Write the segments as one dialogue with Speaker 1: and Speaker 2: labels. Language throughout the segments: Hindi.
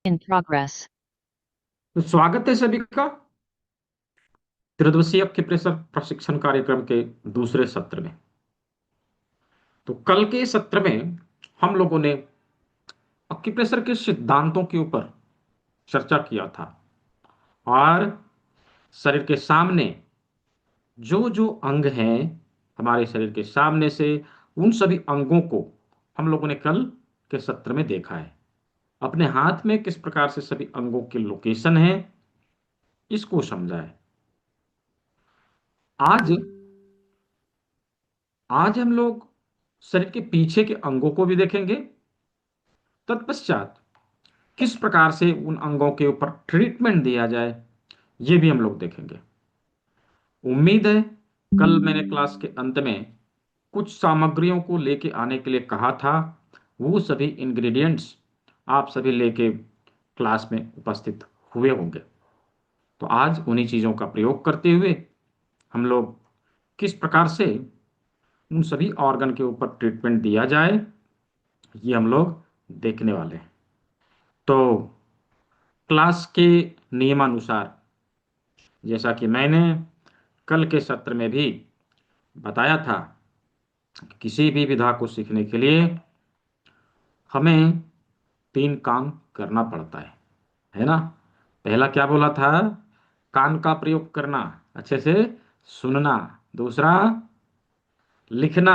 Speaker 1: In progress.
Speaker 2: तो स्वागत है सभी का त्रिदिवसीय एक्यूप्रेशर प्रशिक्षण कार्यक्रम के दूसरे सत्र में। तो कल के सत्र में हम लोगों ने एक्यूप्रेशर के सिद्धांतों के ऊपर चर्चा किया था और शरीर के सामने जो जो अंग हैं हमारे शरीर के सामने से उन सभी अंगों को हम लोगों ने कल के सत्र में देखा है। अपने हाथ में किस प्रकार से सभी अंगों की लोकेशन है इसको समझा है। आज आज हम लोग शरीर के पीछे के अंगों को भी देखेंगे। तत्पश्चात किस प्रकार से उन अंगों के ऊपर ट्रीटमेंट दिया जाए ये भी हम लोग देखेंगे। उम्मीद है कल मैंने क्लास के अंत में कुछ सामग्रियों को लेके आने के लिए कहा था, वो सभी इंग्रेडिएंट्स आप सभी लेके क्लास में उपस्थित हुए होंगे। तो आज उन्हीं चीज़ों का प्रयोग करते हुए हम लोग किस प्रकार से उन सभी ऑर्गन के ऊपर ट्रीटमेंट दिया जाए ये हम लोग देखने वाले हैं। तो क्लास के नियमानुसार जैसा कि मैंने कल के सत्र में भी बताया था, किसी भी विधा को सीखने के लिए हमें तीन काम करना पड़ता है ना। पहला क्या बोला था? कान का प्रयोग करना, अच्छे से सुनना। दूसरा लिखना,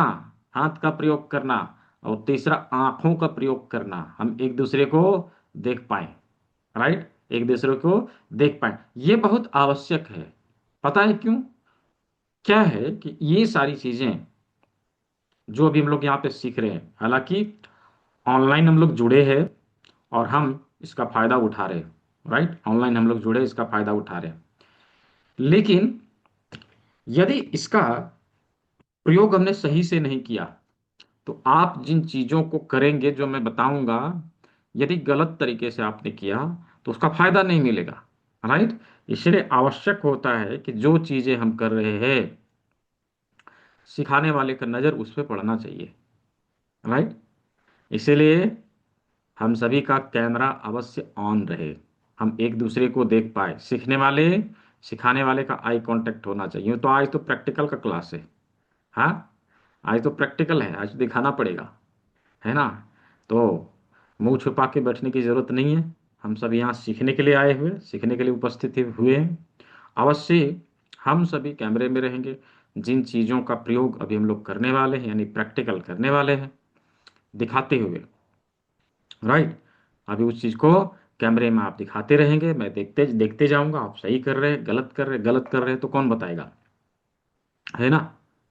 Speaker 2: हाथ का प्रयोग करना। और तीसरा आंखों का प्रयोग करना, हम एक दूसरे को देख पाए। राइट, एक दूसरे को देख पाए, ये बहुत आवश्यक है। पता है क्यों? क्या है कि ये सारी चीजें जो अभी हम लोग यहाँ पे सीख रहे हैं, हालांकि ऑनलाइन हम लोग जुड़े हैं और हम इसका फायदा उठा रहे हैं। राइट, ऑनलाइन हम लोग जुड़े इसका फायदा उठा रहे हैं, लेकिन यदि इसका प्रयोग हमने सही से नहीं किया तो आप जिन चीजों को करेंगे जो मैं बताऊंगा, यदि गलत तरीके से आपने किया तो उसका फायदा नहीं मिलेगा। राइट, इसलिए आवश्यक होता है कि जो चीजें हम कर रहे हैं सिखाने वाले का नजर उस पर पड़ना चाहिए। राइट, इसीलिए हम सभी का कैमरा अवश्य ऑन रहे, हम एक दूसरे को देख पाए। सीखने वाले सिखाने वाले का आई कांटेक्ट होना चाहिए। तो आज तो प्रैक्टिकल का क्लास है। हाँ, आज तो प्रैक्टिकल है, आज तो दिखाना पड़ेगा, है ना। तो मुंह छुपा के बैठने की जरूरत नहीं है। हम सब यहाँ सीखने के लिए आए हुए, सीखने के लिए उपस्थित हुए हैं। अवश्य हम सभी कैमरे में रहेंगे। जिन चीज़ों का प्रयोग अभी हम लोग करने वाले हैं यानी प्रैक्टिकल करने वाले हैं दिखाते हुए, राइट, अभी उस चीज को कैमरे में आप दिखाते रहेंगे, मैं देखते देखते जाऊंगा। आप सही कर रहे हैं, गलत कर रहे हैं तो कौन बताएगा, है ना।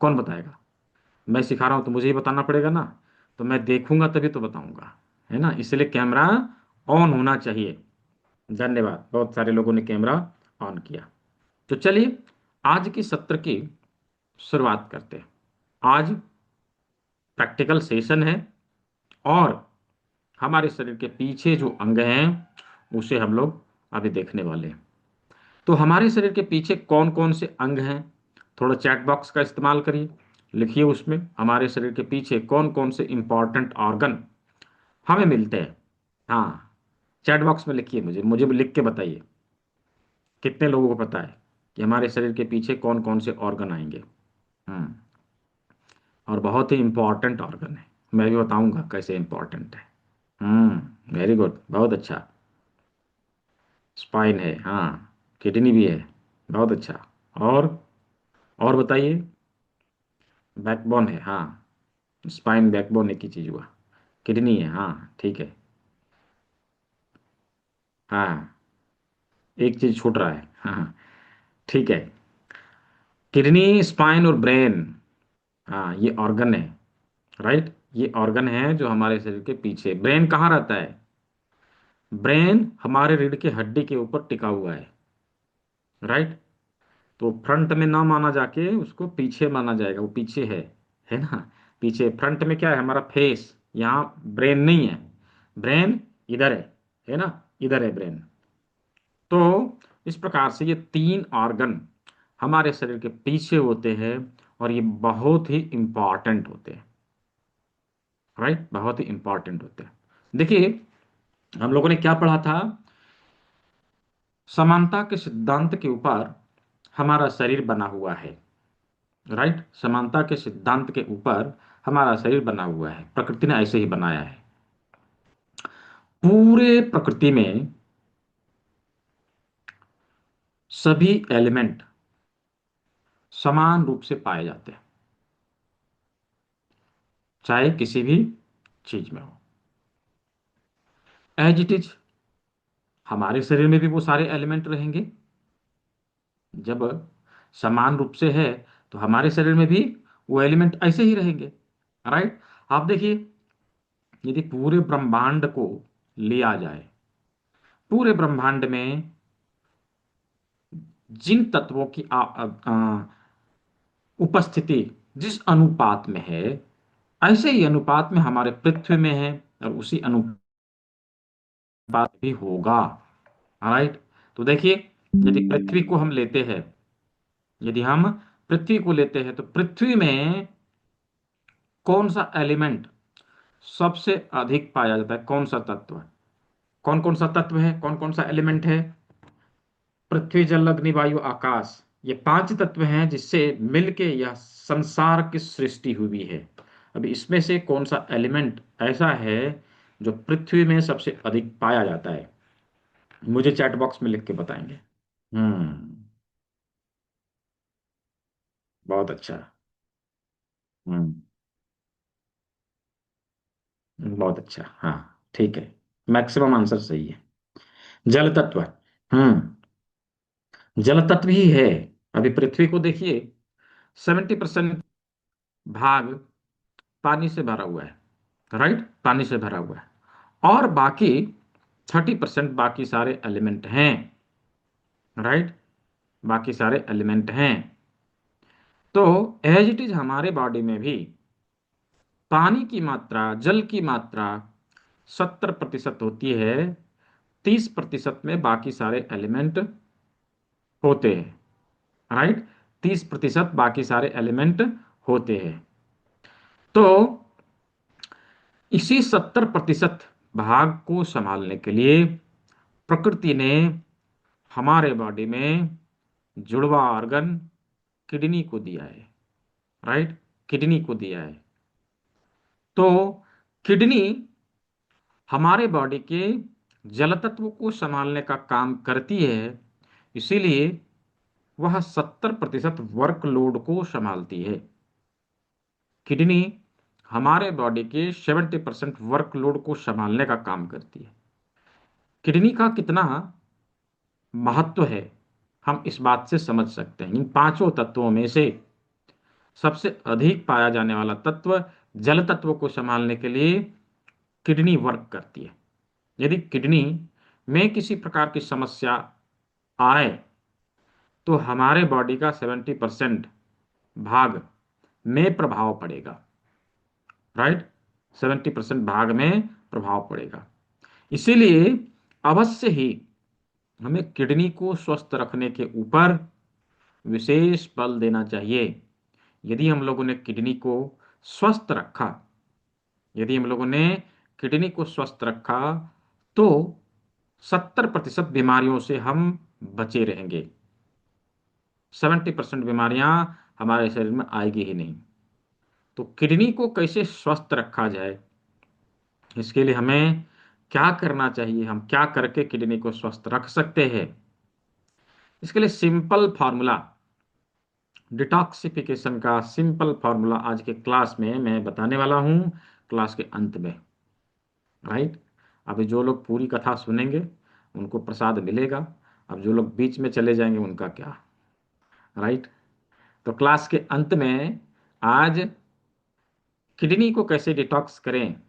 Speaker 2: कौन बताएगा? मैं सिखा रहा हूं तो मुझे ही बताना पड़ेगा ना। तो मैं देखूंगा तभी तो बताऊंगा, है ना। इसलिए कैमरा ऑन होना चाहिए। धन्यवाद, बहुत सारे लोगों ने कैमरा ऑन किया। तो चलिए आज की सत्र की शुरुआत करते हैं। आज प्रैक्टिकल सेशन है और हमारे शरीर के पीछे जो अंग हैं उसे हम लोग अभी देखने वाले हैं। तो हमारे शरीर के पीछे कौन कौन से अंग हैं? थोड़ा चैट बॉक्स का इस्तेमाल करिए, लिखिए उसमें हमारे शरीर के पीछे कौन कौन से इंपॉर्टेंट ऑर्गन हमें मिलते हैं। हाँ, चैट बॉक्स में लिखिए, मुझे मुझे भी लिख के बताइए कितने लोगों को पता है कि हमारे शरीर के पीछे कौन कौन से ऑर्गन आएंगे। हम्म, और बहुत ही इंपॉर्टेंट ऑर्गन है, मैं भी बताऊंगा कैसे इंपॉर्टेंट है। वेरी गुड, बहुत अच्छा। स्पाइन है, हाँ, किडनी भी है, बहुत अच्छा। और और बताइए। बैकबोन है, हाँ, स्पाइन बैकबोन एक ही चीज हुआ। किडनी है, हाँ ठीक है। हाँ, एक चीज छूट रहा है, हाँ ठीक है। किडनी, स्पाइन और ब्रेन, हाँ ये ऑर्गन है। राइट, ये ऑर्गन है जो हमारे शरीर के पीछे। ब्रेन कहाँ रहता है? ब्रेन हमारे रीढ़ की हड्डी के ऊपर टिका हुआ है। राइट, तो फ्रंट में ना माना जाके उसको पीछे माना जाएगा, वो पीछे है ना। पीछे, फ्रंट में क्या है? हमारा फेस, यहाँ ब्रेन नहीं है। ब्रेन इधर है ना, इधर है ब्रेन। तो इस प्रकार से ये तीन ऑर्गन हमारे शरीर के पीछे होते हैं और ये बहुत ही इंपॉर्टेंट होते हैं। राइट, बहुत ही इंपॉर्टेंट होते हैं। देखिए, हम लोगों ने क्या पढ़ा था? समानता के सिद्धांत के ऊपर हमारा शरीर बना हुआ है। राइट, समानता के सिद्धांत के ऊपर हमारा शरीर बना हुआ है, प्रकृति ने ऐसे ही बनाया है। पूरे प्रकृति में सभी एलिमेंट समान रूप से पाए जाते हैं, चाहे किसी भी चीज में हो। एज इट इज हमारे शरीर में भी वो सारे एलिमेंट रहेंगे। जब समान रूप से है तो हमारे शरीर में भी वो एलिमेंट ऐसे ही रहेंगे। राइट, आप देखिए, यदि पूरे ब्रह्मांड को लिया जाए, पूरे ब्रह्मांड में जिन तत्वों की उपस्थिति जिस अनुपात में है, ऐसे ही अनुपात में हमारे पृथ्वी में है, और उसी अनुपात भी होगा। राइट, तो देखिए, यदि पृथ्वी को हम लेते हैं, यदि हम पृथ्वी को लेते हैं तो पृथ्वी में कौन सा एलिमेंट सबसे अधिक पाया जाता है? कौन सा तत्व है? कौन कौन सा तत्व है, कौन कौन सा एलिमेंट है? पृथ्वी, जल, अग्नि, वायु, आकाश, ये पांच तत्व हैं जिससे मिलके यह संसार की सृष्टि हुई है। अभी इसमें से कौन सा एलिमेंट ऐसा है जो पृथ्वी में सबसे अधिक पाया जाता है? मुझे चैट बॉक्स में लिख के बताएंगे। हम्म। बहुत अच्छा। हम्म। बहुत अच्छा, हाँ। ठीक है, मैक्सिमम आंसर सही है। जल तत्व। हम्म। जल तत्व ही है। अभी पृथ्वी को देखिए, 70% भाग पानी से भरा हुआ है। राइट, पानी से भरा हुआ है, और बाकी 30% बाकी सारे एलिमेंट हैं। राइट, बाकी सारे एलिमेंट हैं। तो एज इट इज हमारे बॉडी में भी पानी की मात्रा, जल की मात्रा 70% होती है। 30% में बाकी सारे एलिमेंट होते हैं। राइट, 30% बाकी सारे एलिमेंट होते हैं। तो इसी 70% भाग को संभालने के लिए प्रकृति ने हमारे बॉडी में जुड़वा ऑर्गन किडनी को दिया है। राइट, किडनी को दिया है। तो किडनी हमारे बॉडी के जल तत्व को संभालने का काम करती है, इसीलिए वह 70% वर्कलोड को संभालती है। किडनी हमारे बॉडी के 70% वर्कलोड को संभालने का काम करती है। किडनी का कितना महत्व है, हम इस बात से समझ सकते हैं। इन पांचों तत्वों में से सबसे अधिक पाया जाने वाला तत्व, जल तत्व को संभालने के लिए किडनी वर्क करती है। यदि किडनी में किसी प्रकार की समस्या आए तो हमारे बॉडी का 70% भाग में प्रभाव पड़ेगा। राइट, 70% भाग में प्रभाव पड़ेगा। इसीलिए अवश्य ही हमें किडनी को स्वस्थ रखने के ऊपर विशेष बल देना चाहिए। यदि हम लोगों ने किडनी को स्वस्थ रखा, यदि हम लोगों ने किडनी को स्वस्थ रखा, तो 70% बीमारियों से हम बचे रहेंगे। 70% बीमारियां हमारे शरीर में आएगी ही नहीं। तो किडनी को कैसे स्वस्थ रखा जाए, इसके लिए हमें क्या करना चाहिए, हम क्या करके किडनी को स्वस्थ रख सकते हैं? इसके लिए सिंपल फार्मूला, डिटॉक्सिफिकेशन का सिंपल फार्मूला आज के क्लास में मैं बताने वाला हूं, क्लास के अंत में। राइट, अभी जो लोग पूरी कथा सुनेंगे उनको प्रसाद मिलेगा, अब जो लोग बीच में चले जाएंगे उनका क्या। राइट, तो क्लास के अंत में आज किडनी को कैसे डिटॉक्स करें,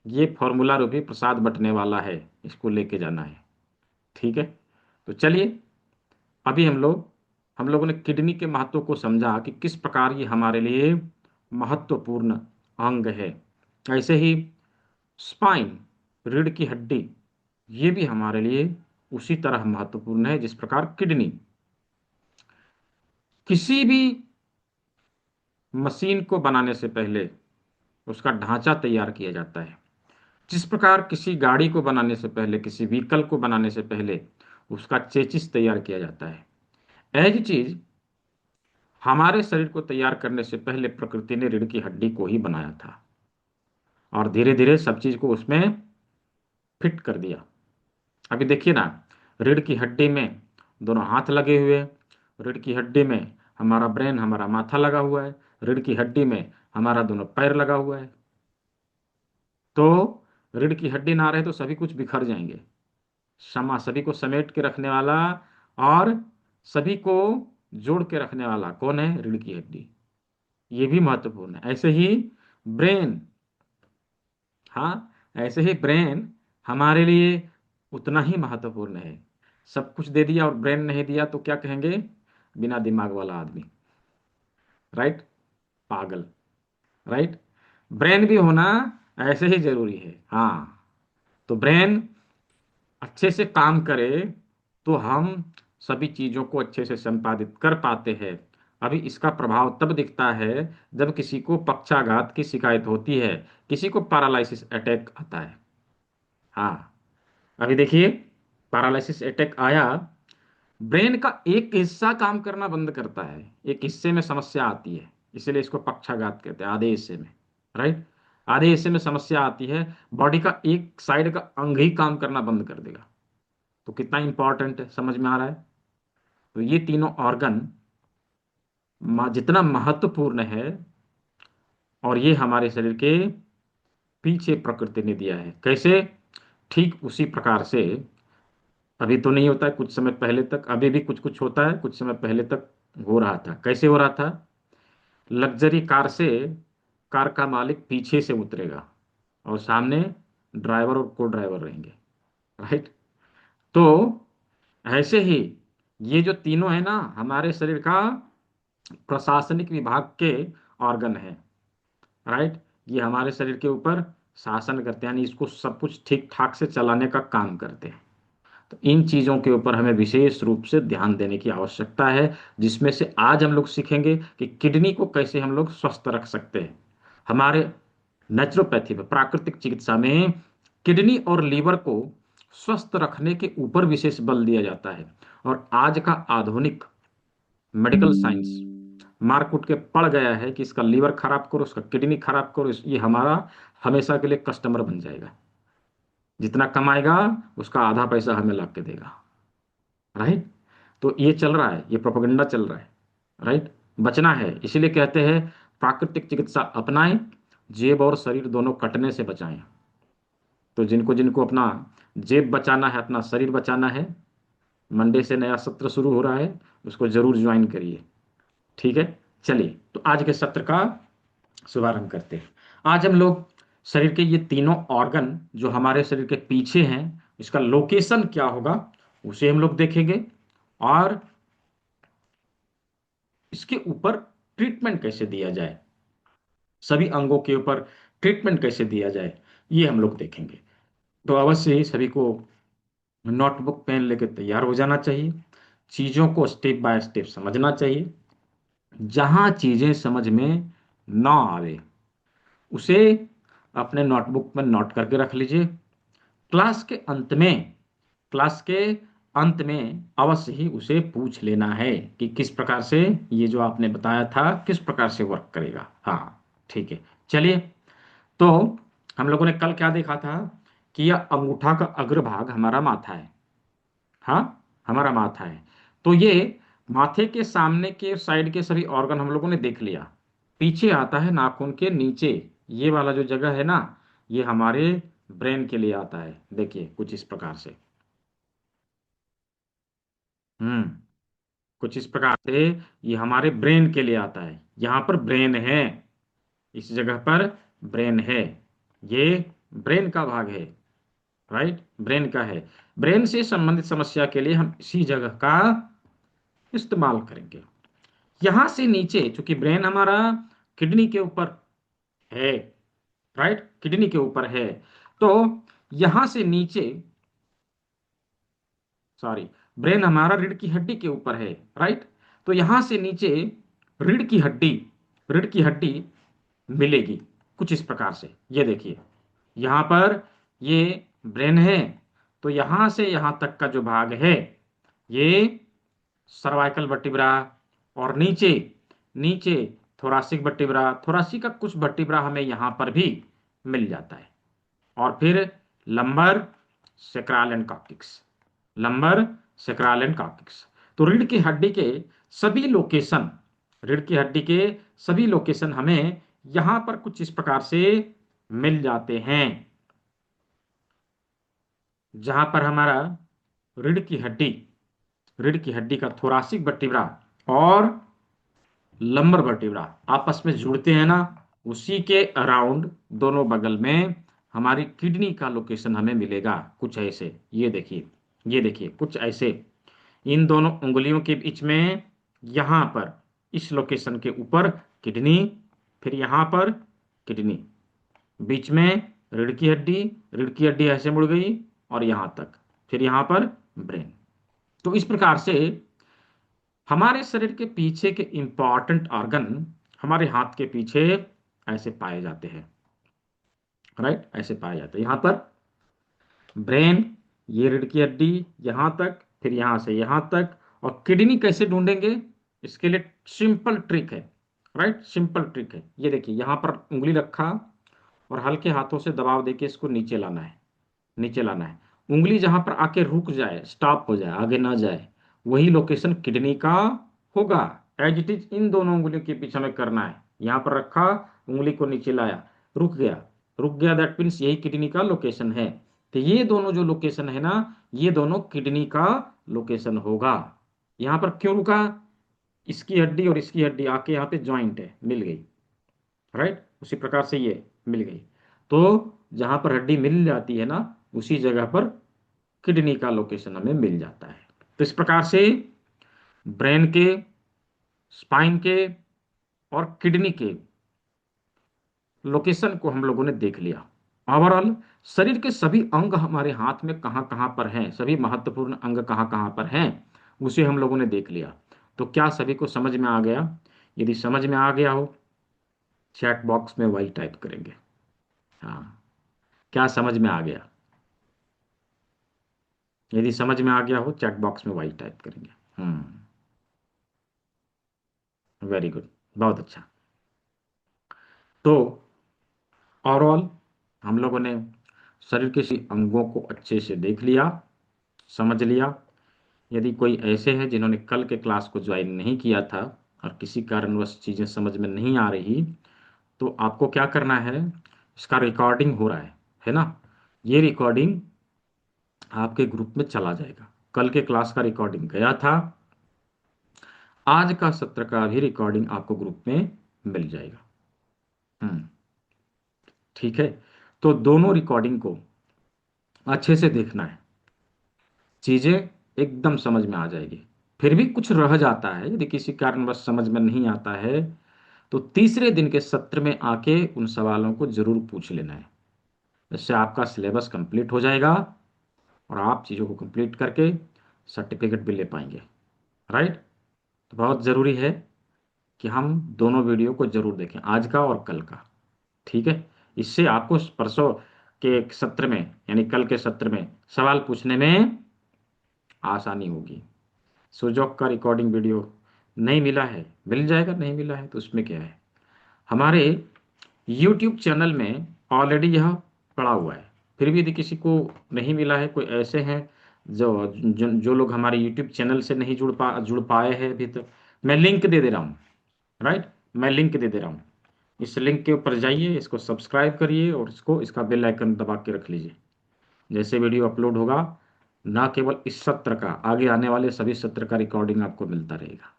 Speaker 2: ये फॉर्मूला रूपी प्रसाद बंटने वाला है, इसको लेके जाना है। ठीक है, तो चलिए, अभी हम लोगों ने किडनी के महत्व को समझा कि किस प्रकार ये हमारे लिए महत्वपूर्ण अंग है। ऐसे ही स्पाइन, रीढ़ की हड्डी, ये भी हमारे लिए उसी तरह महत्वपूर्ण है जिस प्रकार किडनी। किसी भी मशीन को बनाने से पहले उसका ढांचा तैयार किया जाता है। जिस प्रकार किसी गाड़ी को बनाने से पहले, किसी व्हीकल को बनाने से पहले उसका चेसिस तैयार किया जाता है, एज चीज हमारे शरीर को तैयार करने से पहले प्रकृति ने रीढ़ की हड्डी को ही बनाया था और धीरे धीरे सब चीज को उसमें फिट कर दिया। अभी देखिए ना, रीढ़ की हड्डी में दोनों हाथ लगे हुए हैं, रीढ़ की हड्डी में हमारा ब्रेन, हमारा माथा लगा हुआ है, रीढ़ की हड्डी में हमारा दोनों पैर लगा हुआ है। तो रीढ़ की हड्डी ना रहे तो सभी कुछ बिखर जाएंगे। सभी को समेट के रखने वाला और सभी को जोड़ के रखने वाला कौन है? रीढ़ की हड्डी। ये भी महत्वपूर्ण है। ऐसे ही ब्रेन, हाँ, ऐसे ही ब्रेन हमारे लिए उतना ही महत्वपूर्ण है। सब कुछ दे दिया और ब्रेन नहीं दिया तो क्या कहेंगे? बिना दिमाग वाला आदमी, राइट? पागल, राइट? ब्रेन भी होना ऐसे ही जरूरी है। हाँ, तो ब्रेन अच्छे से काम करे तो हम सभी चीजों को अच्छे से संपादित कर पाते हैं। अभी इसका प्रभाव तब दिखता है जब किसी को पक्षाघात की शिकायत होती है, किसी को पैरालिसिस अटैक आता है। हाँ, अभी देखिए, पैरालिसिस अटैक आया, ब्रेन का एक हिस्सा काम करना बंद करता है, एक हिस्से में समस्या आती है, इसीलिए इसको पक्षाघात कहते हैं, आधे हिस्से में, राइट? आधे हिस्से में समस्या आती है, बॉडी का एक साइड का अंग ही काम करना बंद कर देगा। तो कितना इंपॉर्टेंट है, समझ में आ रहा है? तो ये तीनों ऑर्गन जितना महत्वपूर्ण है, और ये हमारे शरीर के पीछे प्रकृति ने दिया है। कैसे? ठीक उसी प्रकार से अभी तो नहीं होता है, कुछ समय पहले तक, अभी भी कुछ कुछ होता है, कुछ समय पहले तक हो रहा था। कैसे हो रहा था? लग्जरी कार से कार का मालिक पीछे से उतरेगा और सामने ड्राइवर और को ड्राइवर रहेंगे, राइट? तो ऐसे ही ये जो तीनों है ना, हमारे शरीर का प्रशासनिक विभाग के ऑर्गन है, राइट? ये हमारे शरीर के ऊपर शासन करते हैं, यानी इसको सब कुछ ठीक ठाक से चलाने का काम करते हैं। तो इन चीजों के ऊपर हमें विशेष रूप से ध्यान देने की आवश्यकता है, जिसमें से आज हम लोग सीखेंगे कि किडनी को कैसे हम लोग स्वस्थ रख सकते हैं। हमारे नेचुरोपैथी में, प्राकृतिक चिकित्सा में किडनी और लीवर को स्वस्थ रखने के ऊपर विशेष बल दिया जाता है। और आज का आधुनिक मेडिकल साइंस मार कूट के पड़ गया है कि इसका लीवर खराब करो, उसका किडनी खराब करो, ये हमारा हमेशा के लिए कस्टमर बन जाएगा। जितना कमाएगा उसका आधा पैसा हमें ला के देगा, राइट? तो ये चल रहा है, ये प्रोपेगेंडा चल रहा है, राइट? बचना है, इसीलिए कहते हैं प्राकृतिक चिकित्सा अपनाएं, जेब और शरीर दोनों कटने से बचाएं। तो जिनको जिनको अपना जेब बचाना है, अपना शरीर बचाना है, मंडे से नया सत्र शुरू हो रहा है, उसको जरूर ज्वाइन करिए। ठीक है, चलिए तो आज के सत्र का शुभारंभ करते हैं। आज हम लोग शरीर के ये तीनों ऑर्गन जो हमारे शरीर के पीछे हैं, इसका लोकेशन क्या होगा उसे हम लोग देखेंगे, और इसके ऊपर ट्रीटमेंट कैसे दिया जाए, सभी अंगों के ऊपर ट्रीटमेंट कैसे दिया जाए, ये हम लोग देखेंगे। तो अवश्य ही सभी को नोटबुक पेन लेके तैयार हो जाना चाहिए, चीजों को स्टेप बाय स्टेप समझना चाहिए। जहां चीजें समझ में ना आवे उसे अपने नोटबुक में नोट करके रख लीजिए। क्लास के अंत में क्लास के अंत में अवश्य ही उसे पूछ लेना है कि किस प्रकार से ये जो आपने बताया था किस प्रकार से वर्क करेगा। हाँ, ठीक है, चलिए। तो हम लोगों ने कल क्या देखा था कि यह अंगूठा का अग्रभाग हमारा माथा है। हाँ, हमारा माथा है। तो ये माथे के सामने के साइड के सभी ऑर्गन हम लोगों ने देख लिया। पीछे आता है नाखून के नीचे, ये वाला जो जगह है ना, ये हमारे ब्रेन के लिए आता है। देखिए कुछ इस प्रकार से, हम्म, कुछ इस प्रकार से ये हमारे ब्रेन के लिए आता है। यहाँ पर ब्रेन है, इस जगह पर ब्रेन है, ये ब्रेन का भाग है, राइट? ब्रेन का है। ब्रेन से संबंधित समस्या के लिए हम इसी जगह का इस्तेमाल करेंगे। यहां से नीचे, चूंकि ब्रेन हमारा किडनी के ऊपर है, राइट? किडनी के ऊपर है, तो यहां से नीचे, सॉरी, ब्रेन हमारा रीढ़ की हड्डी के ऊपर है, राइट? तो यहां से नीचे रीढ़ की हड्डी, रीढ़ की हड्डी मिलेगी कुछ इस प्रकार से। ये देखिए, यहां पर ये ब्रेन है, तो यहां से यहां तक का जो भाग है ये सर्वाइकल वर्टिब्रा, और नीचे नीचे थोरासिक वर्टिब्रा, थोरासिक का कुछ वर्टिब्रा हमें यहां पर भी मिल जाता है। और फिर lumbar, sacral and coccyx, lumbar, sacral and coccyx. तो रीढ़ की हड्डी के सभी लोकेशन, रीढ़ की हड्डी के सभी लोकेशन हमें यहां पर कुछ इस प्रकार से मिल जाते हैं, जहां पर हमारा रीढ़ की हड्डी, रीढ़ की हड्डी का थोरासिक वर्टिब्रा और लंबर वर्टिब्रा आपस में जुड़ते हैं ना, उसी के अराउंड दोनों बगल में हमारी किडनी का लोकेशन हमें मिलेगा कुछ ऐसे। ये देखिए, ये देखिए कुछ ऐसे, इन दोनों उंगलियों के बीच में यहां पर इस लोकेशन के ऊपर किडनी, फिर यहां पर किडनी, बीच में रीढ़ की हड्डी, रीढ़ की हड्डी ऐसे मुड़ गई और यहां तक, फिर यहां पर ब्रेन। तो इस प्रकार से हमारे शरीर के पीछे के इंपॉर्टेंट ऑर्गन हमारे हाथ के पीछे ऐसे पाए जाते हैं, राइट, ऐसे पाए जाते हैं। यहां पर ब्रेन, ये रीढ़ की हड्डी यहां तक, फिर यहां से यहां तक। और किडनी कैसे ढूंढेंगे, इसके लिए सिंपल ट्रिक है, राइट, सिंपल ट्रिक है। ये देखिए यहां पर उंगली रखा और हल्के हाथों से दबाव देके इसको नीचे लाना है, नीचे लाना है। उंगली जहां पर आके रुक जाए, स्टॉप हो जाए, आगे ना जाए, वही लोकेशन किडनी का होगा। एज इट इज इन दोनों उंगलियों के पीछे हमें करना है। यहां पर रखा, उंगली को नीचे लाया, रुक गया, रुक गया, दैट मीन्स यही किडनी का लोकेशन है। तो ये दोनों जो लोकेशन है ना, ये दोनों किडनी का लोकेशन होगा। यहां पर क्यों रुका, इसकी हड्डी और इसकी हड्डी आके यहाँ पे ज्वाइंट है, मिल गई, राइट, उसी प्रकार से ये मिल गई। तो जहां पर हड्डी मिल जाती है ना, उसी जगह पर किडनी का लोकेशन हमें मिल जाता है। तो इस प्रकार से ब्रेन के, स्पाइन के और किडनी के लोकेशन को हम लोगों ने देख लिया। ओवरऑल शरीर के सभी अंग हमारे हाथ में कहाँ कहाँ पर हैं, सभी महत्वपूर्ण अंग कहाँ कहाँ पर हैं, उसे हम लोगों ने देख लिया। तो क्या सभी को समझ में आ गया? यदि समझ में आ गया हो, चैट बॉक्स में वही टाइप करेंगे। हाँ, क्या समझ में आ गया? यदि समझ में आ गया हो, चैट बॉक्स में वही टाइप करेंगे। वेरी गुड, बहुत अच्छा। तो ओवरऑल हम लोगों ने शरीर के सभी अंगों को अच्छे से देख लिया, समझ लिया। यदि कोई ऐसे हैं जिन्होंने कल के क्लास को ज्वाइन नहीं किया था और किसी कारणवश चीज़ें समझ में नहीं आ रही, तो आपको क्या करना है, इसका रिकॉर्डिंग हो रहा है ना, ये रिकॉर्डिंग आपके ग्रुप में चला जाएगा। कल के क्लास का रिकॉर्डिंग गया था, आज का सत्र का भी रिकॉर्डिंग आपको ग्रुप में मिल जाएगा। हम्म, ठीक है। तो दोनों रिकॉर्डिंग को अच्छे से देखना है, चीजें एकदम समझ में आ जाएगी। फिर भी कुछ रह जाता है, यदि किसी कारणवश समझ में नहीं आता है, तो तीसरे दिन के सत्र में आके उन सवालों को जरूर पूछ लेना है। इससे आपका सिलेबस कंप्लीट हो जाएगा और आप चीज़ों को कंप्लीट करके सर्टिफिकेट भी ले पाएंगे, राइट। तो बहुत ज़रूरी है कि हम दोनों वीडियो को जरूर देखें, आज का और कल का, ठीक है। इससे आपको परसों के सत्र में, यानी कल के सत्र में सवाल पूछने में आसानी होगी। सुजोक का रिकॉर्डिंग वीडियो नहीं मिला है, मिल जाएगा, नहीं मिला है तो उसमें क्या है, हमारे यूट्यूब चैनल में ऑलरेडी यह पड़ा हुआ है। फिर भी यदि किसी को नहीं मिला है, कोई ऐसे हैं जो लोग हमारे यूट्यूब चैनल से नहीं जुड़ पाए हैं अभी तक, मैं लिंक दे दे रहा हूँ, राइट, मैं लिंक दे दे रहा हूँ। इस लिंक के ऊपर जाइए, इसको सब्सक्राइब करिए और इसका बेल आइकन दबा के रख लीजिए। जैसे वीडियो अपलोड होगा, ना केवल इस सत्र का, आगे आने वाले सभी सत्र का रिकॉर्डिंग आपको मिलता रहेगा,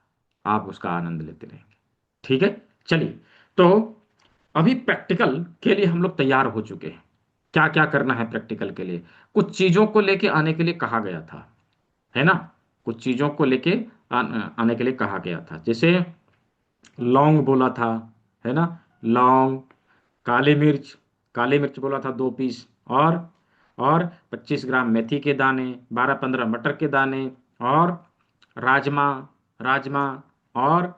Speaker 2: आप उसका आनंद लेते रहेंगे, ठीक है। चलिए, तो अभी प्रैक्टिकल के लिए हम लोग तैयार हो चुके हैं। क्या क्या करना है प्रैक्टिकल के लिए, कुछ चीजों को लेके आने के लिए कहा गया था, है ना, कुछ चीजों को लेके आने के लिए कहा गया था। जैसे लौंग बोला था, है ना, लौंग, काली मिर्च, काली मिर्च बोला था 2 पीस, और 25 ग्राम मेथी के दाने, 12-15 मटर के दाने, और राजमा, राजमा, और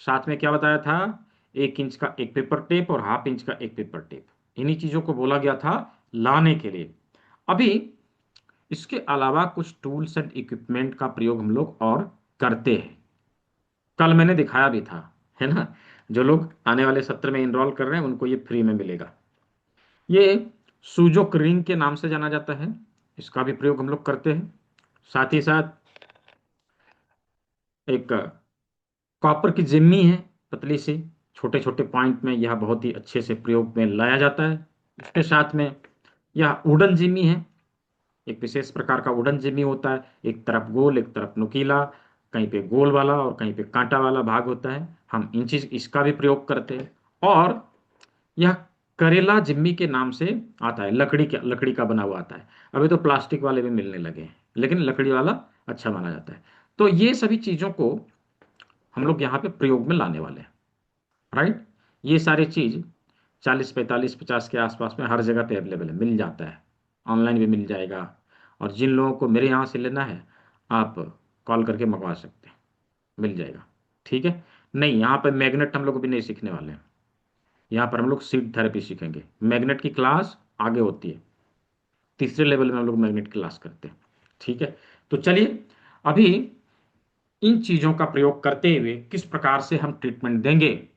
Speaker 2: साथ में क्या बताया था, 1 इंच का एक पेपर टेप और ½ इंच का एक पेपर टेप। इन्हीं चीजों को बोला गया था लाने के लिए। अभी इसके अलावा कुछ टूल्स एंड इक्विपमेंट का प्रयोग हम लोग और करते हैं। कल मैंने दिखाया भी था, है ना। जो लोग आने वाले सत्र में इनरोल कर रहे हैं उनको ये फ्री में मिलेगा। ये सूजोक रिंग के नाम से जाना जाता है, इसका भी प्रयोग हम लोग करते हैं। साथ ही साथ एक कॉपर की जिम्मी है, पतली सी, छोटे छोटे पॉइंट में यह बहुत ही अच्छे से प्रयोग में लाया जाता है। इसके साथ में यह वुडन जिम्मी है, एक विशेष प्रकार का वुडन जिम्मी होता है, एक तरफ गोल एक तरफ नुकीला, कहीं पे गोल वाला और कहीं पे कांटा वाला भाग होता है। हम इन चीज इसका भी प्रयोग करते हैं। और यह करेला जिम्मी के नाम से आता है, लकड़ी का बना हुआ आता है। अभी तो प्लास्टिक वाले भी मिलने लगे हैं, लेकिन लकड़ी वाला अच्छा माना जाता है। तो ये सभी चीजों को हम लोग यहाँ पे प्रयोग में लाने वाले हैं। राइट। ये सारी चीज 40 45 50 के आसपास में हर जगह पे अवेलेबल है, मिल जाता है। ऑनलाइन भी मिल जाएगा। और जिन लोगों को मेरे यहाँ से लेना है, आप कॉल करके मंगवा सकते हैं, मिल जाएगा। ठीक है। नहीं, यहाँ पर मैग्नेट हम लोग भी नहीं सीखने वाले हैं। यहाँ पर हम लोग सीड थेरेपी सीखेंगे। मैग्नेट की क्लास आगे होती है, तीसरे लेवल में हम लोग मैग्नेट की क्लास करते हैं। ठीक है। तो चलिए, अभी इन चीजों का प्रयोग करते हुए किस प्रकार से हम ट्रीटमेंट देंगे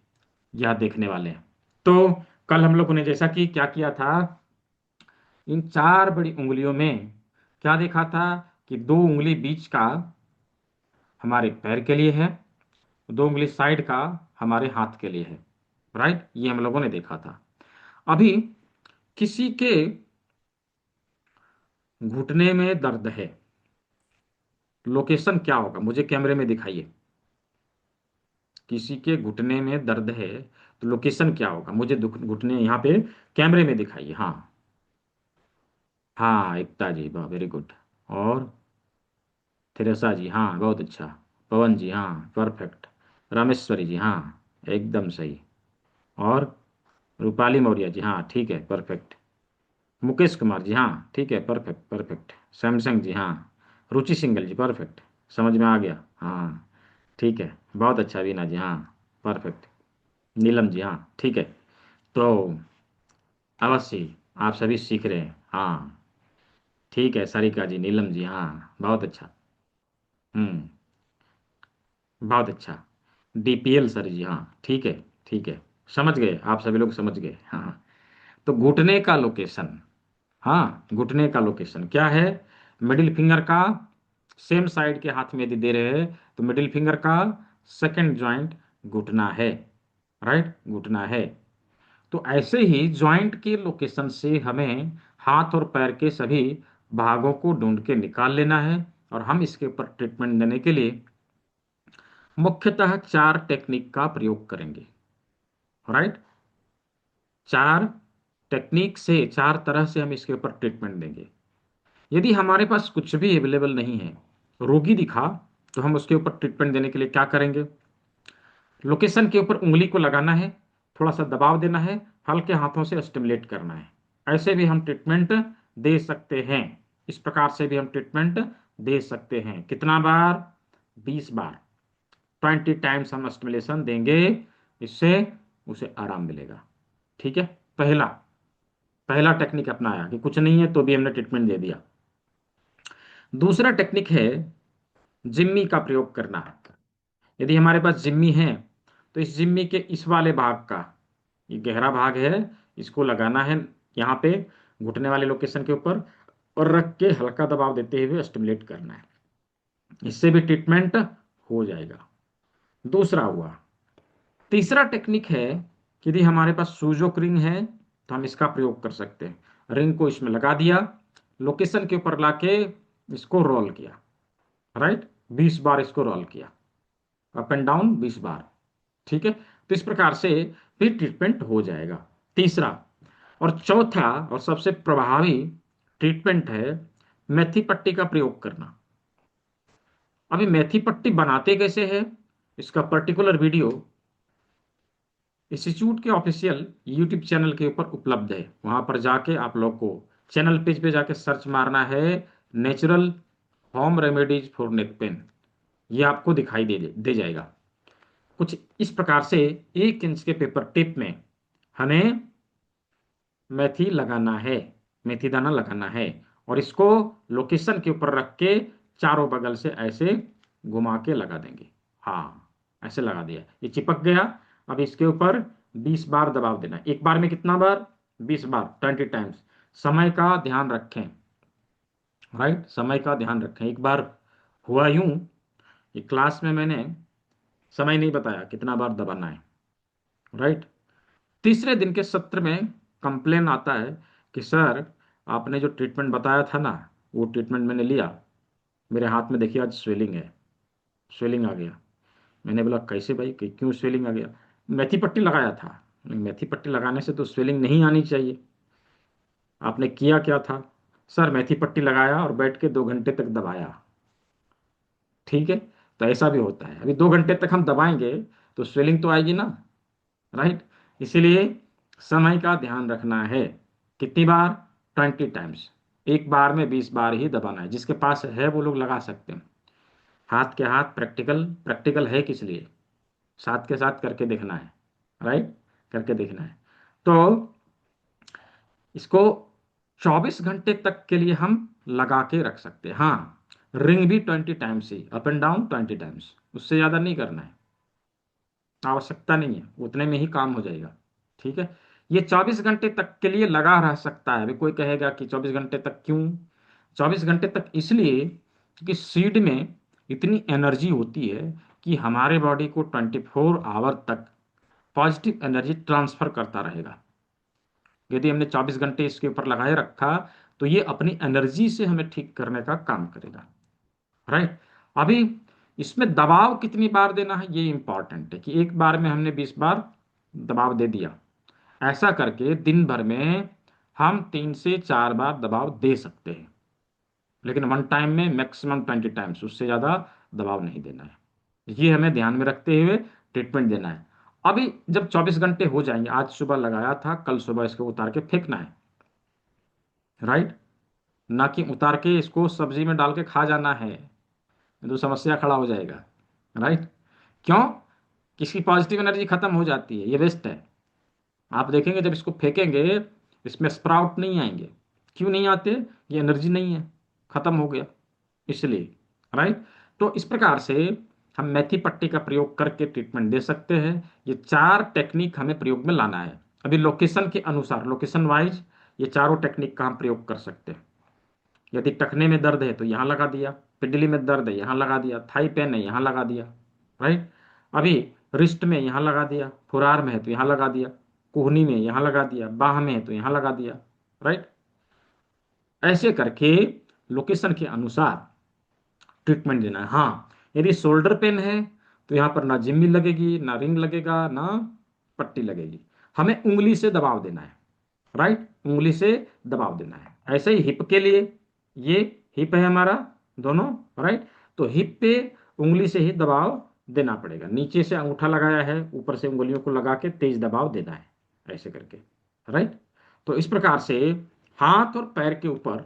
Speaker 2: यह देखने वाले हैं। तो कल हम लोगों ने जैसा कि क्या किया था, इन चार बड़ी उंगलियों में क्या देखा था कि दो उंगली बीच का हमारे पैर के लिए है, दो उंगली साइड का हमारे हाथ के लिए है। राइट, ये हम लोगों ने देखा था। अभी किसी के घुटने में दर्द है, लोकेशन क्या होगा, मुझे कैमरे में दिखाइए। किसी के घुटने में दर्द है तो लोकेशन क्या होगा, मुझे घुटने यहाँ पे कैमरे में दिखाइए। हाँ, हाँ एकता जी, वाह वेरी गुड। और थेरेसा जी, हाँ बहुत अच्छा। पवन जी, हाँ परफेक्ट। रामेश्वरी जी, हाँ एकदम सही। और रूपाली मौर्य जी, हाँ ठीक है परफेक्ट। मुकेश कुमार जी, हाँ ठीक है परफेक्ट परफेक्ट। सैमसंग जी, हाँ। रुचि सिंगल जी, परफेक्ट, समझ में आ गया, हाँ ठीक है बहुत अच्छा। वीना जी, हाँ परफेक्ट। नीलम जी, हाँ ठीक है। तो अवश्य आप सभी सीख रहे हैं, हाँ ठीक है। सारिका जी, नीलम जी, हाँ बहुत अच्छा। हम्म, बहुत अच्छा। डीपीएल सर जी, हाँ ठीक है ठीक है। समझ गए, आप सभी लोग समझ गए, हाँ हाँ। तो घुटने का लोकेशन, हाँ घुटने का लोकेशन क्या है, मिडिल फिंगर का सेम साइड के हाथ में यदि दे रहे हैं तो मिडिल फिंगर का सेकंड जॉइंट घुटना है। राइट, घुटना है। तो ऐसे ही जॉइंट के लोकेशन से हमें हाथ और पैर के सभी भागों को ढूंढ के निकाल लेना है। और हम इसके ऊपर ट्रीटमेंट देने के लिए मुख्यतः चार टेक्निक का प्रयोग करेंगे। राइट, चार टेक्निक से, चार तरह से हम इसके ऊपर ट्रीटमेंट देंगे। यदि हमारे पास कुछ भी अवेलेबल नहीं है, रोगी दिखा, तो हम उसके ऊपर ट्रीटमेंट देने के लिए क्या करेंगे, लोकेशन के ऊपर उंगली को लगाना है, थोड़ा सा दबाव देना है, हल्के हाथों से स्टिमुलेट करना है। ऐसे भी हम ट्रीटमेंट दे सकते हैं। इस प्रकार से भी हम ट्रीटमेंट दे सकते हैं। कितना बार, 20 बार, 20 टाइम्स हम स्टिमुलेशन देंगे, इससे उसे आराम मिलेगा। ठीक है। पहला पहला टेक्निक अपनाया कि कुछ नहीं है तो भी हमने ट्रीटमेंट दे दिया। दूसरा टेक्निक है जिम्मी का प्रयोग करना। यदि हमारे पास जिम्मी है तो इस जिम्मी के इस वाले भाग का, ये गहरा भाग है, इसको लगाना है यहाँ पे घुटने वाले लोकेशन के ऊपर, और रख के हल्का दबाव देते हुए स्टिमुलेट करना है। इससे भी ट्रीटमेंट हो जाएगा। दूसरा हुआ। तीसरा टेक्निक है कि यदि हमारे पास सूजोक रिंग है तो हम इसका प्रयोग कर सकते हैं। रिंग को इसमें लगा दिया, लोकेशन के ऊपर लाके इसको रोल किया। राइट, 20 बार इसको रोल किया, अप एंड डाउन 20 बार। ठीक है। तो इस प्रकार से भी ट्रीटमेंट हो जाएगा। तीसरा और चौथा और सबसे प्रभावी ट्रीटमेंट है मेथी पट्टी का प्रयोग करना। अभी मेथी पट्टी बनाते कैसे है, इसका पर्टिकुलर वीडियो इंस्टीट्यूट के ऑफिशियल यूट्यूब चैनल के ऊपर उपलब्ध है। वहां पर जाके आप लोग को चैनल पेज पे जाके सर्च मारना है, natural home remedies for neck pain. ये आपको दिखाई दे जाएगा। कुछ इस प्रकार से 1 इंच के पेपर टिप में हमें मेथी लगाना है, मेथी दाना लगाना है। और इसको लोकेशन के ऊपर रख के चारों बगल से ऐसे घुमा के लगा देंगे। हाँ, ऐसे लगा दिया, ये चिपक गया। अब इसके ऊपर 20 बार दबाव देना है। एक बार में कितना बार? 20 बार, 20 टाइम्स। समय का ध्यान रखें, राइट, समय का ध्यान रखें। एक बार हुआ यूं कि क्लास में मैंने समय नहीं बताया कितना बार दबाना है, राइट। तीसरे दिन के सत्र में कंप्लेन आता है कि सर, आपने जो ट्रीटमेंट बताया था ना, वो ट्रीटमेंट मैंने लिया, मेरे हाथ में देखिए आज स्वेलिंग है, स्वेलिंग आ गया। मैंने बोला कैसे भाई, कि क्यों स्वेलिंग आ गया? मेथी पट्टी लगाया था। मेथी पट्टी लगाने से तो स्वेलिंग नहीं आनी चाहिए, आपने किया क्या था? सर, मेथी पट्टी लगाया और बैठ के 2 घंटे तक दबाया। ठीक है, तो ऐसा भी होता है। अभी 2 घंटे तक हम दबाएंगे तो स्वेलिंग तो आएगी ना, राइट। इसीलिए समय का ध्यान रखना है। कितनी बार? 20 टाइम्स। एक बार में 20 बार ही दबाना है। जिसके पास है वो लोग लगा सकते हैं। हाथ के हाथ प्रैक्टिकल, प्रैक्टिकल है किस लिए? साथ के साथ करके देखना है, राइट, करके देखना है। तो इसको 24 घंटे तक के लिए हम लगा के रख सकते हैं। हाँ, रिंग भी 20 times he, up and down 20 times, उससे ज़्यादा नहीं करना है, आवश्यकता नहीं है, उतने में ही काम हो जाएगा। ठीक है, ये 24 घंटे तक के लिए लगा रह सकता है। अभी कोई कहेगा कि 24 घंटे तक क्यों? 24 घंटे तक इसलिए कि सीड में इतनी एनर्जी होती है कि हमारे बॉडी को 24 आवर तक पॉजिटिव एनर्जी ट्रांसफर करता रहेगा। यदि हमने 24 घंटे इसके ऊपर लगाए रखा तो ये अपनी एनर्जी से हमें ठीक करने का काम करेगा, राइट। अभी इसमें दबाव कितनी बार देना है ये इंपॉर्टेंट है, कि एक बार में हमने 20 बार दबाव दे दिया। ऐसा करके दिन भर में हम 3 से 4 बार दबाव दे सकते हैं, लेकिन वन टाइम में मैक्सिमम 20 टाइम्स, उससे ज़्यादा दबाव नहीं देना है। ये हमें ध्यान में रखते हुए ट्रीटमेंट देना है। अभी जब 24 घंटे हो जाएंगे, आज सुबह लगाया था, कल सुबह इसको उतार के फेंकना है, राइट। ना कि उतार के इसको सब्जी में डाल के खा जाना है, तो समस्या खड़ा हो जाएगा, राइट। क्यों? किसकी पॉजिटिव एनर्जी खत्म हो जाती है, ये वेस्ट है। आप देखेंगे जब इसको फेंकेंगे, इसमें स्प्राउट नहीं आएंगे। क्यों नहीं आते? ये एनर्जी नहीं है, खत्म हो गया, इसलिए, राइट। तो इस प्रकार से हम मेथी पट्टी का प्रयोग करके ट्रीटमेंट दे सकते हैं। ये 4 टेक्निक हमें प्रयोग में लाना है। अभी लोकेशन के अनुसार, लोकेशन वाइज ये चारों टेक्निक का हम प्रयोग कर सकते हैं। यदि टखने में दर्द है तो यहाँ लगा दिया, पिंडली में दर्द है यहाँ लगा दिया, थाई पेन है यहाँ लगा दिया, राइट। अभी रिस्ट में यहाँ लगा दिया, फुरार में है तो यहाँ लगा दिया, कोहनी में यहाँ लगा दिया, बाह में है तो यहाँ लगा दिया, राइट। ऐसे करके लोकेशन के अनुसार ट्रीटमेंट देना है। हाँ, यदि शोल्डर पेन है तो यहाँ पर ना जिम्मी लगेगी, ना रिंग लगेगा, ना पट्टी लगेगी। हमें उंगली से दबाव देना है, राइट, उंगली से दबाव देना है। ऐसे ही हिप के लिए, ये हिप है हमारा दोनों, राइट। तो हिप पे उंगली से ही दबाव देना पड़ेगा। नीचे से अंगूठा लगाया है, ऊपर से उंगलियों को लगा के तेज दबाव देना है, ऐसे करके, राइट। तो इस प्रकार से हाथ और पैर के ऊपर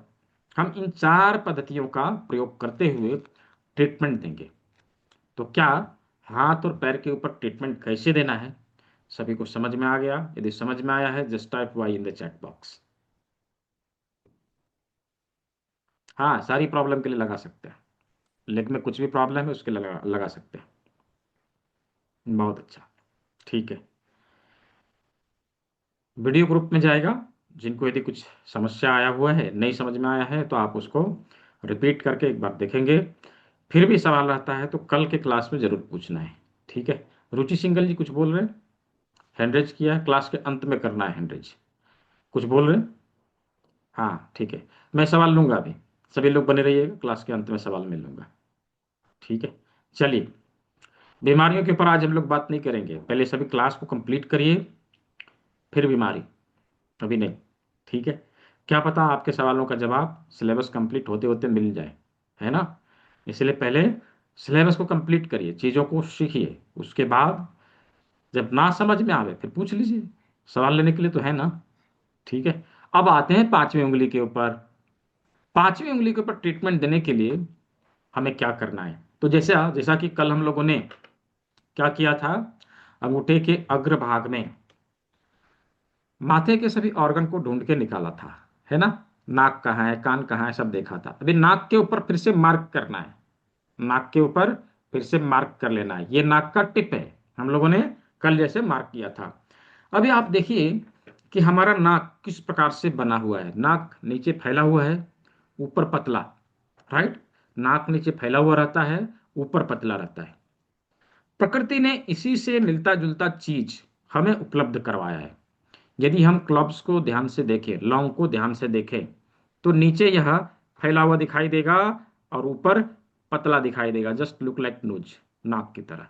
Speaker 2: हम इन 4 पद्धतियों का प्रयोग करते हुए ट्रीटमेंट देंगे। तो क्या हाथ और पैर के ऊपर ट्रीटमेंट कैसे देना है सभी को समझ में आ गया? यदि समझ में आया है, just type Y in the chat box. हाँ, सारी प्रॉब्लम के लिए लगा सकते हैं, लेग में कुछ भी प्रॉब्लम है उसके लिए लगा सकते हैं। बहुत अच्छा, ठीक है। वीडियो ग्रुप में जाएगा। जिनको यदि कुछ समस्या आया हुआ है, नहीं समझ में आया है, तो आप उसको रिपीट करके एक बार देखेंगे। फिर भी सवाल रहता है तो कल के क्लास में जरूर पूछना है, ठीक है। रुचि सिंगल जी कुछ बोल रहे हैं? हैंड रेज किया है, क्लास के अंत में करना है हैंड रेज। कुछ बोल रहे हैं? हाँ, ठीक है, मैं सवाल लूंगा अभी। सभी लोग बने रहिएगा, क्लास के अंत में सवाल मैं लूंगा, ठीक है। चलिए, बीमारियों के ऊपर आज हम लोग बात नहीं करेंगे, पहले सभी क्लास को कंप्लीट करिए, फिर बीमारी, अभी नहीं, ठीक है। क्या पता आपके सवालों का जवाब सिलेबस कंप्लीट होते होते मिल जाए, है ना। इसलिए पहले सिलेबस को कंप्लीट करिए, चीज़ों को सीखिए, उसके बाद जब ना समझ में आवे फिर पूछ लीजिए, सवाल लेने के लिए तो है ना, ठीक है। अब आते हैं 5वीं उंगली के ऊपर। 5वीं उंगली के ऊपर ट्रीटमेंट देने के लिए हमें क्या करना है? तो जैसा जैसा कि कल हम लोगों ने क्या किया था, अंगूठे के अग्रभाग में माथे के सभी ऑर्गन को ढूंढ के निकाला था, है ना। नाक कहाँ है, कान कहाँ है, सब देखा था। अभी नाक के ऊपर फिर से मार्क करना है, नाक के ऊपर फिर से मार्क कर लेना है। ये नाक का टिप है, हम लोगों ने कल जैसे मार्क किया था। अभी आप देखिए कि हमारा नाक किस प्रकार से बना हुआ है। नाक नीचे फैला हुआ है, ऊपर पतला, राइट। नाक नीचे फैला हुआ रहता है, ऊपर पतला रहता है। प्रकृति ने इसी से मिलता जुलता चीज हमें उपलब्ध करवाया है। यदि हम क्लब्स को ध्यान से देखें, लौंग को ध्यान से देखें, तो नीचे यह फैला हुआ दिखाई देगा और ऊपर पतला दिखाई देगा, जस्ट लुक लाइक नोज, नाक की तरह,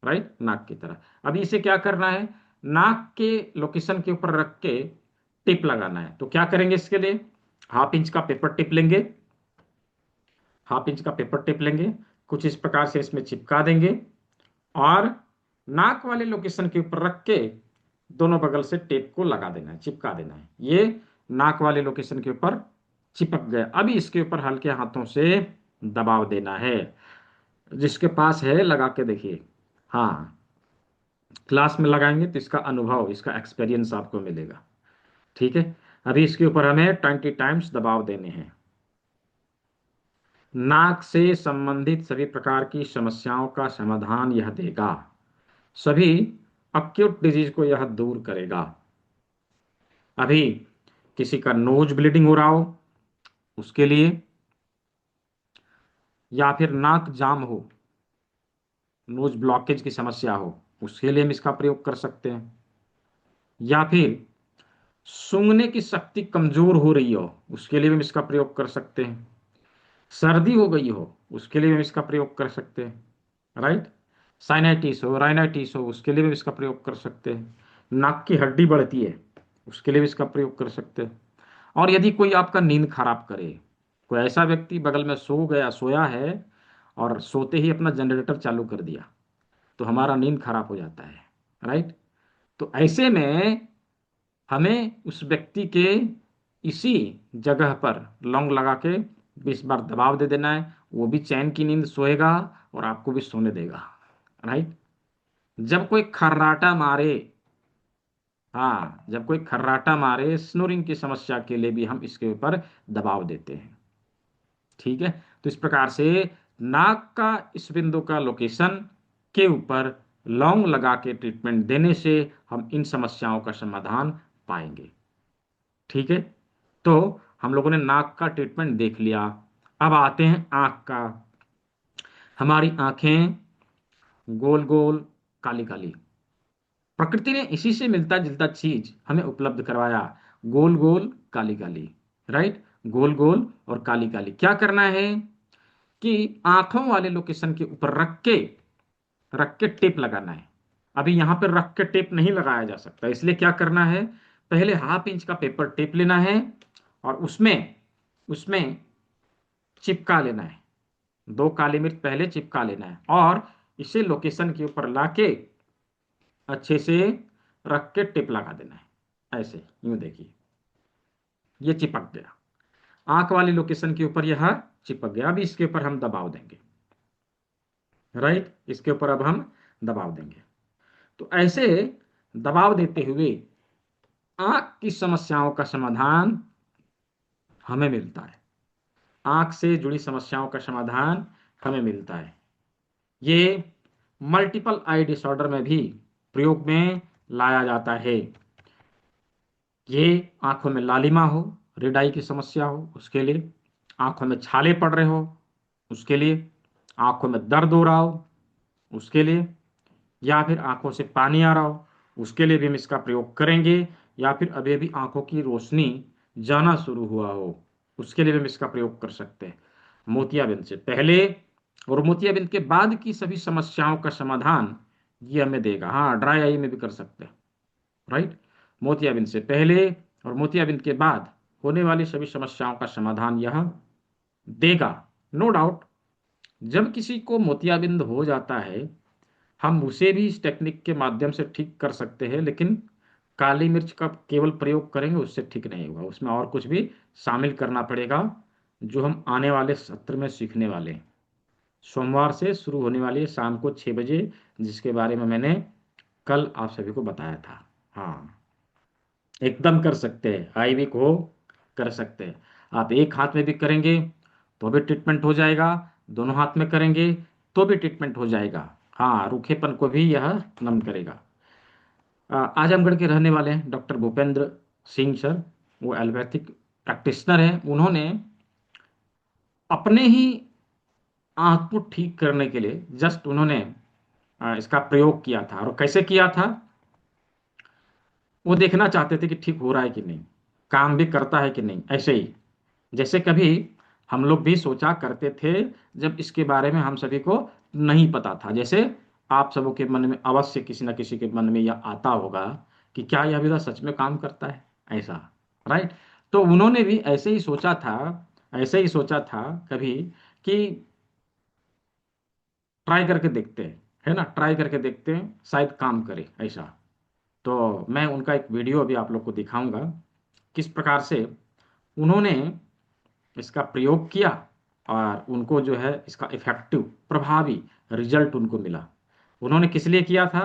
Speaker 2: राइट, नाक की तरह। अभी इसे क्या करना है, नाक के लोकेशन के ऊपर रख के टिप लगाना है। तो क्या करेंगे इसके लिए, हाफ इंच का पेपर टिप लेंगे, हाफ इंच का पेपर टिप लेंगे, कुछ इस प्रकार से इसमें चिपका देंगे और नाक वाले लोकेशन के ऊपर रख के दोनों बगल से टेप को लगा देना है, चिपका देना है। ये नाक वाले लोकेशन के ऊपर चिपक गया। अभी इसके ऊपर हल्के हाथों से दबाव देना है। जिसके पास है लगा के देखिए। हाँ, क्लास में लगाएंगे तो इसका अनुभव, इसका एक्सपीरियंस आपको मिलेगा। ठीक है। अभी इसके ऊपर हमें 20 टाइम्स दबाव देने हैं। नाक से संबंधित सभी प्रकार की समस्याओं का समाधान यह देगा, सभी अक्यूट डिजीज को यह दूर करेगा। अभी किसी का नोज ब्लीडिंग हो रहा हो उसके लिए, या फिर नाक जाम हो, नोज ब्लॉकेज की समस्या हो, उसके लिए हम इसका प्रयोग कर सकते हैं। या फिर सूंघने की शक्ति कमजोर हो रही हो, उसके लिए भी हम इसका प्रयोग कर सकते हैं। सर्दी हो गई हो, उसके लिए भी हम इसका प्रयोग कर सकते हैं, राइट। साइनाइटिस हो, राइनाइटिस हो, उसके लिए भी इसका प्रयोग कर सकते हैं। नाक की हड्डी बढ़ती है, उसके लिए भी इसका प्रयोग कर सकते हैं। और यदि कोई आपका नींद खराब करे, कोई ऐसा व्यक्ति बगल में सो गया, सोया है और सोते ही अपना जनरेटर चालू कर दिया, तो हमारा नींद खराब हो जाता है, राइट। तो ऐसे में हमें उस व्यक्ति के इसी जगह पर लौंग लगा के 20 बार दबाव दे देना है। वो भी चैन की नींद सोएगा और आपको भी सोने देगा, राइट। जब कोई खर्राटा मारे, हाँ, जब कोई खर्राटा मारे, स्नोरिंग की समस्या के लिए भी हम इसके ऊपर दबाव देते हैं। ठीक है। तो इस प्रकार से नाक का इस बिंदु का लोकेशन के ऊपर लौंग लगा के ट्रीटमेंट देने से हम इन समस्याओं का समाधान पाएंगे। ठीक है। तो हम लोगों ने नाक का ट्रीटमेंट देख लिया। अब आते हैं आंख का। हमारी आंखें गोल गोल, काली काली, प्रकृति ने इसी से मिलता जुलता चीज हमें उपलब्ध करवाया, गोल गोल काली काली, राइट। गोल गोल और काली काली क्या करना है कि आंखों वाले लोकेशन के ऊपर रख के टेप लगाना है। अभी यहां पर रख के टेप नहीं लगाया जा सकता, इसलिए क्या करना है, पहले हाफ इंच का पेपर टेप लेना है और उसमें उसमें चिपका लेना है। 2 काली मिर्च पहले चिपका लेना है और इसे लोकेशन के ऊपर लाके अच्छे से रख के टिप लगा देना है। ऐसे यूं देखिए, ये चिपक गया, आंख वाली लोकेशन के ऊपर यह चिपक गया। अभी इसके ऊपर हम दबाव देंगे, राइट, इसके ऊपर अब हम दबाव देंगे। तो ऐसे दबाव देते हुए आंख की समस्याओं का समाधान हमें मिलता है, आंख से जुड़ी समस्याओं का समाधान हमें मिलता है। ये मल्टीपल आई डिसऑर्डर में भी प्रयोग में लाया जाता है। ये आंखों में लालिमा हो, रेड आई की समस्या हो उसके लिए, आंखों में छाले पड़ रहे हो उसके लिए, आंखों में दर्द हो रहा हो उसके लिए, या फिर आंखों से पानी आ रहा हो उसके लिए भी हम इसका प्रयोग करेंगे। या फिर अभी अभी आंखों की रोशनी जाना शुरू हुआ हो उसके लिए भी हम इसका प्रयोग कर सकते हैं। मोतियाबिंद से पहले और मोतियाबिंद के बाद की सभी समस्याओं का समाधान ये हमें देगा। हाँ, ड्राई आई में भी कर सकते हैं, राइट। मोतियाबिंद से पहले और मोतियाबिंद के बाद होने वाली सभी समस्याओं का समाधान यह देगा, नो डाउट। जब किसी को मोतियाबिंद हो जाता है, हम उसे भी इस टेक्निक के माध्यम से ठीक कर सकते हैं, लेकिन काली मिर्च का केवल प्रयोग करेंगे उससे ठीक नहीं होगा, उसमें और कुछ भी शामिल करना पड़ेगा, जो हम आने वाले सत्र में सीखने वाले हैं। सोमवार से शुरू होने वाली है शाम को 6 बजे, जिसके बारे में मैंने कल आप सभी को बताया था। हाँ, एकदम कर सकते हैं, आई वीक हो कर सकते हैं। आप एक हाथ में भी करेंगे तो भी ट्रीटमेंट हो जाएगा, दोनों हाथ में करेंगे तो भी ट्रीटमेंट हो जाएगा। हाँ, रूखेपन को भी यह नम करेगा। आजमगढ़ के रहने वाले हैं डॉक्टर भूपेंद्र सिंह सर, वो एलोपैथिक प्रैक्टिशनर हैं। उन्होंने अपने ही आंख को ठीक करने के लिए जस्ट उन्होंने इसका प्रयोग किया था। और कैसे किया था? वो देखना चाहते थे कि ठीक हो रहा है कि नहीं, काम भी करता है कि नहीं। ऐसे ही जैसे कभी हम लोग भी सोचा करते थे, जब इसके बारे में हम सभी को नहीं पता था। जैसे आप सबों के मन में अवश्य किसी न किसी के मन में यह आता होगा कि क्या यह विधा सच में काम करता है, ऐसा। राइट। तो उन्होंने भी ऐसे ही सोचा था, ऐसे ही सोचा था कभी कि ट्राई करके देखते हैं, है ना, ट्राई करके देखते हैं शायद काम करे, ऐसा। तो मैं उनका एक वीडियो अभी आप लोग को दिखाऊंगा, किस प्रकार से उन्होंने इसका प्रयोग किया और उनको जो है इसका इफेक्टिव, प्रभावी रिजल्ट उनको मिला। उन्होंने किस लिए किया था?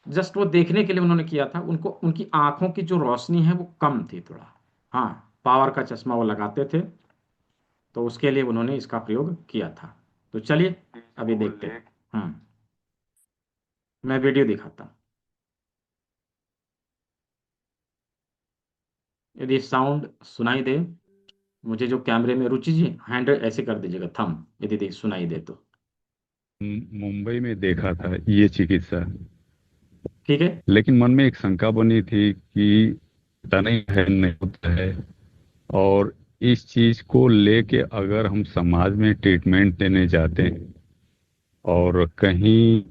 Speaker 2: जस्ट वो देखने के लिए उन्होंने किया था। उनको उनकी आंखों की जो रोशनी है वो कम थी थोड़ा। हाँ, पावर का चश्मा वो लगाते थे, तो उसके लिए उन्होंने इसका प्रयोग किया था। तो चलिए अभी देखते हैं। मैं वीडियो दिखाता हूँ। यदि साउंड सुनाई दे मुझे, जो कैमरे में, रुचि जी हैंड ऐसे कर दीजिएगा, थंब, यदि सुनाई दे तो।
Speaker 1: मुंबई में देखा था ये चिकित्सा।
Speaker 2: ठीक है।
Speaker 1: लेकिन मन में एक शंका बनी थी कि पता नहीं है नहीं होता है। और इस चीज को लेके अगर हम समाज में ट्रीटमेंट देने जाते हैं और कहीं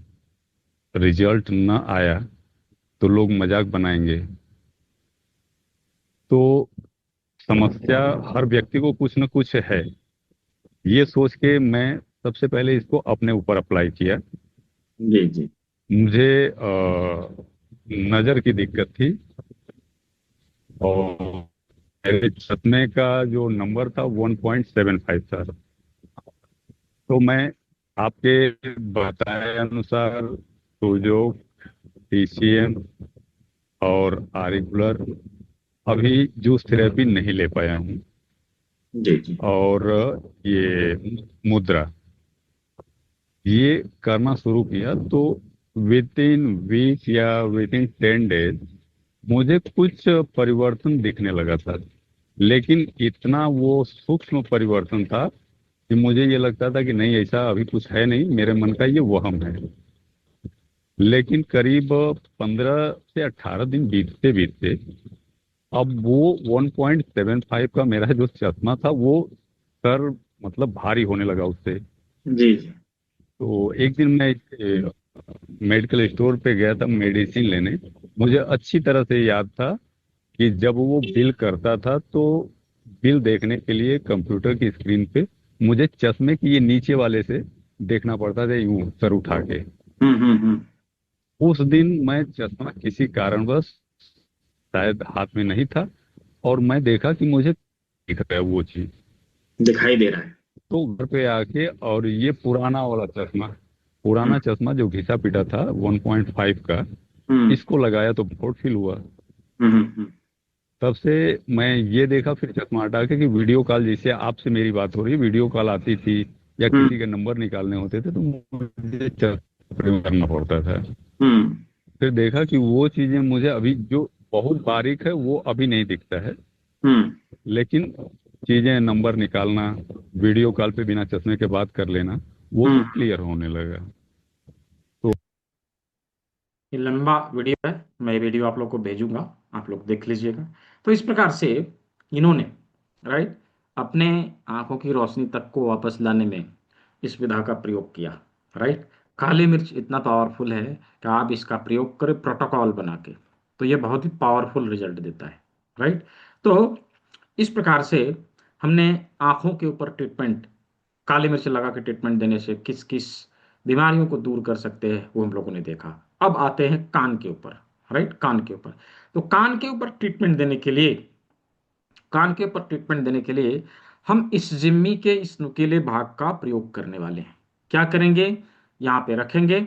Speaker 1: रिजल्ट न आया तो लोग मजाक बनाएंगे। तो समस्या हर व्यक्ति को कुछ न कुछ है। ये सोच के मैं सबसे पहले इसको अपने ऊपर अप्लाई किया।
Speaker 2: जी जी।
Speaker 1: मुझे नज़र की दिक्कत थी और मेरे चश्मे का जो नंबर था 1.75 था। तो मैं आपके बताए अनुसार सुजोग, पीसीएम और आरिकुलर, अभी जूस थेरेपी नहीं ले पाया हूँ।
Speaker 2: जी जी।
Speaker 1: और ये मुद्रा ये करना शुरू किया तो विद इन वीक या विद इन 10 डेज मुझे कुछ परिवर्तन दिखने लगा था। लेकिन इतना वो सूक्ष्म परिवर्तन था कि मुझे ये लगता था कि नहीं, ऐसा अभी कुछ है नहीं, मेरे मन का ये वहम है। लेकिन करीब 15 से 18 दिन बीतते बीतते अब वो 1.75 का मेरा जो चश्मा था वो सर मतलब भारी होने लगा उससे।
Speaker 2: जी जी।
Speaker 1: तो एक दिन मैं मेडिकल स्टोर पे गया था मेडिसिन लेने। मुझे अच्छी तरह से याद था कि जब वो बिल करता था तो बिल देखने के लिए कंप्यूटर की स्क्रीन पे मुझे चश्मे की ये नीचे वाले से देखना पड़ता था, यूं सर उठा के।
Speaker 2: हम्म।
Speaker 1: उस दिन मैं चश्मा किसी कारणवश शायद हाथ में नहीं था और मैं देखा कि मुझे दिख रहा है वो चीज।
Speaker 2: दिखाई दे रहा है।
Speaker 1: तो घर पे आके और ये पुराना वाला चश्मा,
Speaker 2: हम्म
Speaker 1: पुराना चश्मा जो घिसा पिटा था 1.5 का,
Speaker 2: हम्म
Speaker 1: इसको लगाया तो बहुत फील हुआ।
Speaker 2: हम्म।
Speaker 1: तब से मैं ये देखा फिर चश्मा हटा के कि वीडियो कॉल, जैसे आपसे मेरी बात हो रही है, वीडियो कॉल आती थी या
Speaker 2: हम्म
Speaker 1: किसी के नंबर निकालने होते थे तो मुझे चश्मा प्रयोग करना पड़ता था।
Speaker 2: हम्म
Speaker 1: फिर देखा कि वो चीजें मुझे अभी जो बहुत बारीक है वो अभी नहीं दिखता है।
Speaker 2: हम्म
Speaker 1: लेकिन चीजें, नंबर निकालना, वीडियो कॉल पे बिना चश्मे के बात कर लेना, वो सब
Speaker 2: हम्म।
Speaker 1: क्लियर होने लगा। तो
Speaker 2: ये लंबा वीडियो है, मैं वीडियो आप लोग को भेजूंगा, आप लोग देख लीजिएगा। तो इस प्रकार से इन्होंने, राइट, अपने आंखों की रोशनी तक को वापस लाने में इस विधा का प्रयोग किया। राइट। काली मिर्च इतना पावरफुल है कि आप इसका प्रयोग करें प्रोटोकॉल बना के, तो ये बहुत ही पावरफुल रिजल्ट देता है। राइट। तो इस प्रकार से हमने आंखों के ऊपर ट्रीटमेंट, काली मिर्च लगा के ट्रीटमेंट देने से किस किस बीमारियों को दूर कर सकते हैं वो हम लोगों ने देखा। अब आते हैं कान के ऊपर। राइट, कान के ऊपर। तो कान के ऊपर ट्रीटमेंट देने के लिए, कान के ऊपर ट्रीटमेंट देने के लिए हम इस जिम्मी के इस नुकीले भाग का प्रयोग करने वाले हैं। क्या करेंगे? यहाँ पे रखेंगे,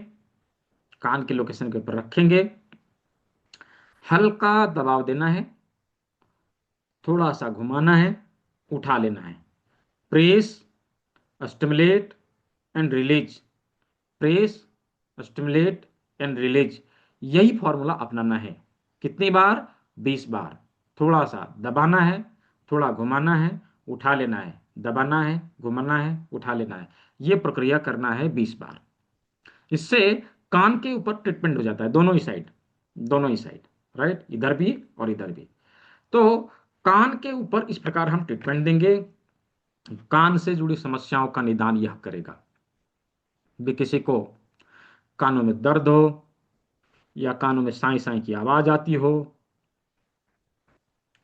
Speaker 2: कान के लोकेशन के ऊपर रखेंगे, हल्का दबाव देना है, थोड़ा सा घुमाना है, उठा लेना है। Press, stimulate and release, press, stimulate and release, यही फॉर्मूला अपनाना है। कितनी बार? 20 बार। थोड़ा सा दबाना है, थोड़ा घुमाना है, उठा लेना है, दबाना है, घुमाना है, उठा लेना है। ये प्रक्रिया करना है 20 बार। इससे कान के ऊपर ट्रीटमेंट हो जाता है, दोनों ही साइड, दोनों ही साइड, राइट, इधर भी और इधर भी। तो कान के ऊपर इस प्रकार हम ट्रीटमेंट देंगे। कान से जुड़ी समस्याओं का निदान यह करेगा। भी किसी को कानों में दर्द हो, या कानों में साई साई की आवाज आती हो,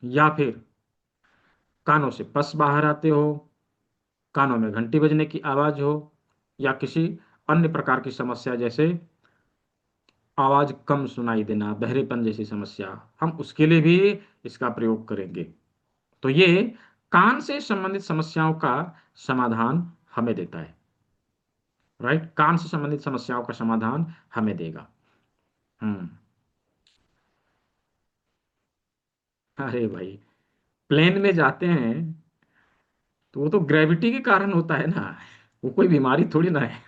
Speaker 2: या फिर कानों से पस बाहर आते हो, कानों में घंटी बजने की आवाज हो, या किसी अन्य प्रकार की समस्या जैसे आवाज कम सुनाई देना, बहरेपन जैसी समस्या, हम उसके लिए भी इसका प्रयोग करेंगे। तो ये कान से संबंधित समस्याओं का समाधान हमें देता है, राइट। कान से संबंधित समस्याओं का समाधान हमें देगा। हम्म। अरे भाई, प्लेन में जाते हैं तो वो तो ग्रेविटी के कारण होता है ना, वो कोई बीमारी थोड़ी ना है।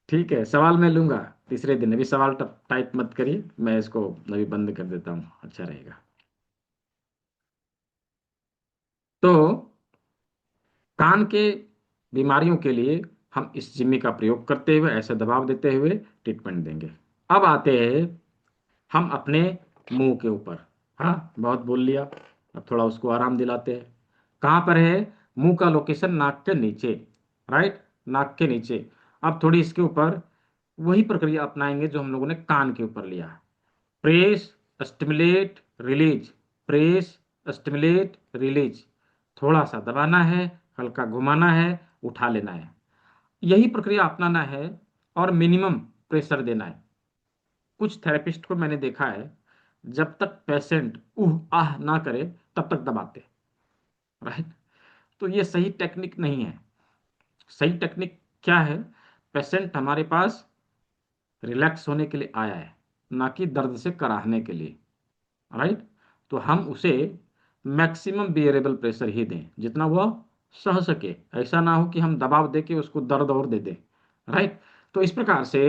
Speaker 2: ठीक है, सवाल मैं लूंगा तीसरे दिन। अभी सवाल टाइप मत करिए, मैं इसको अभी बंद कर देता हूँ, अच्छा रहेगा। तो कान के बीमारियों के लिए हम इस जिम्मी का प्रयोग करते हुए, ऐसे दबाव देते हुए ट्रीटमेंट देंगे। अब आते हैं हम अपने मुंह के ऊपर। हाँ, बहुत बोल लिया, अब थोड़ा उसको आराम दिलाते हैं। कहाँ पर है? मुंह का लोकेशन नाक के नीचे, राइट, नाक के नीचे। अब थोड़ी इसके ऊपर वही प्रक्रिया अपनाएंगे जो हम लोगों ने कान के ऊपर लिया। Press, stimulate, release, press, stimulate, release. थोड़ा सा दबाना है, हल्का घुमाना है, उठा लेना है, यही प्रक्रिया अपनाना है। और मिनिमम प्रेशर देना है। कुछ थेरेपिस्ट को मैंने देखा है, जब तक पेशेंट उह आह ना करे तब तक दबाते, राइट। तो ये सही टेक्निक नहीं है। सही टेक्निक क्या है? पेशेंट हमारे पास रिलैक्स होने के लिए आया है, ना कि दर्द से कराहने के लिए, राइट। तो हम उसे मैक्सिमम बियरेबल प्रेशर ही दें, जितना वह सह सके। ऐसा ना हो कि हम दबाव दे के उसको दर्द और दे दें, राइट। तो इस प्रकार से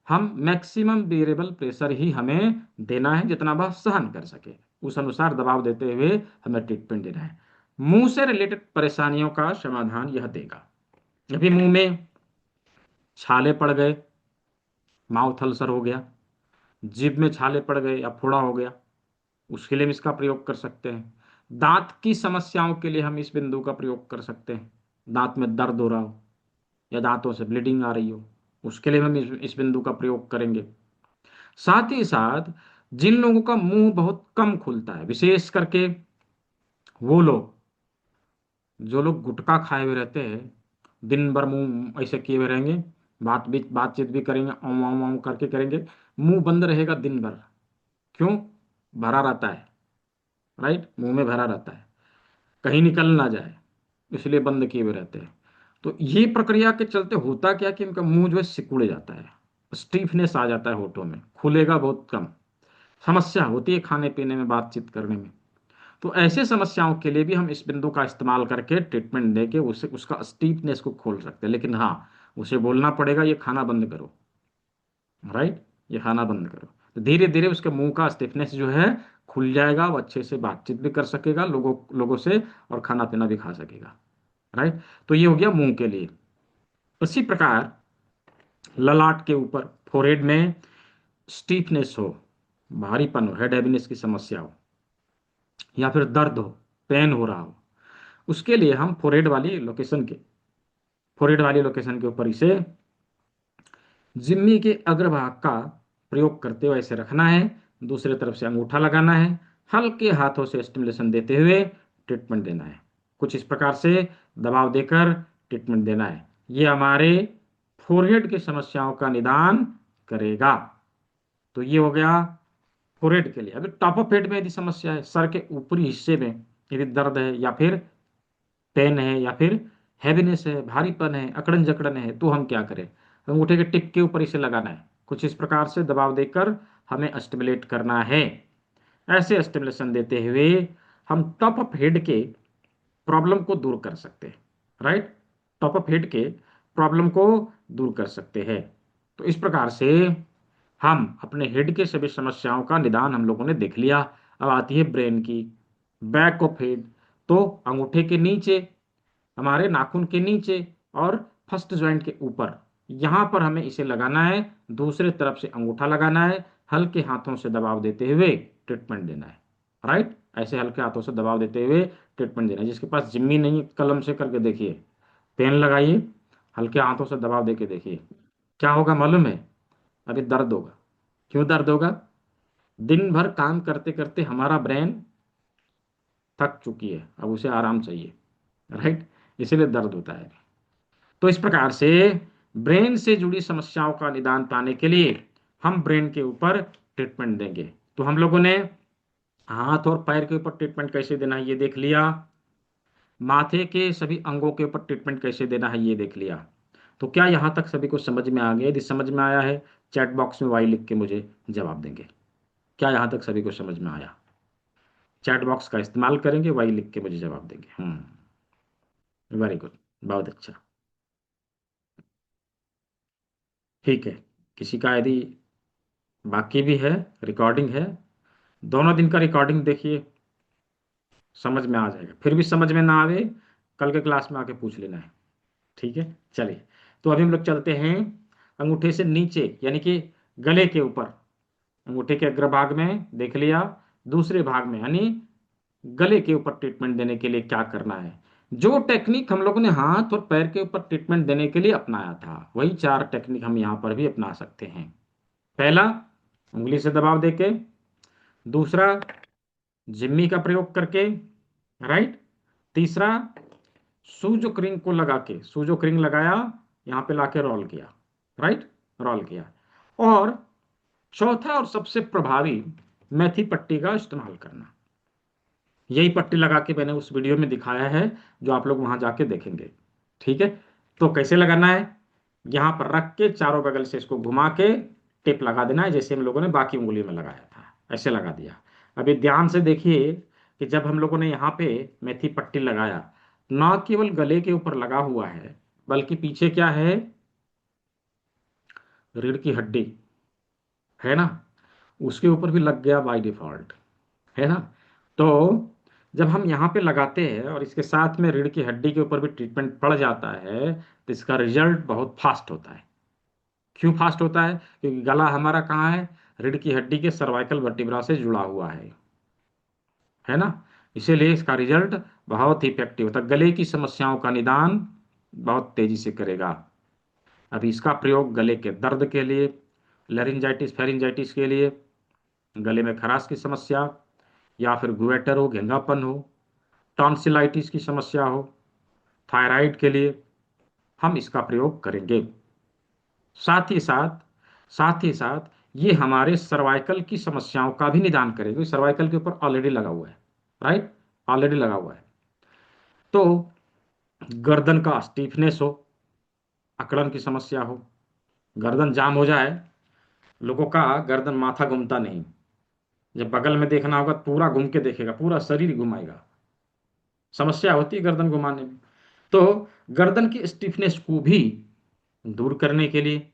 Speaker 2: हम मैक्सिमम बियरेबल प्रेशर ही हमें देना है, जितना वह सहन कर सके, उस अनुसार दबाव देते हुए हमें ट्रीटमेंट देना है। मुंह से रिलेटेड परेशानियों का समाधान यह देगा। अभी मुंह में छाले पड़ गए, माउथ अल्सर हो गया, जीभ में छाले पड़ गए या फोड़ा हो गया, उसके लिए हम इसका प्रयोग कर सकते हैं। दांत की समस्याओं के लिए हम इस बिंदु का प्रयोग कर सकते हैं। दांत में दर्द हो रहा हो या दांतों से ब्लीडिंग आ रही हो, उसके लिए हम इस बिंदु का प्रयोग करेंगे। साथ ही साथ जिन लोगों का मुंह बहुत कम खुलता है, विशेष करके वो लोग, जो लोग गुटखा खाए हुए रहते हैं, दिन भर मुंह ऐसे किए हुए रहेंगे, बातचीत भी करेंगे, ओम ओम ओम करके करेंगे, मुंह बंद रहेगा दिन भर। क्यों? भरा रहता है, राइट, मुंह में भरा रहता है, कहीं निकल ना जाए, इसलिए बंद किए हुए रहते हैं। तो ये प्रक्रिया के चलते होता क्या कि इनका मुंह जो है सिकुड़ जाता है, स्टीफनेस आ जाता है, होठों में खुलेगा बहुत कम, समस्या होती है खाने पीने में, बातचीत करने में। तो ऐसे समस्याओं के लिए भी हम इस बिंदु का इस्तेमाल करके ट्रीटमेंट देके उसे, उसका स्टीफनेस को खोल सकते हैं। लेकिन हाँ, उसे बोलना पड़ेगा ये खाना बंद करो, राइट, ये खाना बंद करो। तो धीरे धीरे उसके मुंह का स्टिफनेस जो है खुल जाएगा, वो अच्छे से बातचीत भी कर सकेगा लोगों लोगों से, और खाना पीना भी खा सकेगा, राइट। तो ये हो गया मुंह के लिए। इसी प्रकार ललाट के ऊपर, फोrehead में स्टीफनेस हो, भारीपन हो, हेड हैवीनेस की समस्या हो, या फिर दर्द हो, पेन हो रहा हो, उसके लिए हम फोrehead वाली लोकेशन के ऊपर इसे जिम्मी के अग्रभाग का प्रयोग करते हुए ऐसे रखना है, दूसरी तरफ से अंगूठा लगाना है, हल्के हाथों से स्टिमुलेशन देते हुए ट्रीटमेंट देना है। कुछ इस प्रकार से दबाव देकर ट्रीटमेंट देना है। ये हमारे फोरहेड की समस्याओं का निदान करेगा। तो ये हो गया फोरहेड के लिए। अगर टॉप ऑफ हेड में यदि समस्या है, सर के ऊपरी हिस्से में यदि दर्द है, या फिर पेन है, या फिर हैवीनेस है, भारीपन है, अकड़न जकड़न है, तो हम क्या करें? अंगूठे के टिप के ऊपर इसे लगाना है, कुछ इस प्रकार से दबाव देकर हमें स्टिमुलेट करना है। ऐसे स्टिमुलेशन देते हुए हम टॉप ऑफ हेड के प्रॉब्लम को दूर कर सकते हैं। राइट, टॉप ऑफ हेड के प्रॉब्लम को दूर कर सकते हैं। तो इस प्रकार से हम अपने हेड के सभी समस्याओं का निदान हम लोगों ने देख लिया। अब आती है ब्रेन की, बैक ऑफ हेड। तो अंगूठे के नीचे, हमारे नाखून के नीचे और फर्स्ट जॉइंट के ऊपर, यहां पर हमें इसे लगाना है। दूसरे तरफ से अंगूठा लगाना है, हल्के हाथों से दबाव देते हुए ट्रीटमेंट देना है। राइट, ऐसे हल्के हाथों से दबाव देते हुए ट्रीटमेंट देना है। जिसके पास जिम्मी नहीं है, कलम से करके देखिए, पेन लगाइए, हल्के हाथों से दबाव देके देखिए, क्या होगा मालूम है? अभी दर्द होगा। क्यों दर्द होगा? दिन भर काम करते करते हमारा ब्रेन थक चुकी है, अब उसे आराम चाहिए। राइट, इसीलिए दर्द होता है। तो इस प्रकार से ब्रेन से जुड़ी समस्याओं का निदान पाने के लिए हम ब्रेन के ऊपर ट्रीटमेंट देंगे। तो हम लोगों ने हाथ और पैर के ऊपर ट्रीटमेंट कैसे देना है ये देख लिया, माथे के सभी अंगों के ऊपर ट्रीटमेंट कैसे देना है ये देख लिया। तो क्या यहां तक सभी को समझ में आ गया? यदि समझ में आया है, चैट बॉक्स में वाई लिख के मुझे जवाब देंगे। क्या यहां तक सभी को समझ में आया? चैट बॉक्स का इस्तेमाल करेंगे, वाई लिख के मुझे जवाब देंगे। वेरी गुड, बहुत अच्छा। ठीक है, किसी का यदि बाकी भी है, रिकॉर्डिंग है, दोनों दिन का रिकॉर्डिंग देखिए, समझ में आ जाएगा। फिर भी समझ में ना आवे, कल के क्लास में आके पूछ लेना है। ठीक है, चलिए। तो अभी हम लोग चलते हैं अंगूठे से नीचे, यानी कि गले के ऊपर। अंगूठे के अग्रभाग में देख लिया, दूसरे भाग में यानी गले के ऊपर ट्रीटमेंट देने के लिए क्या करना है। जो टेक्निक हम लोगों ने हाथ और पैर के ऊपर ट्रीटमेंट देने के लिए अपनाया था, वही 4 टेक्निक हम यहाँ पर भी अपना सकते हैं। पहला, उंगली से दबाव देके। दूसरा, जिम्मी का प्रयोग करके। राइट। तीसरा, सूजोक रिंग को लगा के, सूजोक रिंग लगाया, यहाँ पे लाके रोल किया। राइट, रोल किया। और चौथा और सबसे प्रभावी, मेथी पट्टी का इस्तेमाल करना। यही पट्टी लगा के मैंने उस वीडियो में दिखाया है, जो आप लोग वहां जाके देखेंगे। ठीक है, तो कैसे लगाना है? यहां पर रख के चारों बगल से इसको घुमा के टेप लगा देना है, जैसे हम लोगों ने बाकी उंगलियों में लगाया था, ऐसे लगा दिया। अभी ध्यान से देखिए कि जब हम लोगों ने यहाँ पे मेथी पट्टी लगाया, ना केवल गले के ऊपर लगा हुआ है, बल्कि पीछे क्या है, रीढ़ की हड्डी है ना, उसके ऊपर भी लग गया बाय डिफॉल्ट, है ना। तो जब हम यहाँ पे लगाते हैं और इसके साथ में रीढ़ की हड्डी के ऊपर भी ट्रीटमेंट पड़ जाता है, तो इसका रिजल्ट बहुत फास्ट होता है। क्यों फास्ट होता है? क्योंकि गला हमारा कहाँ है? रीढ़ की हड्डी के सर्वाइकल वर्टिब्रा से जुड़ा हुआ है ना। इसीलिए इसका रिजल्ट बहुत ही इफेक्टिव होता है, गले की समस्याओं का निदान बहुत तेजी से करेगा। अभी इसका प्रयोग गले के दर्द के लिए, लैरिंजाइटिस फेरिंजाइटिस के लिए, गले में खराश की समस्या, या फिर गुएटर हो, घेंगापन हो, टॉन्सिलाइटिस की समस्या हो, थायराइड के लिए हम इसका प्रयोग करेंगे। साथ ही साथ, साथ ही साथ ये हमारे सर्वाइकल की समस्याओं का भी निदान करेगा। सर्वाइकल के ऊपर ऑलरेडी लगा हुआ है। राइट, ऑलरेडी लगा हुआ है। तो गर्दन का स्टीफनेस हो, अकड़न की समस्या हो, गर्दन जाम हो जाए, लोगों का गर्दन माथा घूमता नहीं, जब बगल में देखना होगा पूरा घूम के देखेगा, पूरा शरीर घुमाएगा, समस्या होती है गर्दन घुमाने में। तो गर्दन की स्टिफनेस को भी दूर करने के लिए,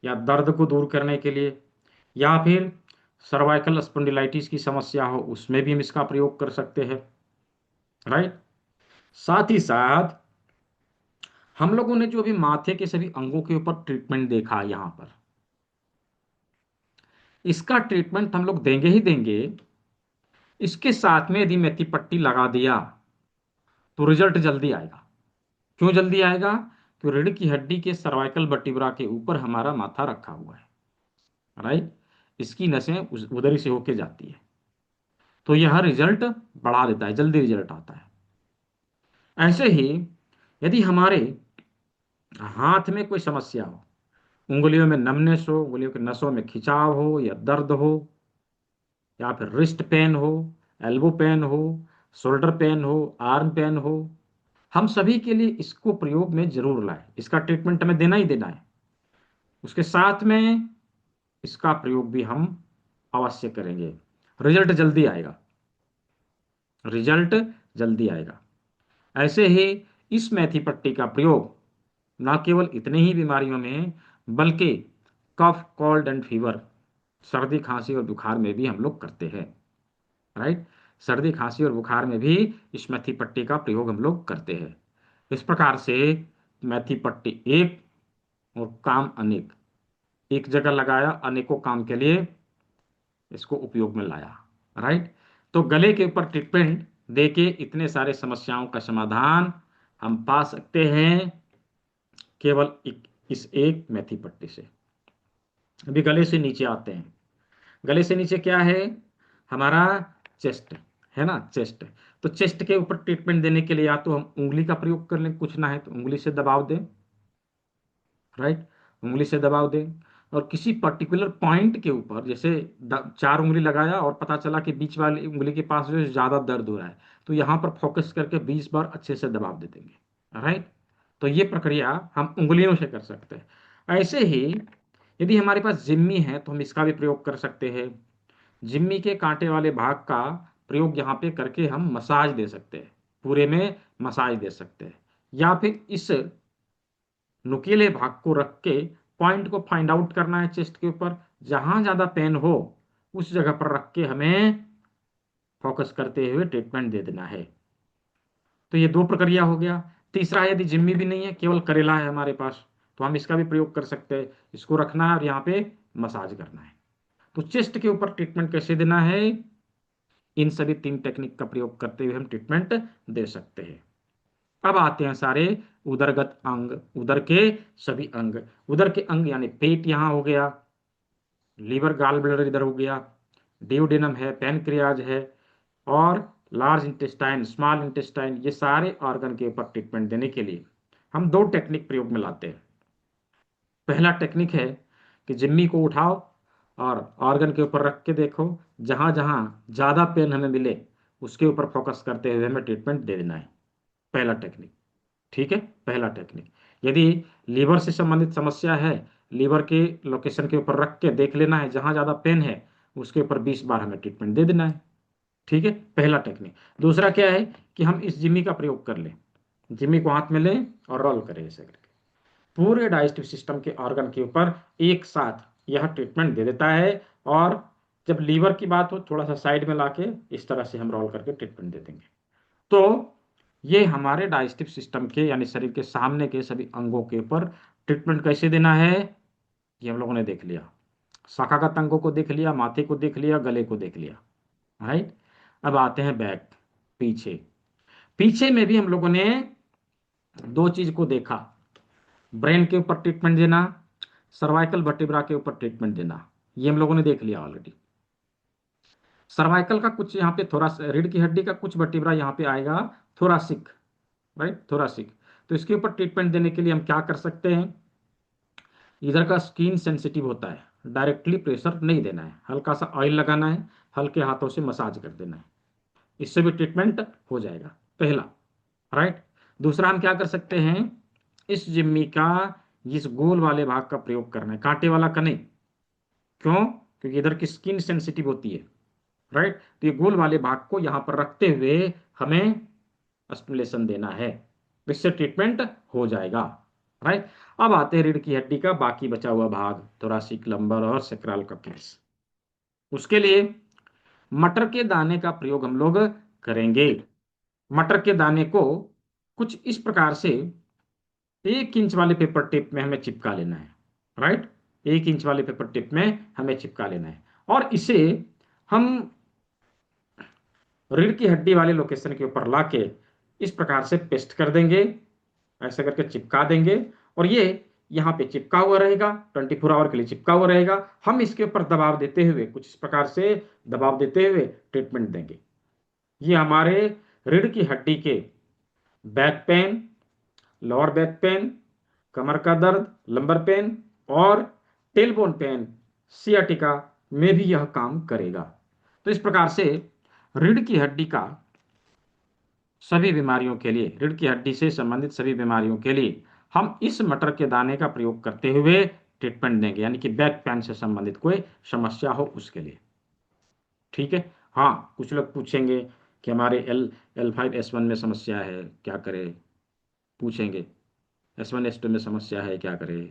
Speaker 2: या दर्द को दूर करने के लिए, या फिर सर्वाइकल स्पॉन्डिलाइटिस की समस्या हो, उसमें भी हम इसका प्रयोग कर सकते हैं। राइट। साथ ही साथ हम लोगों ने जो भी माथे के सभी अंगों के ऊपर ट्रीटमेंट देखा यहां पर, इसका ट्रीटमेंट हम लोग देंगे ही देंगे। इसके साथ में यदि मेथी पट्टी लगा दिया तो रिजल्ट जल्दी आएगा। क्यों जल्दी आएगा? क्योंकि रीढ़ की हड्डी के सर्वाइकल वर्टिब्रा के ऊपर हमारा माथा रखा हुआ है। राइट, इसकी नसें उधर ही से होके जाती है, तो यह रिजल्ट बढ़ा देता है, जल्दी रिजल्ट आता है। ऐसे ही यदि हमारे हाथ में कोई समस्या हो, उंगलियों में नमनेस हो, उंगलियों के नसों में खिंचाव हो या दर्द हो, या फिर रिस्ट पेन हो, एल्बो पेन हो, शोल्डर पेन हो, आर्म पेन हो, हम सभी के लिए इसको प्रयोग में जरूर लाएं। इसका ट्रीटमेंट हमें देना ही देना है। उसके साथ में इसका प्रयोग भी हम अवश्य करेंगे। रिजल्ट जल्दी आएगा, रिजल्ट जल्दी आएगा। ऐसे ही इस मेथी पट्टी का प्रयोग न केवल इतने ही बीमारियों में, बल्कि कफ, कोल्ड एंड फीवर, सर्दी, खांसी और बुखार में भी हम लोग करते हैं। राइट, सर्दी, खांसी और बुखार में भी इस मेथी पट्टी का प्रयोग हम लोग करते हैं। इस प्रकार से मेथी पट्टी एक और काम अनेक, एक जगह लगाया, अनेकों काम के लिए इसको उपयोग में लाया। राइट, तो गले के ऊपर ट्रीटमेंट देके इतने सारे समस्याओं का समाधान हम पा सकते हैं केवल इस एक मेथी पट्टी से। अभी गले से नीचे आते हैं। गले से नीचे क्या है? हमारा चेस्ट है ना, चेस्ट। तो चेस्ट के ऊपर ट्रीटमेंट देने के लिए या तो हम उंगली का प्रयोग कर लें, कुछ ना है तो उंगली से दबाव दें। राइट, उंगली से दबाव दें और किसी पर्टिकुलर पॉइंट के ऊपर, जैसे 4 उंगली लगाया और पता चला कि बीच वाली उंगली के पास जो है ज्यादा दर्द हो रहा है, तो यहां पर फोकस करके 20 बार अच्छे से दबाव दे देंगे। राइट, तो ये प्रक्रिया हम उंगलियों से कर सकते हैं। ऐसे ही यदि हमारे पास जिम्मी है तो हम इसका भी प्रयोग कर सकते हैं। जिम्मी के कांटे वाले भाग का प्रयोग यहाँ पे करके हम मसाज दे सकते हैं, पूरे में मसाज दे सकते हैं। या फिर इस नुकीले भाग को रख के पॉइंट को फाइंड आउट करना है चेस्ट के ऊपर, जहां ज्यादा पेन हो उस जगह पर रख के हमें फोकस करते हुए ट्रीटमेंट दे देना है। तो ये 2 प्रक्रिया हो गया। तीसरा, यदि जिम्मी भी नहीं है, केवल करेला है हमारे पास, तो हम इसका भी प्रयोग कर सकते हैं। इसको रखना है और यहाँ पे मसाज करना है। तो चेस्ट के ऊपर ट्रीटमेंट कैसे देना है, इन सभी 3 टेक्निक का प्रयोग करते हुए हम ट्रीटमेंट दे सकते हैं। अब आते हैं सारे उदरगत अंग, उदर के सभी अंग। उदर के अंग यानी पेट यहाँ हो गया, लीवर, गाल ब्लैडर इधर हो गया, डियोडेनम है, पैनक्रियाज है, और लार्ज इंटेस्टाइन, स्मॉल इंटेस्टाइन, ये सारे ऑर्गन के ऊपर ट्रीटमेंट देने के लिए हम 2 टेक्निक प्रयोग में लाते हैं। पहला टेक्निक है कि जिम्मी को उठाओ और ऑर्गन के ऊपर रख के देखो, जहां जहां ज्यादा पेन हमें मिले उसके ऊपर फोकस करते हुए हमें ट्रीटमेंट दे देना है। पहला टेक्निक, ठीक है, पहला टेक्निक। यदि लीवर से संबंधित समस्या है, लीवर के लोकेशन के ऊपर रख के देख लेना है, जहां ज्यादा पेन है उसके ऊपर 20 बार हमें ट्रीटमेंट दे देना है। ठीक है, पहला टेक्निक। दूसरा क्या है कि हम इस जिम्मी का प्रयोग कर लें, जिम्मी को हाथ में लें और रोल करें ऐसे करके पूरे डाइजेस्टिव सिस्टम के ऑर्गन के ऊपर एक साथ यह ट्रीटमेंट दे देता है। और जब लीवर की बात हो, थोड़ा सा साइड में लाके इस तरह से हम रोल करके ट्रीटमेंट दे देंगे। तो ये हमारे डाइजेस्टिव सिस्टम के यानी शरीर के सामने के सभी अंगों के ऊपर ट्रीटमेंट कैसे देना है, ये हम लोगों ने देख लिया। शाखागत अंगों को देख लिया, माथे को देख लिया, गले को देख लिया। राइट, अब आते हैं बैक, पीछे। पीछे में भी हम लोगों ने 2 चीज को देखा, ब्रेन के ऊपर ट्रीटमेंट देना, सर्वाइकल वर्टिब्रा के ऊपर ट्रीटमेंट देना, ये हम लोगों ने देख लिया ऑलरेडी। सर्वाइकल का कुछ यहाँ पे थोड़ा रीढ़ की हड्डी का कुछ वर्टिब्रा यहाँ पे आएगा, थोरासिक। Right, thoracic. तो इसके ऊपर ट्रीटमेंट देने के लिए हम क्या कर सकते हैं, इधर का स्किन सेंसिटिव होता है, डायरेक्टली प्रेशर नहीं देना है, हल्का सा ऑयल लगाना है, हल्के हाथों से मसाज कर देना है, इससे भी ट्रीटमेंट हो जाएगा। पहला, राइट। दूसरा, हम क्या कर सकते हैं, इस जिम्मी का इस गोल वाले भाग का प्रयोग करना है, कांटे वाला का नहीं। क्यों? क्योंकि इधर की स्किन सेंसिटिव होती है। राइट, तो ये गोल वाले भाग को यहां पर रखते हुए हमें स्टिमुलेशन देना है, इससे ट्रीटमेंट हो जाएगा। राइट, अब आते हैं रीढ़ की हड्डी का बाकी बचा हुआ भाग, थोरासिक, लंबर और सेक्रल कपल्स। उसके लिए मटर के दाने का प्रयोग हम लोग करेंगे। मटर के दाने को कुछ इस प्रकार से 1 इंच वाले पेपर टिप में हमें चिपका लेना है। राइट, 1 इंच वाले पेपर टिप में हमें चिपका लेना है और इसे हम रीढ़ की हड्डी वाले लोकेशन के ऊपर लाके इस प्रकार से पेस्ट कर देंगे, ऐसे करके चिपका देंगे और ये यहाँ पे चिपका हुआ रहेगा, 24 आवर के लिए चिपका हुआ रहेगा। हम इसके ऊपर दबाव देते हुए, कुछ इस प्रकार से दबाव देते हुए ट्रीटमेंट देंगे। ये हमारे रीढ़ की हड्डी के back pain, lower back pain, कमर का दर्द, लंबर पेन और टेलबोन पेन, सियाटिका में भी यह काम करेगा। तो इस प्रकार से रीढ़ की हड्डी का सभी बीमारियों के लिए, रीढ़ की हड्डी से संबंधित सभी बीमारियों के लिए हम इस मटर के दाने का प्रयोग करते हुए ट्रीटमेंट देंगे, यानी कि बैक पेन से संबंधित कोई समस्या हो उसके लिए। ठीक है। हाँ, कुछ लोग पूछेंगे कि हमारे L5S1 में समस्या है, क्या करें, पूछेंगे। S1 S2 में समस्या है, क्या करें।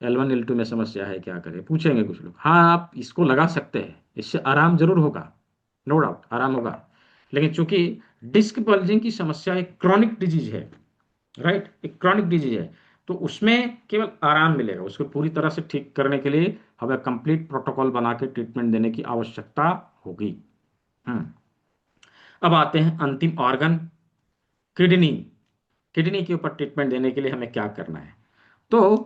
Speaker 2: L1 L2 में समस्या है, क्या करें, पूछेंगे कुछ लोग। हाँ, आप इसको लगा सकते हैं, इससे आराम जरूर होगा, नो डाउट आराम होगा। लेकिन चूंकि डिस्क बल्जिंग की समस्या एक क्रॉनिक डिजीज है, राइट, एक क्रॉनिक डिजीज है, तो उसमें केवल आराम मिलेगा। उसको पूरी तरह से ठीक करने के लिए हमें कंप्लीट प्रोटोकॉल बना के ट्रीटमेंट देने की आवश्यकता होगी। हम्म। अब आते हैं अंतिम ऑर्गन, किडनी। किडनी के ऊपर ट्रीटमेंट देने के लिए हमें क्या करना है। तो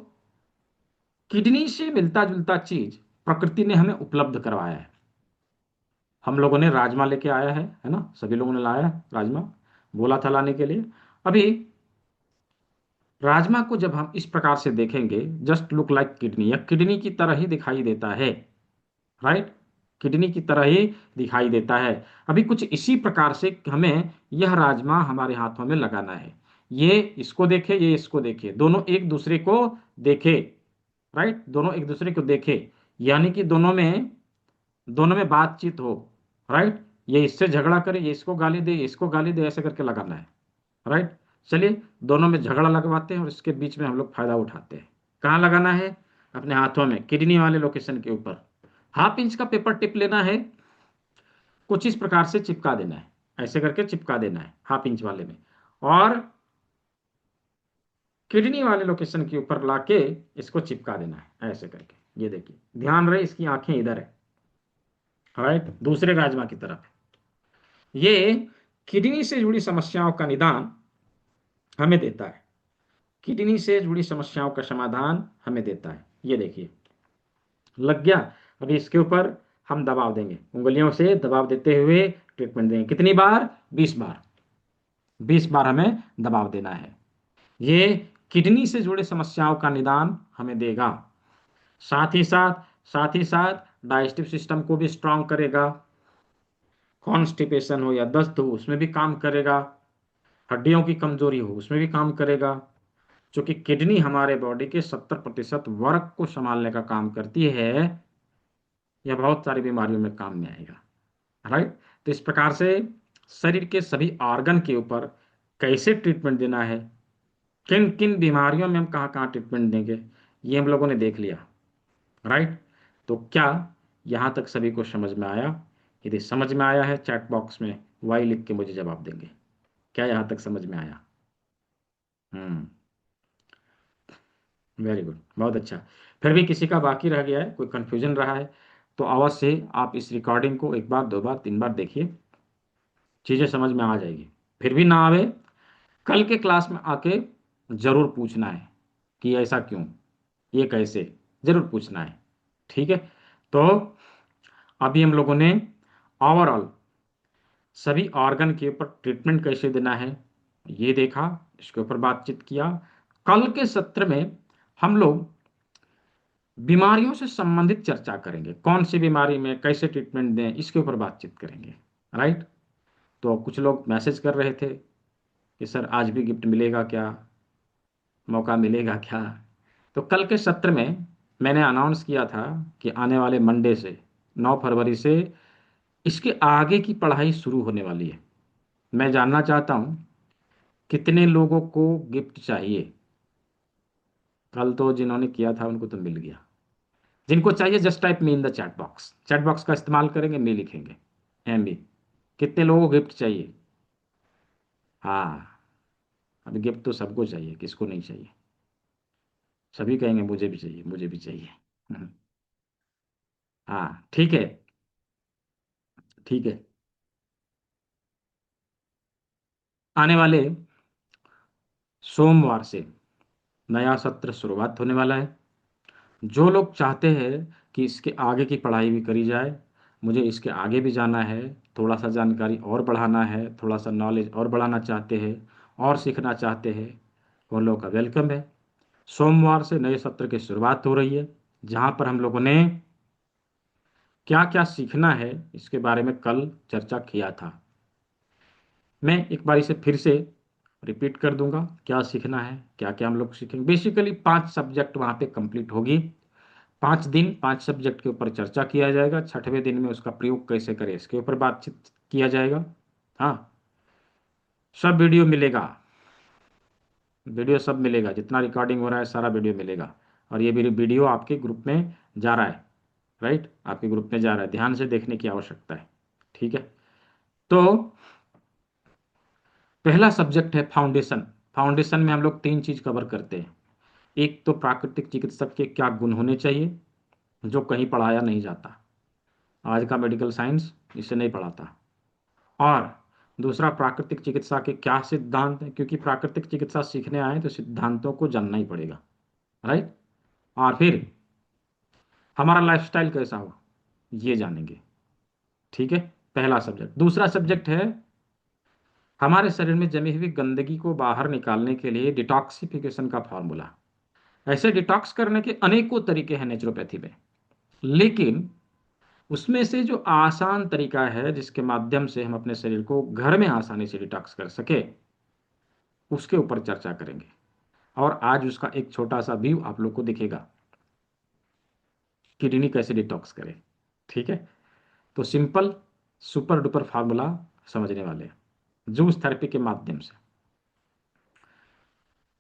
Speaker 2: किडनी से मिलता जुलता चीज प्रकृति ने हमें उपलब्ध करवाया है। हम लोगों ने राजमा लेके आया है ना, सभी लोगों ने लाया है राजमा, बोला था लाने के लिए। अभी राजमा को जब हम इस प्रकार से देखेंगे, जस्ट लुक लाइक किडनी, या किडनी की तरह ही दिखाई देता है, राइट, किडनी की तरह ही दिखाई देता है। अभी कुछ इसी प्रकार से हमें यह राजमा हमारे हाथों में लगाना है। ये इसको देखे, ये इसको देखे, दोनों एक दूसरे को देखे, राइट, दोनों एक दूसरे को देखे, यानी कि दोनों में बातचीत हो, राइट। ये इससे झगड़ा करे, ये इसको गाली दे, ये इसको गाली दे, ऐसे करके लगाना है, राइट। चलिए, दोनों में झगड़ा लगवाते हैं और इसके बीच में हम लोग फायदा उठाते हैं। कहाँ लगाना है, अपने हाथों में, किडनी वाले लोकेशन के ऊपर। हाफ इंच का पेपर टिप लेना है, कुछ इस प्रकार से चिपका देना है, ऐसे करके चिपका देना है हाफ इंच वाले में, और किडनी वाले लोकेशन के ऊपर लाके इसको चिपका देना है ऐसे करके। ये देखिए, ध्यान रहे इसकी आंखें इधर है, राइट, दूसरे राजमा की तरफ है। ये किडनी से जुड़ी समस्याओं का निदान हमें देता है, किडनी से जुड़ी समस्याओं का समाधान हमें देता है। ये देखिए, लग गया। अभी इसके ऊपर हम दबाव देंगे, उंगलियों से दबाव देते हुए ट्रीटमेंट देंगे। कितनी बार, 20 बार, 20 बार हमें दबाव देना है। ये किडनी से जुड़े समस्याओं का निदान हमें देगा, साथ ही साथ डाइजेस्टिव सिस्टम को भी स्ट्रांग करेगा। कॉन्स्टिपेशन हो या दस्त हो, उसमें भी काम करेगा। हड्डियों की कमजोरी हो, उसमें भी काम करेगा। क्योंकि किडनी हमारे बॉडी के 70% वर्क को संभालने का काम करती है। यह बहुत सारी बीमारियों में काम में आएगा, राइट। तो इस प्रकार से शरीर के सभी ऑर्गन के ऊपर कैसे ट्रीटमेंट देना है, किन किन बीमारियों में हम कहाँ कहाँ ट्रीटमेंट देंगे, ये हम लोगों ने देख लिया, राइट। तो क्या यहाँ तक सभी को समझ में आया? यदि समझ में आया है, चैट बॉक्स में वाई लिख के मुझे जवाब देंगे। क्या यहाँ तक समझ में आया? हम्म, वेरी गुड, बहुत अच्छा। फिर भी किसी का बाकी रह गया है, कोई कंफ्यूजन रहा है, तो अवश्य आप इस रिकॉर्डिंग को एक बार, दो बार, तीन बार देखिए, चीज़ें समझ में आ जाएगी। फिर भी ना आवे, कल के क्लास में आके जरूर पूछना है कि ऐसा क्यों, ये कैसे, जरूर पूछना है, ठीक है। तो अभी हम लोगों ने ओवरऑल सभी ऑर्गन के ऊपर ट्रीटमेंट कैसे देना है ये देखा, इसके ऊपर बातचीत किया। कल के सत्र में हम लोग बीमारियों से संबंधित चर्चा करेंगे, कौन सी बीमारी में कैसे ट्रीटमेंट दें, इसके ऊपर बातचीत करेंगे, राइट। तो कुछ लोग मैसेज कर रहे थे कि सर आज भी गिफ्ट मिलेगा क्या, मौका मिलेगा क्या। तो कल के सत्र में मैंने अनाउंस किया था कि आने वाले मंडे से, 9 फरवरी से इसके आगे की पढ़ाई शुरू होने वाली है। मैं जानना चाहता हूँ कितने लोगों को गिफ्ट चाहिए। कल तो जिन्होंने किया था उनको तो मिल गया, जिनको चाहिए just type me in the chat box, chat box का इस्तेमाल करेंगे, मी लिखेंगे, एम बी। कितने लोगों को गिफ्ट चाहिए? हाँ, अभी गिफ्ट तो सबको चाहिए, किसको नहीं चाहिए? सभी कहेंगे मुझे भी चाहिए, मुझे भी चाहिए। हम्म, हाँ ठीक है, ठीक है। आने वाले सोमवार से नया सत्र शुरुआत होने वाला है। जो लोग चाहते हैं कि इसके आगे की पढ़ाई भी करी जाए, मुझे इसके आगे भी जाना है, थोड़ा सा जानकारी और बढ़ाना है, थोड़ा सा नॉलेज और बढ़ाना चाहते हैं और सीखना चाहते हैं, उन लोगों का वेलकम है। सोमवार से नए सत्र की शुरुआत हो रही है, जहाँ पर हम लोगों ने क्या क्या सीखना है इसके बारे में कल चर्चा किया था। मैं एक बार इसे फिर से रिपीट कर दूंगा, क्या सीखना है, क्या क्या हम लोग सीखेंगे। बेसिकली 5 सब्जेक्ट वहाँ पे कंप्लीट होगी। 5 दिन 5 सब्जेक्ट के ऊपर चर्चा किया जाएगा। 6वें दिन में उसका प्रयोग कैसे करें इसके ऊपर बातचीत किया जाएगा। हाँ, सब वीडियो मिलेगा, वीडियो सब मिलेगा, जितना रिकॉर्डिंग हो रहा है सारा वीडियो मिलेगा। और ये वीडियो आपके ग्रुप में जा रहा है, राइट, आपके ग्रुप में जा रहा है, ध्यान से देखने की आवश्यकता है। ठीक है, तो पहला सब्जेक्ट है फाउंडेशन। फाउंडेशन में हम लोग 3 चीज कवर करते हैं। एक तो प्राकृतिक चिकित्सक के क्या गुण होने चाहिए, जो कहीं पढ़ाया नहीं जाता, आज का मेडिकल साइंस इसे नहीं पढ़ाता। और दूसरा, प्राकृतिक चिकित्सा के क्या सिद्धांत हैं, क्योंकि प्राकृतिक चिकित्सा सीखने आए तो सिद्धांतों को जानना ही पड़ेगा, राइट। और फिर हमारा लाइफस्टाइल कैसा हो, ये जानेंगे। ठीक है, पहला सब्जेक्ट। दूसरा सब्जेक्ट है हमारे शरीर में जमी हुई गंदगी को बाहर निकालने के लिए डिटॉक्सिफिकेशन का फॉर्मूला। ऐसे डिटॉक्स करने के अनेकों तरीके हैं नेचुरोपैथी में, लेकिन उसमें से जो आसान तरीका है जिसके माध्यम से हम अपने शरीर को घर में आसानी से डिटॉक्स कर सके, उसके ऊपर चर्चा करेंगे। और आज उसका एक छोटा सा व्यू आप लोग को दिखेगा, किडनी कैसे डिटॉक्स करें। ठीक है, तो सिंपल सुपर डुपर फार्मूला समझने वाले हैं जूस थेरेपी के माध्यम से।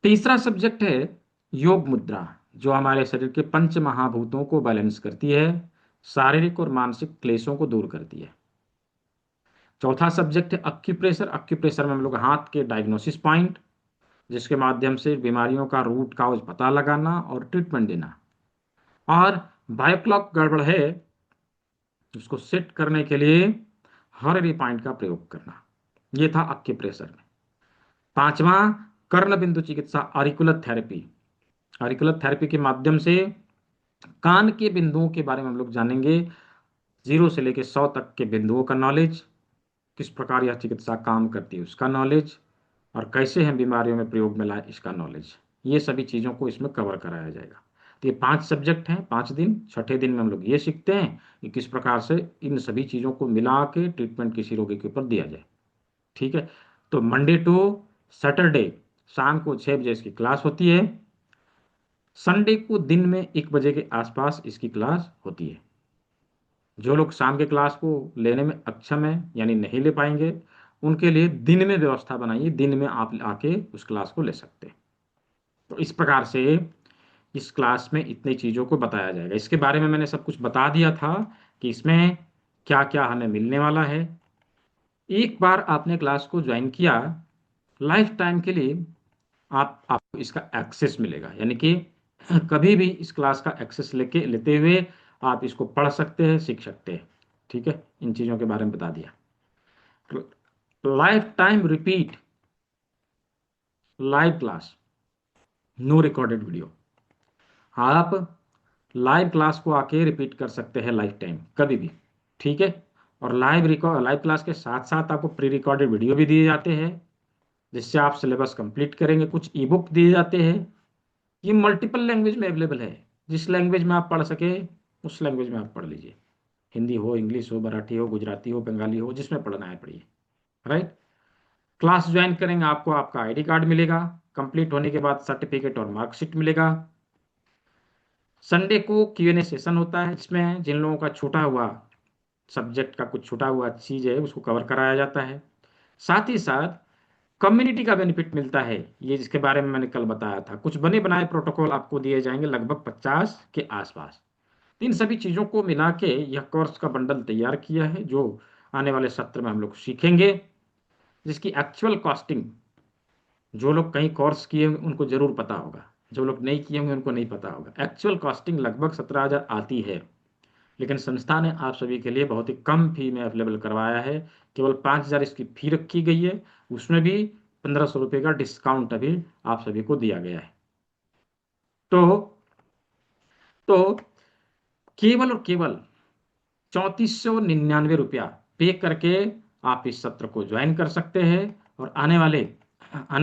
Speaker 2: तीसरा सब्जेक्ट है योग मुद्रा, जो हमारे शरीर के पंच महाभूतों को बैलेंस करती है, शारीरिक और मानसिक क्लेशों को दूर करती है। चौथा सब्जेक्ट है अक्यूप्रेशर। अक्यूप्रेशर में हम लोग हाथ के डायग्नोसिस पॉइंट, जिसके माध्यम से बीमारियों का रूट काउज पता लगाना और ट्रीटमेंट देना। और बायोक्लॉक गड़बड़ है, उसको सेट करने के लिए हर पॉइंट का प्रयोग करना। ये था अक्यूप्रेशर में। पांचवा, कर्ण बिंदु चिकित्सा, ऑरिकुलर थेरेपी। ऑरिकुलर थेरेपी के माध्यम से कान के बिंदुओं के बारे में हम लोग जानेंगे, 0 से लेकर 100 तक के बिंदुओं का नॉलेज, किस प्रकार यह चिकित्सा काम करती है उसका नॉलेज, और कैसे हम बीमारियों में प्रयोग में लाए इसका नॉलेज। ये सभी चीज़ों को इसमें कवर कराया जाएगा। तो ये 5 सब्जेक्ट हैं, 5 दिन। 6ठे दिन में हम लोग ये सीखते हैं कि किस प्रकार से इन सभी चीज़ों को मिला के ट्रीटमेंट किसी रोगी के ऊपर दिया जाए। ठीक है, तो मंडे टू सैटरडे शाम को 6 बजे इसकी क्लास होती है। संडे को दिन में 1 बजे के आसपास इसकी क्लास होती है। जो लोग शाम के क्लास को लेने में अक्षम है, यानी नहीं ले पाएंगे, उनके लिए दिन में व्यवस्था बनाइए, दिन में आप आके उस क्लास को ले सकते हैं। तो इस प्रकार से इस क्लास में इतनी चीज़ों को बताया जाएगा। इसके बारे में मैंने सब कुछ बता दिया था कि इसमें क्या क्या हमें मिलने वाला है। एक बार आपने क्लास को ज्वाइन किया, लाइफ टाइम के लिए आपको इसका एक्सेस मिलेगा, यानी कि कभी भी इस क्लास का एक्सेस लेते हुए आप इसको पढ़ सकते हैं, सीख सकते हैं। ठीक है, इन चीज़ों के बारे में बता दिया। Life time repeat, live class, no recorded video. आप लाइव क्लास को आके रिपीट कर सकते हैं लाइफ टाइम, कभी भी। ठीक है, और लाइव क्लास के साथ साथ आपको प्री रिकॉर्डेड वीडियो भी दिए जाते हैं, जिससे आप सिलेबस कंप्लीट करेंगे। कुछ ई बुक दिए जाते हैं, ये मल्टीपल लैंग्वेज में अवेलेबल है। जिस लैंग्वेज में आप पढ़ सके उस लैंग्वेज में आप पढ़ लीजिए, हिंदी हो, इंग्लिश हो, मराठी हो, गुजराती हो, बंगाली हो, जिसमें पढ़ना है पढ़िए। राइट, क्लास ज्वाइन करेंगे, आपको आपका आईडी कार्ड मिलेगा, कंप्लीट होने के बाद सर्टिफिकेट और मार्कशीट मिलेगा। संडे को Q&A सेशन होता है, जिसमें जिन लोगों का छूटा हुआ सब्जेक्ट का कुछ छूटा हुआ चीज़ है उसको कवर कराया जाता है। साथ ही साथ कम्युनिटी का बेनिफिट मिलता है, ये जिसके बारे में मैंने कल बताया था। कुछ बने बनाए प्रोटोकॉल आपको दिए जाएंगे, लगभग 50 के आसपास। इन सभी चीज़ों को मिला के यह कोर्स का बंडल तैयार किया है, जो आने वाले सत्र में हम लोग सीखेंगे, जिसकी एक्चुअल कॉस्टिंग जो लोग कहीं कोर्स किए होंगे उनको जरूर पता होगा, जो लोग नहीं किए होंगे उनको नहीं पता होगा। एक्चुअल कॉस्टिंग लगभग 17,000 आती है, लेकिन संस्था ने आप सभी के लिए बहुत ही कम फी में अवेलेबल करवाया है। केवल 5,000 इसकी फी रखी गई है, उसमें भी 1,500 रुपये का डिस्काउंट अभी आप सभी को दिया गया है। तो तो केवल और केवल 3,499 रुपया पे करके आप इस सत्र को ज्वाइन कर सकते हैं, और आने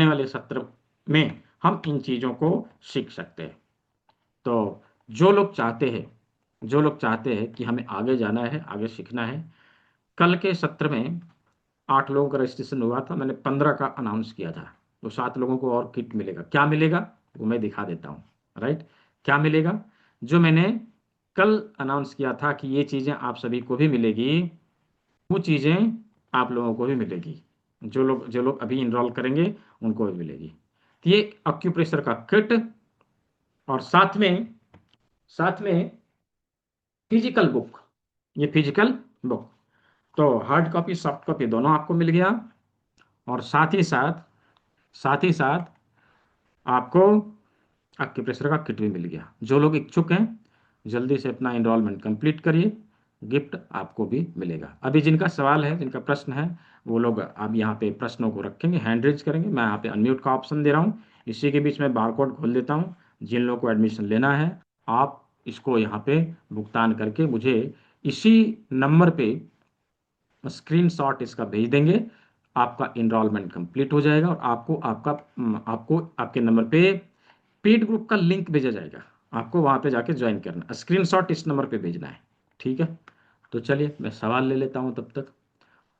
Speaker 2: वाले सत्र में हम इन चीज़ों को सीख सकते हैं। तो जो लोग चाहते हैं कि हमें आगे जाना है, आगे सीखना है, कल के सत्र में 8 लोगों का रजिस्ट्रेशन हुआ था, मैंने 15 का अनाउंस किया था। तो 7 लोगों को और किट मिलेगा। क्या मिलेगा वो मैं दिखा देता हूँ। राइट, क्या मिलेगा, जो मैंने कल अनाउंस किया था कि ये चीज़ें आप सभी को भी मिलेगी, वो चीज़ें आप लोगों को भी मिलेगी, जो लोग अभी इनरोल करेंगे उनको भी मिलेगी। तो ये अक्यूप्रेशर का किट, और साथ में फिजिकल बुक, ये फिजिकल बुक, तो हार्ड कॉपी सॉफ्ट कॉपी दोनों आपको मिल गया। और साथ ही साथ आपको एक्यूप्रेशर का किट भी मिल गया। जो लोग इच्छुक हैं जल्दी से अपना इनरोलमेंट कंप्लीट करिए, गिफ्ट आपको भी मिलेगा। अभी जिनका सवाल है, जिनका प्रश्न है, वो लोग अब यहाँ पे प्रश्नों को रखेंगे, हैंड रेज करेंगे। मैं यहाँ पे अनम्यूट का ऑप्शन दे रहा हूँ, इसी के बीच में बारकोड खोल देता हूँ। जिन लोगों को एडमिशन लेना है, आप इसको यहाँ पे भुगतान करके मुझे इसी नंबर पे स्क्रीनशॉट इसका भेज देंगे। आपका इनरोलमेंट कंप्लीट हो जाएगा और आपको आपके नंबर पे पेड ग्रुप का लिंक भेजा जाएगा। आपको वहां पे जाके ज्वाइन करना, स्क्रीनशॉट इस नंबर पे भेजना है। ठीक है, तो चलिए मैं सवाल ले लेता हूँ तब तक।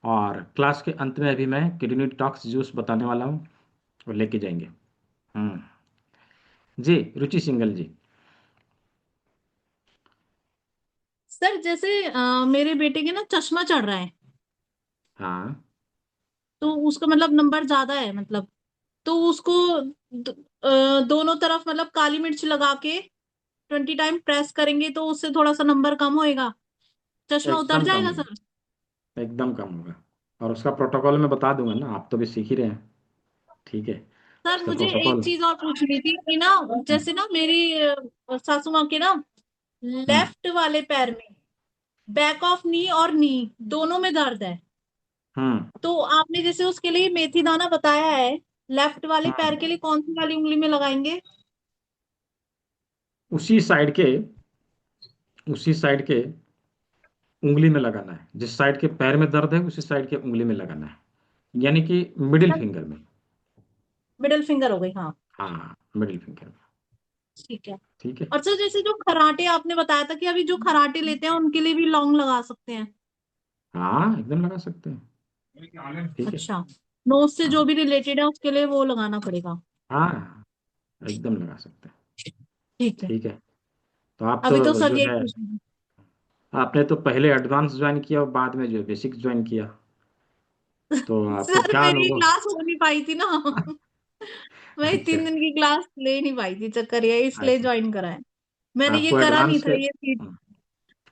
Speaker 2: और क्लास के अंत में अभी मैं किडनी टॉक्स जूस बताने वाला हूँ, और लेके जाएंगे। हम्म। जी, रुचि सिंगल जी।
Speaker 3: सर जैसे मेरे बेटे के ना चश्मा चढ़ रहा है,
Speaker 2: हाँ।
Speaker 3: तो उसका मतलब नंबर ज्यादा है, मतलब तो उसको दोनों तरफ मतलब काली मिर्च लगा के 20 टाइम प्रेस करेंगे तो उससे थोड़ा सा नंबर कम होएगा, चश्मा उतर
Speaker 2: एकदम कम
Speaker 3: जाएगा सर।
Speaker 2: होगा, एकदम कम होगा। और उसका प्रोटोकॉल मैं बता दूंगा ना, आप तो भी सीख ही रहे हैं। ठीक है,
Speaker 3: सर
Speaker 2: उसका
Speaker 3: मुझे एक
Speaker 2: प्रोटोकॉल।
Speaker 3: चीज और पूछनी थी कि ना,
Speaker 2: हम्म।
Speaker 3: जैसे ना मेरी सासू माँ के ना
Speaker 2: हम्म।
Speaker 3: लेफ्ट वाले पैर में बैक ऑफ नी और नी दोनों में दर्द है।
Speaker 2: हम्म।
Speaker 3: तो आपने जैसे उसके लिए मेथी दाना बताया है, लेफ्ट वाले पैर
Speaker 2: हम्म।
Speaker 3: के लिए कौन सी वाली उंगली में लगाएंगे?
Speaker 2: उसी साइड के उसी साइड के उंगली में लगाना है, जिस साइड के पैर में दर्द है उसी साइड के उंगली में लगाना है, यानी कि मिडिल फिंगर में।
Speaker 3: मिडिल फिंगर हो गई, हाँ।
Speaker 2: हाँ, मिडिल फिंगर में।
Speaker 3: ठीक है।
Speaker 2: ठीक है।
Speaker 3: और सर जैसे जो खराटे आपने बताया था कि अभी जो खराटे लेते हैं उनके लिए भी लौंग लगा सकते हैं?
Speaker 2: हाँ, एकदम लगा सकते हैं। ठीक है।
Speaker 3: अच्छा, नोज से जो
Speaker 2: हाँ।
Speaker 3: भी रिलेटेड है उसके लिए वो लगाना पड़ेगा।
Speaker 2: हाँ, एकदम लगा सकते हैं।
Speaker 3: ठीक है।
Speaker 2: ठीक है। तो आप
Speaker 3: अभी तो
Speaker 2: तो
Speaker 3: सर
Speaker 2: जो
Speaker 3: यही
Speaker 2: है,
Speaker 3: पूछ रही
Speaker 2: आपने तो पहले एडवांस ज्वाइन किया और बाद में जो बेसिक ज्वाइन किया,
Speaker 3: थी।
Speaker 2: तो आपको
Speaker 3: सर
Speaker 2: क्या
Speaker 3: मेरी
Speaker 2: अनुभव?
Speaker 3: क्लास हो नहीं पाई थी ना। मैं
Speaker 2: अच्छा।
Speaker 3: 3 दिन की क्लास ले नहीं पाई थी, चक्कर ये इसलिए
Speaker 2: अच्छा,
Speaker 3: ज्वाइन करा है। मैंने ये
Speaker 2: आपको
Speaker 3: करा नहीं
Speaker 2: एडवांस
Speaker 3: था
Speaker 2: के
Speaker 3: ये सीट।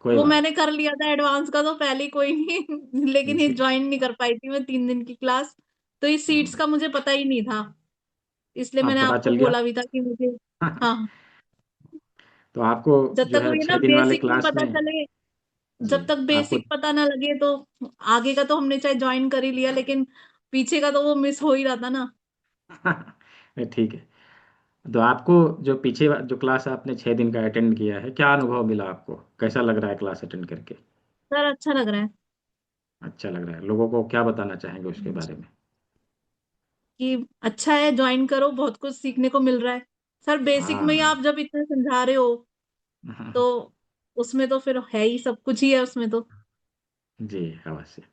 Speaker 2: कोई
Speaker 3: वो
Speaker 2: बात
Speaker 3: मैंने कर लिया था एडवांस का तो पहले ही, कोई नहीं। लेकिन
Speaker 2: नहीं।
Speaker 3: ये
Speaker 2: जी।
Speaker 3: ज्वाइन नहीं कर पाई थी मैं 3 दिन की क्लास। तो इस सीट्स
Speaker 2: हम्म,
Speaker 3: का मुझे पता ही नहीं था, इसलिए
Speaker 2: अब
Speaker 3: मैंने
Speaker 2: पता
Speaker 3: आपको
Speaker 2: चल गया।
Speaker 3: बोला भी था कि मुझे। हाँ,
Speaker 2: तो आपको
Speaker 3: जब
Speaker 2: जो
Speaker 3: तक वो
Speaker 2: है
Speaker 3: ये ना
Speaker 2: 6 दिन वाले
Speaker 3: बेसिक नहीं
Speaker 2: क्लास
Speaker 3: पता
Speaker 2: में।
Speaker 3: चले,
Speaker 2: जी।
Speaker 3: जब तक
Speaker 2: आपको
Speaker 3: बेसिक पता ना लगे तो आगे का तो हमने चाहे ज्वाइन कर ही लिया, लेकिन पीछे का तो वो मिस हो ही रहा था ना।
Speaker 2: नहीं, ठीक है। तो आपको जो जो क्लास आपने 6 दिन का अटेंड किया है, क्या अनुभव मिला आपको? कैसा लग रहा है क्लास अटेंड करके?
Speaker 3: सर अच्छा लग रहा है
Speaker 2: अच्छा लग रहा है। लोगों को क्या बताना चाहेंगे उसके बारे में?
Speaker 3: कि अच्छा है, ज्वाइन करो, बहुत कुछ सीखने को मिल रहा है। सर बेसिक में ही
Speaker 2: हाँ।
Speaker 3: आप जब इतना समझा रहे हो तो उसमें तो फिर है ही, सब कुछ ही है उसमें तो।
Speaker 2: जी, अवश्य।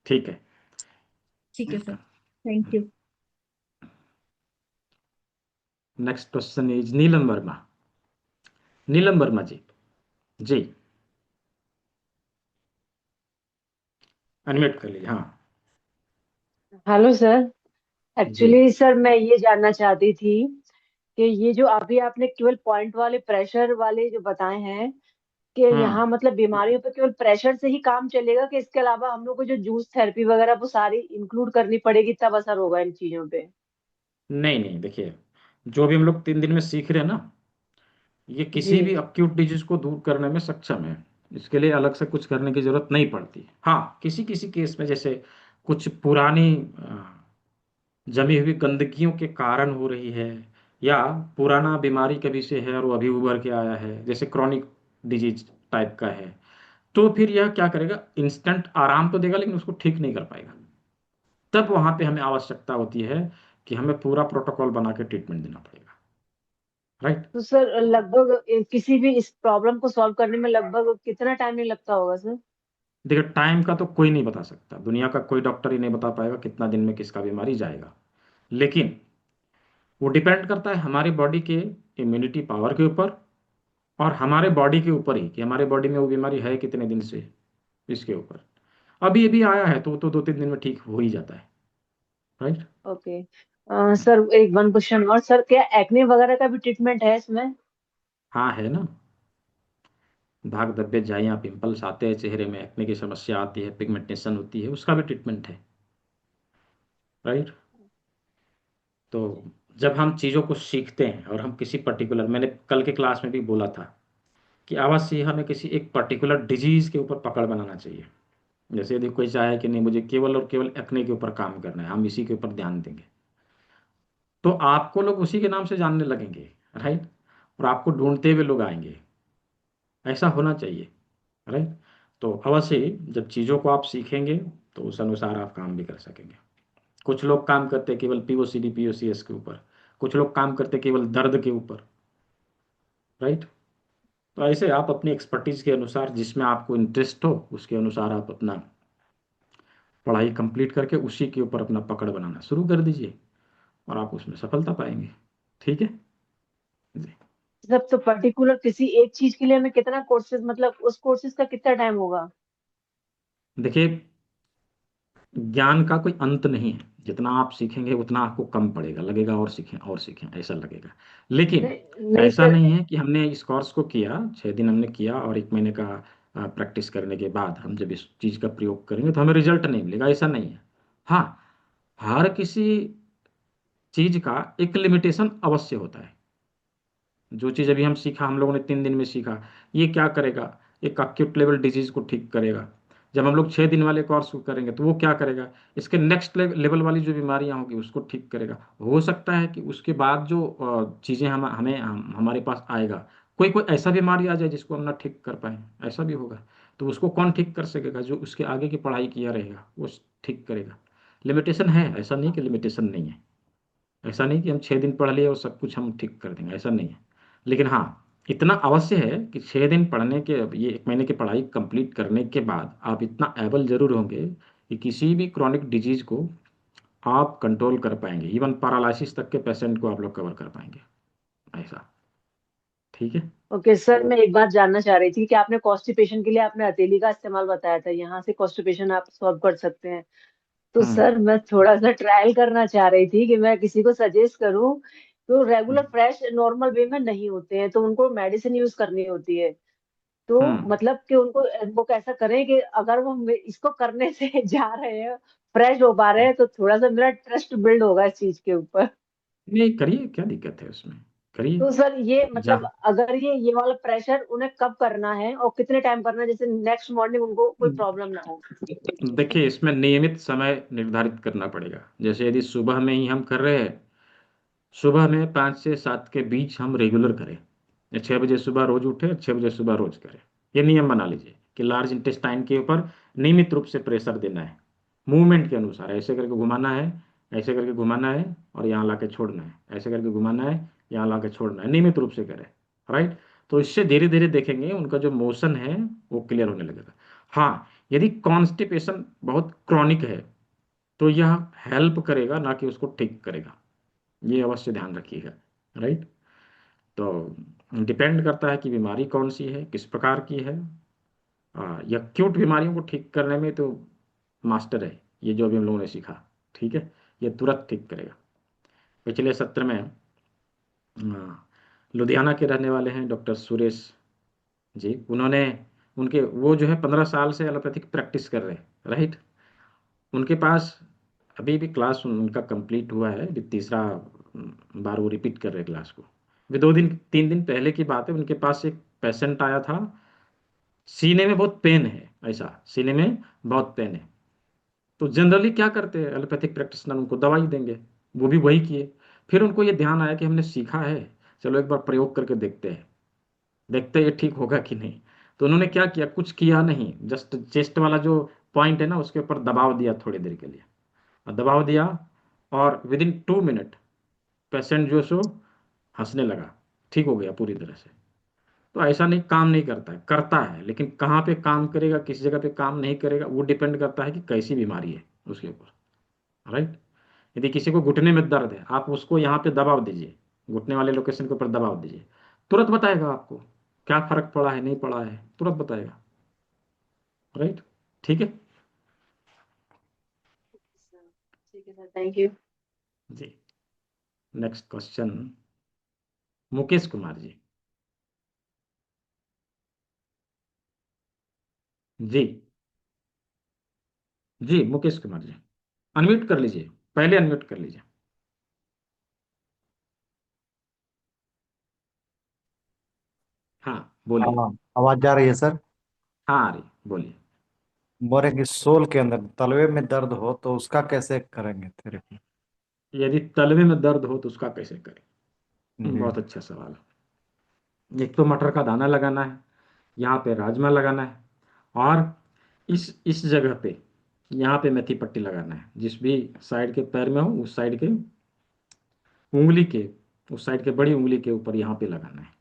Speaker 2: ठीक है।
Speaker 3: ठीक है sir, thank you.
Speaker 2: Next question is Neelam Verma. Neelam Verma ji. जी, अनम्यूट कर लीजिए। हाँ।
Speaker 4: Hello sir.
Speaker 2: जी।
Speaker 4: एक्चुअली सर मैं ये जानना चाहती थी कि ये जो अभी आपने केवल पॉइंट वाले प्रेशर वाले जो बताए हैं, कि
Speaker 2: हम्म।
Speaker 4: यहाँ मतलब बीमारियों पे केवल प्रेशर से ही काम चलेगा, कि इसके अलावा हम लोग को जो जूस थेरेपी वगैरह वो सारी इंक्लूड करनी पड़ेगी तब असर होगा इन चीजों पे?
Speaker 2: नहीं नहीं, देखिए, जो भी हम लोग 3 दिन में सीख रहे हैं ना, ये
Speaker 4: जी।
Speaker 2: किसी भी अक्यूट डिजीज को दूर करने में सक्षम है। इसके लिए अलग से कुछ करने की जरूरत नहीं पड़ती। हाँ, किसी किसी केस में, जैसे कुछ पुरानी जमी हुई गंदगियों के कारण हो रही है, या पुराना बीमारी कभी से है और वो अभी उभर के आया है, जैसे क्रॉनिक डिजीज टाइप का है, तो फिर यह क्या करेगा, इंस्टेंट आराम तो देगा लेकिन उसको ठीक नहीं कर पाएगा। तब वहां पे हमें आवश्यकता होती है कि हमें पूरा प्रोटोकॉल बना के ट्रीटमेंट देना पड़ेगा। राइट।
Speaker 4: तो सर लगभग किसी भी इस प्रॉब्लम को सॉल्व करने में लगभग कितना टाइम लगता होगा सर?
Speaker 2: देखिए, टाइम का तो कोई नहीं बता सकता, दुनिया का कोई डॉक्टर ही नहीं बता पाएगा कितना दिन में किसका बीमारी जाएगा। लेकिन वो डिपेंड करता है हमारी बॉडी के इम्यूनिटी पावर के ऊपर, और हमारे बॉडी के ऊपर ही कि हमारे बॉडी में वो बीमारी है कितने दिन से, इसके ऊपर। अभी अभी आया है तो वो तो 2-3 दिन में ठीक हो ही जाता है, राइट।
Speaker 4: ओके। सर एक वन क्वेश्चन और सर, क्या एक्ने वगैरह का भी ट्रीटमेंट है इसमें?
Speaker 2: हाँ है ना, दाग धब्बे झाइयाँ पिंपल्स आते हैं चेहरे में, एक्ने की समस्या आती है, पिगमेंटेशन होती है, उसका भी ट्रीटमेंट है, राइट। तो जब हम चीज़ों को सीखते हैं और हम किसी पर्टिकुलर, मैंने कल के क्लास में भी बोला था कि अवश्य हमें किसी एक पर्टिकुलर डिजीज के ऊपर पकड़ बनाना चाहिए। जैसे यदि कोई चाहे कि नहीं मुझे केवल और केवल एक्ने के ऊपर काम करना है, हम इसी के ऊपर ध्यान देंगे, तो आपको लोग उसी के नाम से जानने लगेंगे, राइट। और आपको ढूंढते हुए लोग आएंगे, ऐसा होना चाहिए, राइट। तो अवश्य ही जब चीज़ों को आप सीखेंगे तो उस अनुसार आप काम भी कर सकेंगे। कुछ लोग काम करते हैं केवल पीओसीडी पीओसीएस के ऊपर, कुछ लोग काम करते हैं केवल दर्द के ऊपर, राइट। तो ऐसे आप अपनी एक्सपर्टीज के अनुसार, जिसमें आपको इंटरेस्ट हो उसके अनुसार आप अपना पढ़ाई कंप्लीट करके उसी के ऊपर अपना पकड़ बनाना शुरू कर दीजिए और आप उसमें सफलता पाएंगे, ठीक है जी।
Speaker 4: सब तो पर्टिकुलर किसी एक चीज के लिए हमें कितना कोर्सेज, मतलब उस कोर्सेज का कितना टाइम होगा?
Speaker 2: देखिए, ज्ञान का कोई अंत नहीं है, जितना आप सीखेंगे उतना आपको कम पड़ेगा, लगेगा और सीखें और सीखें ऐसा लगेगा। लेकिन
Speaker 4: नहीं नहीं
Speaker 2: ऐसा
Speaker 4: सर।
Speaker 2: नहीं है कि हमने इस कोर्स को किया, 6 दिन हमने किया और 1 महीने का प्रैक्टिस करने के बाद हम जब इस चीज़ का प्रयोग करेंगे तो हमें रिजल्ट नहीं मिलेगा, ऐसा नहीं है। हाँ, हर किसी चीज का एक लिमिटेशन अवश्य होता है। जो चीज़ अभी हम सीखा, हम लोगों ने 3 दिन में सीखा, ये क्या करेगा, एक अक्यूट लेवल डिजीज को ठीक करेगा। जब हम लोग 6 दिन वाले कोर्स को करेंगे तो वो क्या करेगा, इसके नेक्स्ट लेवल वाली जो बीमारियां होंगी उसको ठीक करेगा। हो सकता है कि उसके बाद जो चीज़ें हमारे पास आएगा, कोई कोई ऐसा बीमारी आ जाए जिसको हम ना ठीक कर पाए, ऐसा भी होगा। तो उसको कौन ठीक कर सकेगा, जो उसके आगे की पढ़ाई किया रहेगा वो ठीक करेगा। लिमिटेशन है, ऐसा नहीं कि लिमिटेशन नहीं है। ऐसा नहीं कि हम 6 दिन पढ़ लिए और सब कुछ हम ठीक कर देंगे, ऐसा नहीं है। लेकिन हाँ, इतना अवश्य है कि 6 दिन पढ़ने के, ये 1 महीने की पढ़ाई कंप्लीट करने के बाद आप इतना एबल जरूर होंगे कि किसी भी क्रॉनिक डिजीज को आप कंट्रोल कर पाएंगे, इवन पैरालिसिस तक के पेशेंट को आप लोग कवर कर पाएंगे, ऐसा, ठीक है।
Speaker 4: ओके सर, मैं एक बात जानना चाह रही थी कि आपने कॉन्स्टिपेशन के लिए आपने हथेली का इस्तेमाल बताया था, यहाँ से कॉन्स्टिपेशन आप सॉल्व कर सकते हैं। तो
Speaker 2: हम्म
Speaker 4: सर मैं थोड़ा सा ट्रायल करना चाह रही थी कि मैं किसी को सजेस्ट करूं, तो रेगुलर
Speaker 2: हम्म
Speaker 4: फ्रेश नॉर्मल वे में नहीं होते हैं, तो उनको मेडिसिन यूज करनी होती है। तो
Speaker 2: हम्म।
Speaker 4: मतलब कि उनको वो कैसा करें कि अगर वो इसको करने से जा रहे हैं, फ्रेश हो पा रहे हैं, तो थोड़ा सा मेरा ट्रस्ट बिल्ड होगा इस चीज के ऊपर।
Speaker 2: नहीं करिए, क्या दिक्कत है उसमें, करिए।
Speaker 4: तो सर ये
Speaker 2: जा
Speaker 4: मतलब अगर ये वाला प्रेशर उन्हें कब करना है और कितने टाइम करना है, जैसे नेक्स्ट मॉर्निंग उनको कोई प्रॉब्लम ना हो?
Speaker 2: देखिए, इसमें नियमित समय निर्धारित करना पड़ेगा। जैसे यदि सुबह में ही हम कर रहे हैं, सुबह में 5 से 7 के बीच हम रेगुलर करें, या 6 बजे सुबह रोज उठे, 6 बजे सुबह रोज करें। ये नियम बना लीजिए कि लार्ज इंटेस्टाइन के ऊपर नियमित रूप से प्रेशर देना है, मूवमेंट के अनुसार, ऐसे करके घुमाना है, ऐसे करके घुमाना है और यहाँ ला के छोड़ना है, ऐसे करके घुमाना है, यहाँ ला के छोड़ना है, नियमित रूप से करें, राइट। तो इससे धीरे धीरे देखेंगे उनका जो मोशन है वो क्लियर होने लगेगा। हाँ, यदि कॉन्स्टिपेशन बहुत क्रॉनिक है तो यह हेल्प करेगा, ना कि उसको ठीक करेगा, ये अवश्य ध्यान रखिएगा, राइट। तो डिपेंड करता है कि बीमारी कौन सी है, किस प्रकार की है। या क्यूट बीमारियों को ठीक करने में तो मास्टर है ये जो अभी हम लोगों ने सीखा, ठीक है। ये तुरंत ठीक करेगा। पिछले सत्र में लुधियाना के रहने वाले हैं डॉक्टर सुरेश जी, उन्होंने, उनके वो जो है 15 साल से एलोपैथिक प्रैक्टिस कर रहे हैं, राइट। उनके पास अभी भी क्लास उनका कंप्लीट हुआ है, अभी तीसरा बार वो रिपीट कर रहे हैं क्लास को। अभी 2 दिन 3 दिन पहले की बात है, उनके पास एक पेशेंट आया था, सीने में बहुत पेन है, ऐसा सीने में बहुत पेन है। तो जनरली क्या करते हैं एलोपैथिक प्रैक्टिशनर, उनको दवाई देंगे, वो भी वही किए। फिर उनको ये ध्यान आया कि हमने सीखा है, चलो एक बार प्रयोग करके देखते हैं, देखते हैं ये ठीक होगा कि नहीं। तो उन्होंने क्या किया, कुछ किया नहीं, जस्ट चेस्ट वाला जो पॉइंट है ना उसके ऊपर दबाव दिया थोड़ी देर के लिए, और दबाव दिया और विद इन 2 मिनट पेशेंट जो सो हंसने लगा, ठीक हो गया पूरी तरह से। तो ऐसा नहीं काम नहीं करता है, करता है, लेकिन कहाँ पे काम करेगा, किस जगह पे काम नहीं करेगा, वो डिपेंड करता है कि कैसी बीमारी है उसके ऊपर, राइट। यदि किसी को घुटने में दर्द है, आप उसको यहाँ पे दबाव दीजिए, घुटने वाले लोकेशन के ऊपर दबाव दीजिए, तुरंत बताएगा आपको, क्या फर्क पड़ा है नहीं पड़ा है तुरंत बताएगा। राइट। ठीक है।
Speaker 4: ठीक है सर, थैंक यू।
Speaker 2: जी। Next question, Mukesh Kumar ji. जी। जी मुकेश कुमार जी, अनम्यूट कर लीजिए, पहले अनम्यूट कर लीजिए। हाँ बोलिए।
Speaker 5: हाँ, आवाज जा रही है सर।
Speaker 2: हाँ आ रही, बोलिए।
Speaker 5: बोले कि सोल के अंदर तलवे में दर्द हो तो उसका कैसे करेंगे थेरेपी?
Speaker 2: यदि तलवे में दर्द हो तो उसका कैसे करें?
Speaker 5: जी।
Speaker 2: बहुत अच्छा सवाल है। एक तो मटर का दाना लगाना है, यहाँ पे राजमा लगाना है, और इस जगह पे यहाँ पे मेथी पट्टी लगाना है। जिस भी साइड के पैर में हो उस साइड के उंगली के, उस साइड के बड़ी उंगली के ऊपर यहाँ पे लगाना है।